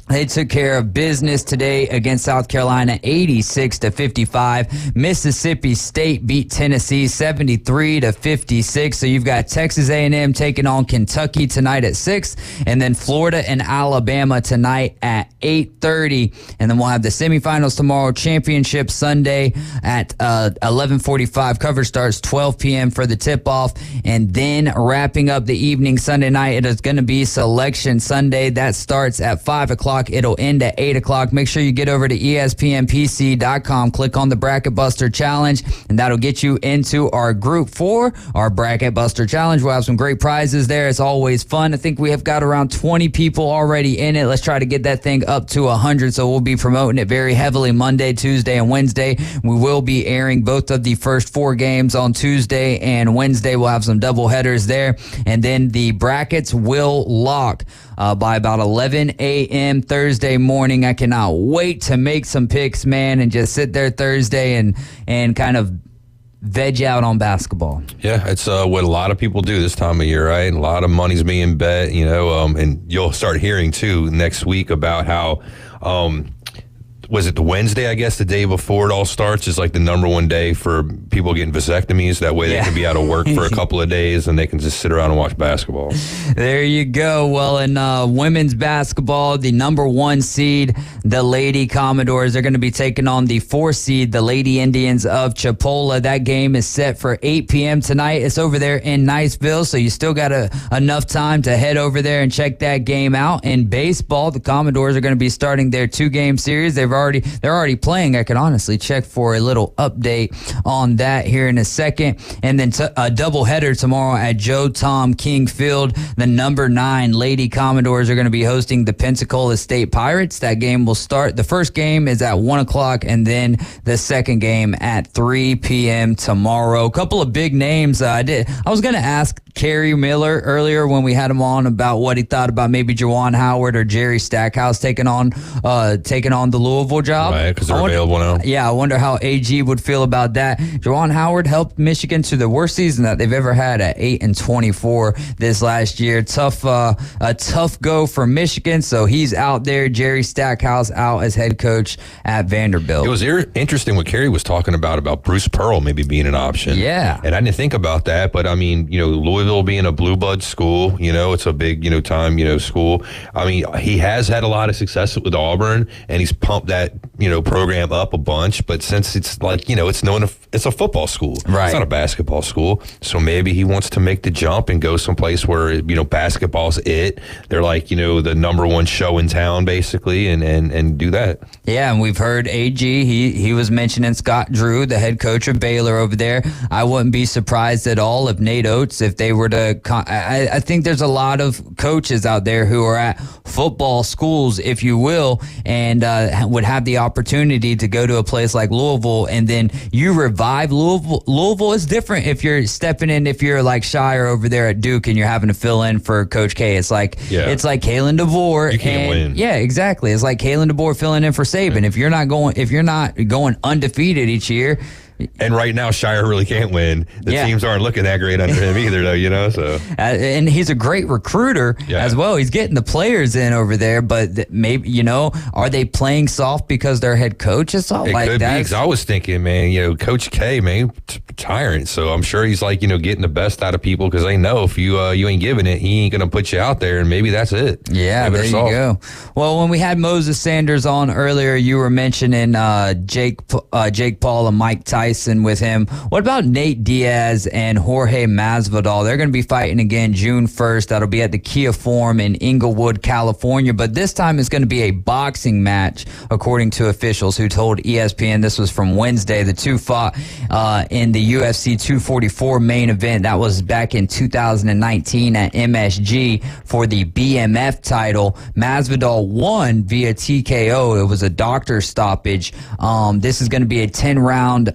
They took care of business today against South Carolina, 86-55. Mississippi State beat Tennessee, 73-56. So you've got Texas A&M taking on Kentucky tonight at 6, and then Florida and Alabama tonight at 8:30. And then we'll have the semifinals tomorrow, championship Sunday at 11:45. Coverage starts 12 p.m. for the tip-off, and then wrapping up the evening Sunday night, it is going to be Selection Sunday. That starts at 5 o'clock. o'clock. It'll end at 8 o'clock. Make sure you get over to ESPNPC.com. Click on the Bracket Buster Challenge, and that'll get you into our group for our Bracket Buster Challenge. We'll have some great prizes there. It's always fun. I think we have got around 20 people already in it. Let's try to get that thing up to 100. So we'll be promoting it very heavily Monday, Tuesday, and Wednesday. We will be airing both of the first 4 games on Tuesday and Wednesday. We'll have some double headers there. And then the brackets will lock by about 11 a.m. Thursday morning. I cannot wait to make some picks, man, and just sit there Thursday and kind of veg out on basketball. Yeah, it's what a lot of people do this time of year, right? And a lot of money's being bet, and you'll start hearing, too, next week about how was it the Wednesday, I guess, the day before it all starts is like the number one day for people getting vasectomies. That way they can be out of work for a couple of days and they can just sit around and watch basketball. There you go. Well, in women's basketball, the number 1 seed, the Lady Commodores, they're going to be taking on the 4 seed, the Lady Indians of Chipola. That game is set for 8 p.m. tonight. It's over there in Niceville, so you still got enough time to head over there and check that game out. In baseball, the Commodores are going to be starting their 2-game series. They're already playing. I can honestly check for a little update on that here in a second. And then a doubleheader tomorrow at Joe Tom King Field. The number 9 Lady Commodores are going to be hosting the Pensacola State Pirates. That game will start. The first game is at 1 o'clock, and then the second game at 3 p.m. tomorrow. A couple of big names. I was going to ask Kerry Miller earlier when we had him on about what he thought about maybe Juwan Howard or Jerry Stackhouse taking on the Louisville job. Right, because they're available now. Yeah, I wonder how AG would feel about that. Juwan Howard helped Michigan to the worst season that they've ever had at 8-24 this last year. A tough go for Michigan, so he's out there. Jerry Stackhouse out as head coach at Vanderbilt. It was interesting what Kerry was talking about Bruce Pearl maybe being an option. Yeah. And I didn't think about that, but I mean, Louisville being a blue blood school, it's a big, time, school. I mean, he has had a lot of success with Auburn, and he's pumped that, program up a bunch. But since it's like, it's a football school. Right. It's not a basketball school. So maybe he wants to make the jump and go someplace where, basketball's it. They're like, the number 1 show in town, basically, and do that. Yeah, and we've heard AG, he was mentioning Scott Drew, the head coach of Baylor over there. I wouldn't be surprised at all if Nate Oates, if they were to, I think there's a lot of coaches out there who are at football schools, if you will, and would have the opportunity to go to a place like Louisville, and then you revive Louisville. Louisville is different if you're stepping in, if you're like Shire over there at Duke and you're having to fill in for Coach K. It's like Kalen DeVore. You can't win. Yeah, exactly. It's like Kalen DeVore filling in for Saban. If you're not going undefeated each year. And right now, Shire really can't win. The teams aren't looking that great under him either, though, so. And he's a great recruiter as well. He's getting the players in over there, but maybe, are they playing soft because their head coach is soft? It like could that? be, because I was thinking, man, Coach K, man, tyrant. So I'm sure he's like, getting the best out of people because they know if you ain't giving it, he ain't going to put you out there, and maybe that's it. Yeah, there you go. Well, when we had Moses Sanders on earlier, you were mentioning Jake Paul and Mike Tyson with him. What about Nate Diaz and Jorge Masvidal? They're going to be fighting again June 1st. That'll be at the Kia Forum in Inglewood, California. But this time it's going to be a boxing match, according to officials who told ESPN. This was from Wednesday. The two fought in the UFC 244 main event. That was back in 2019 at MSG for the BMF title. Masvidal won via TKO. It was a doctor stoppage. This is going to be a 10-round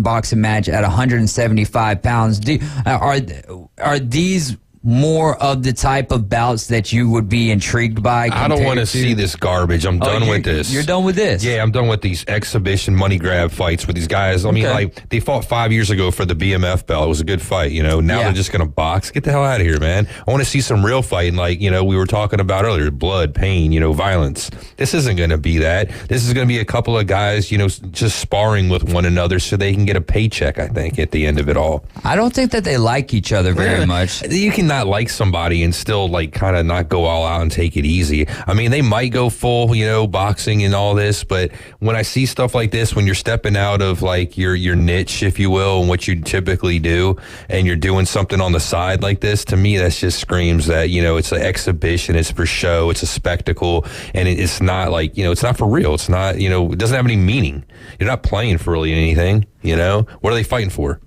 boxing match at 175 pounds. Are these more of the type of bouts that you would be intrigued by? I don't want to see this garbage. I'm done with this. You're done with this? Yeah, I'm done with these exhibition money grab fights with these guys. I mean, like, they fought 5 years ago for the BMF belt. It was a good fight, Now they're just going to box. Get the hell out of here, man. I want to see some real fighting, like, we were talking about earlier. Blood, pain, violence. This isn't going to be that. This is going to be a couple of guys, just sparring with one another so they can get a paycheck, I think, at the end of it all. I don't think that they like each other very much. You can not like somebody and still like kind of not go all out and take it easy. I mean, they might go full, boxing and all this, but when I see stuff like this, when you're stepping out of like your niche, if you will, and what you typically do, and you're doing something on the side like this, to me, that just screams that, it's an exhibition, it's for show, it's a spectacle, and it's not like, it's not for real. It's not, it doesn't have any meaning. You're not playing for really anything, What are they fighting for?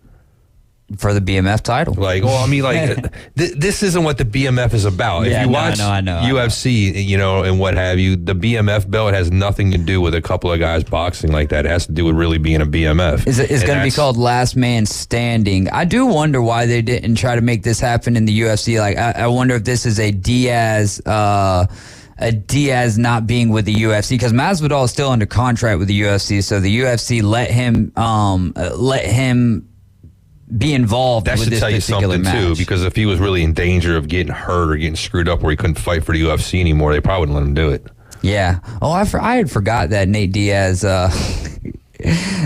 For the BMF title. This isn't what the BMF is about. Yeah, if you watch UFC, and what have you, the BMF belt has nothing to do with a couple of guys boxing like that. It has to do with really being a BMF. It's going to be called Last Man Standing. I do wonder why they didn't try to make this happen in the UFC. Like, I wonder if this is a Diaz not being with the UFC, because Masvidal is still under contract with the UFC, so the UFC let him be involved that with this particular match. That should tell you something, too, because if he was really in danger of getting hurt or getting screwed up where he couldn't fight for the UFC anymore, they probably wouldn't let him do it. Yeah. Oh, I had forgot that Nate Diaz...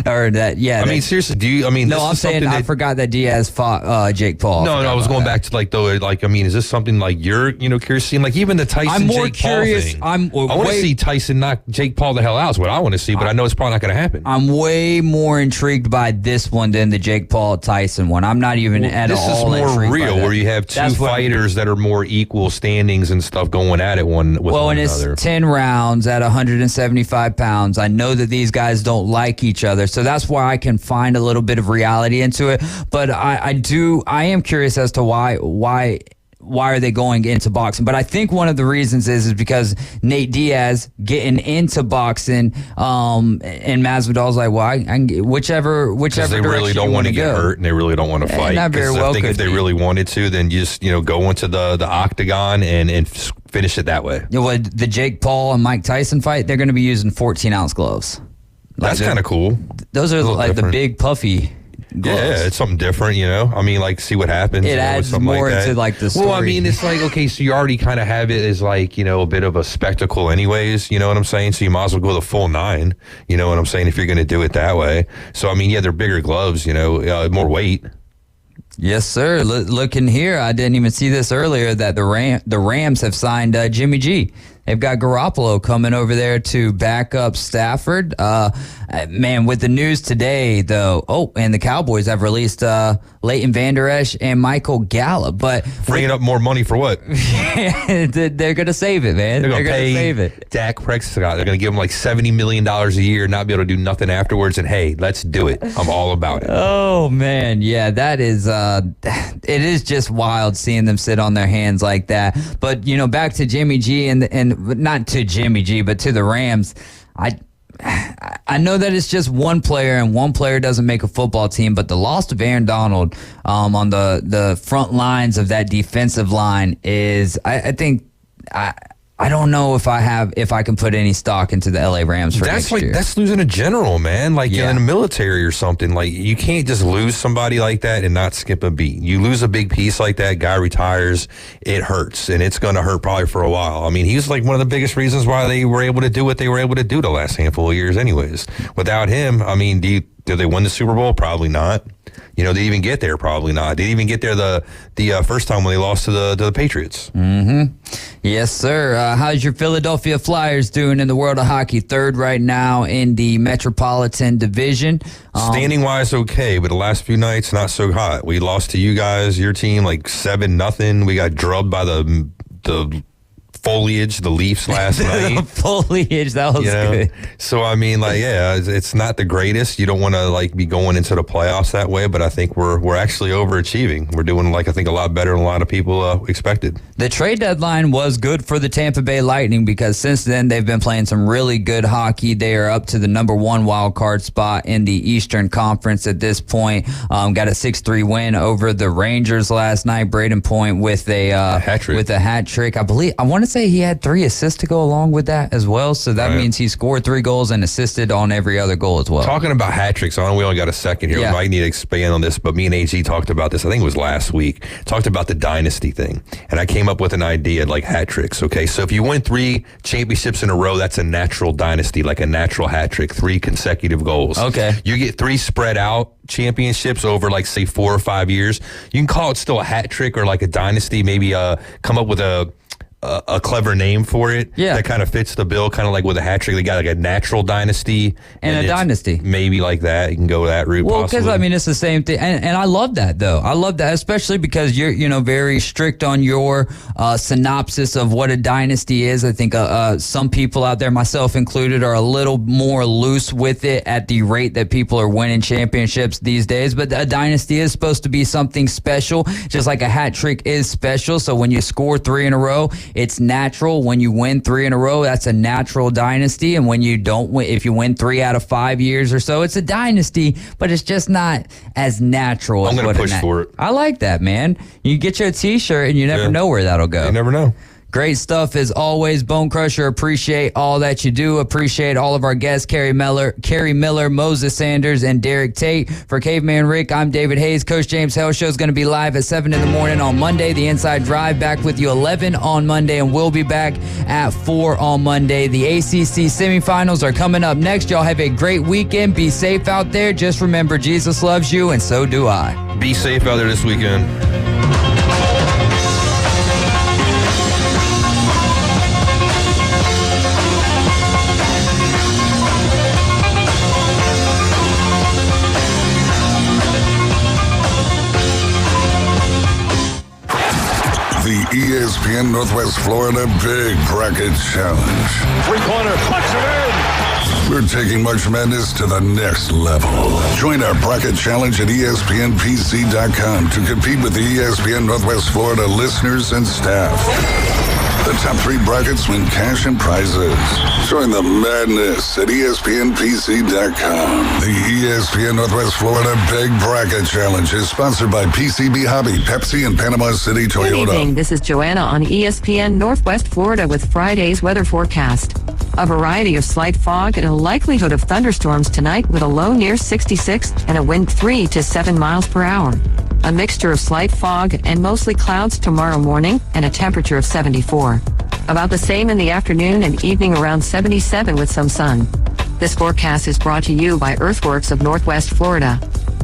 or that, yeah. I mean, seriously, no, I'm saying I forgot that Diaz fought Jake Paul. No, I was going back to is this something like you're, curious to see? Like even the Tyson Jake Paul thing. I want to see Tyson knock Jake Paul the hell out is what I want to see, but I know it's probably not going to happen. I'm way more intrigued by this one than the Jake Paul Tyson one. I'm not even at all intrigued. This is more real, where you have two fighters that are more equal standings and stuff going at it one with one another. It's 10 rounds at 175 pounds. I know that these guys don't like each other, so that's why I can find a little bit of reality into it. But I am curious as to why are they going into boxing? But I think one of the reasons is because Nate Diaz getting into boxing, and Masvidal's like, well, I can get whichever they really don't want to get hurt and they really don't want to fight. Not very well. I think if they really wanted to, then just go into the octagon and finish it that way. Well, the Jake Paul and Mike Tyson fight, they're going to be using 14-ounce gloves. That's kind of cool. Those are like different. The big puffy gloves. Yeah, it's something different, see what happens. It adds more into like the story. Well, I mean, it's like, okay, so you already kind of have it as like, a bit of a spectacle anyways, you know what I'm saying? So you might as well go the full 9, you know what I'm saying, if you're going to do it that way. So, I mean, yeah, they're bigger gloves, more weight. Yes, sir. Looking here, I didn't even see this earlier, that the Rams have signed Jimmy G. They've got Garoppolo coming over there to back up Stafford. Man, with the news today, though, and the Cowboys have released Leighton Vander Esch and Michael Gallup. But bringing up more money for what? They're going to save it, man. They're going to save it. Dak Prescott. They're going to give him like $70 million a year, not be able to do nothing afterwards. And hey, let's do it. I'm all about it. Oh, man. Yeah, that is, it is just wild seeing them sit on their hands like that. But, back to Jimmy G and not to Jimmy G, but to the Rams. I know that it's just one player, and one player doesn't make a football team, but the loss of Aaron Donald on the front lines of that defensive line is, I think, I don't know if I can put any stock into the LA Rams for next year. That's losing a general, man. Like in the military or something. Like you can't just lose somebody like that and not skip a beat. You lose a big piece like that, guy retires, it hurts, and it's going to hurt probably for a while. I mean, he's like one of the biggest reasons why they were able to do what they were able to do the last handful of years anyways. Without him, I mean, did they win the Super Bowl? Probably not. Did they even get there? Probably not. They didn't even get there the first time when they lost to the Patriots. Mm-hmm. Yes, sir. How's your Philadelphia Flyers doing in the world of hockey? Third right now in the Metropolitan Division. Standing-wise, okay, but the last few nights, not so hot. We lost to you guys, your team, like 7-0. We got drubbed by the foliage, the Leafs last night. Foliage, that was good. So, I mean, it's not the greatest. You don't want to, be going into the playoffs that way, but I think we're actually overachieving. We're doing, I think a lot better than a lot of people expected. The trade deadline was good for the Tampa Bay Lightning because since then they've been playing some really good hockey. They are up to the number 1 wild card spot in the Eastern Conference at this point. Got a 6-3 win over the Rangers last night. Braden Point with a hat trick. I want to say he had 3 assists to go along with that as well. So that means he scored 3 goals and assisted on every other goal as well. Talking about hat tricks, we only got a second here. We might need to expand on this, but me and AG talked about this. I think it was last week. Talked about the dynasty thing, and I came up with an idea like hat tricks. Okay, so if you win 3 championships in a row, that's a natural dynasty, like a natural hat trick, 3 consecutive goals. Okay, you get 3 spread out championships over like say 4 or 5 years. You can call it still a hat trick or like a dynasty. Maybe come up with a clever name for it that kind of fits the bill, kind of like with a hat trick. They got like a natural dynasty and a dynasty, maybe like that. You can go that route. Well, because I mean it's the same thing, and I love that though. I love that, especially because you're very strict on your synopsis of what a dynasty is. I think some people out there, myself included, are a little more loose with it at the rate that people are winning championships these days. But a dynasty is supposed to be something special, just like a hat trick is special. So when you score 3 in a row, it's natural. When you win 3 in a row, that's a natural dynasty. And when you don't win, if you win 3 out of 5 years or so, it's a dynasty, but it's just not as natural. I'm going to push for it. I like that, man. You get you a t-shirt and you never know where that'll go. You never know. Great stuff as always, Bone Crusher. Appreciate all that you do. Appreciate all of our guests, Carrie Miller, Moses Sanders, and Derek Tate. For Caveman Rick, I'm David Hayes. Coach James Hell Show is going to be live at 7 in the morning on Monday. The Inside Drive back with you 11 on Monday, and we'll be back at 4 on Monday. The ACC semifinals are coming up next. Y'all have a great weekend. Be safe out there. Just remember, Jesus loves you, and so do I. Be safe out there this weekend. ESPN Northwest Florida Big Bracket Challenge. 3-pointer, puts it in! We're taking March Madness to the next level. Join our bracket challenge at ESPNPC.com to compete with the ESPN Northwest Florida listeners and staff. The top 3 brackets win cash and prizes. Join the madness at ESPNPC.com. The ESPN Northwest Florida Big Bracket Challenge is sponsored by PCB Hobby, Pepsi, and Panama City Toyota. Good evening. This is Joanna on ESPN Northwest Florida with Friday's weather forecast. A variety of slight fog and a likelihood of thunderstorms tonight with a low near 66 and a wind 3 to 7 miles per hour. A mixture of slight fog and mostly clouds tomorrow morning and a temperature of 74. About the same in the afternoon and evening, around 77 with some sun. This forecast is brought to you by Earthworks of Northwest Florida.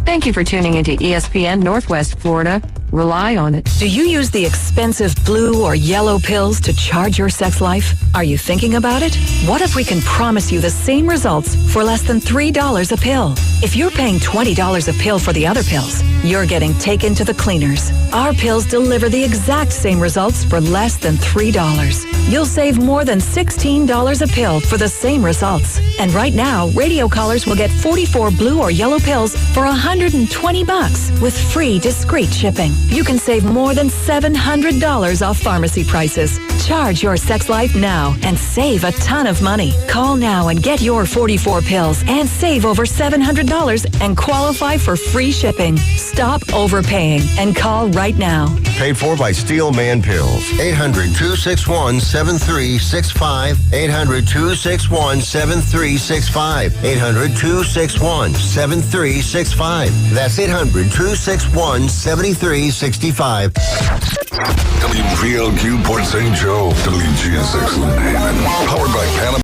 Thank you for tuning into ESPN Northwest Florida. Rely on it. Do you use the expensive blue or yellow pills to charge your sex life? Are you thinking about it? What if we can promise you the same results for less than $3 a pill? If you're paying $20 a pill for the other pills, you're getting taken to the cleaners. Our pills deliver the exact same results for less than $3. You'll save more than $16 a pill for the same results. And right now, radio callers will get 44 blue or yellow pills for $120 with free discreet shipping. You can save more than $700 off pharmacy prices. Charge your sex life now and save a ton of money. Call now and get your 44 pills and save over $700 and qualify for free shipping. Stop overpaying and call right now. Paid for by Steel Man Pills. 800-261-7365. 800-261-7365. 800-261-7365. That's 800-261-7365. WPLQ Port St. Joe, WGSX Lynn Haven. Powered by Panama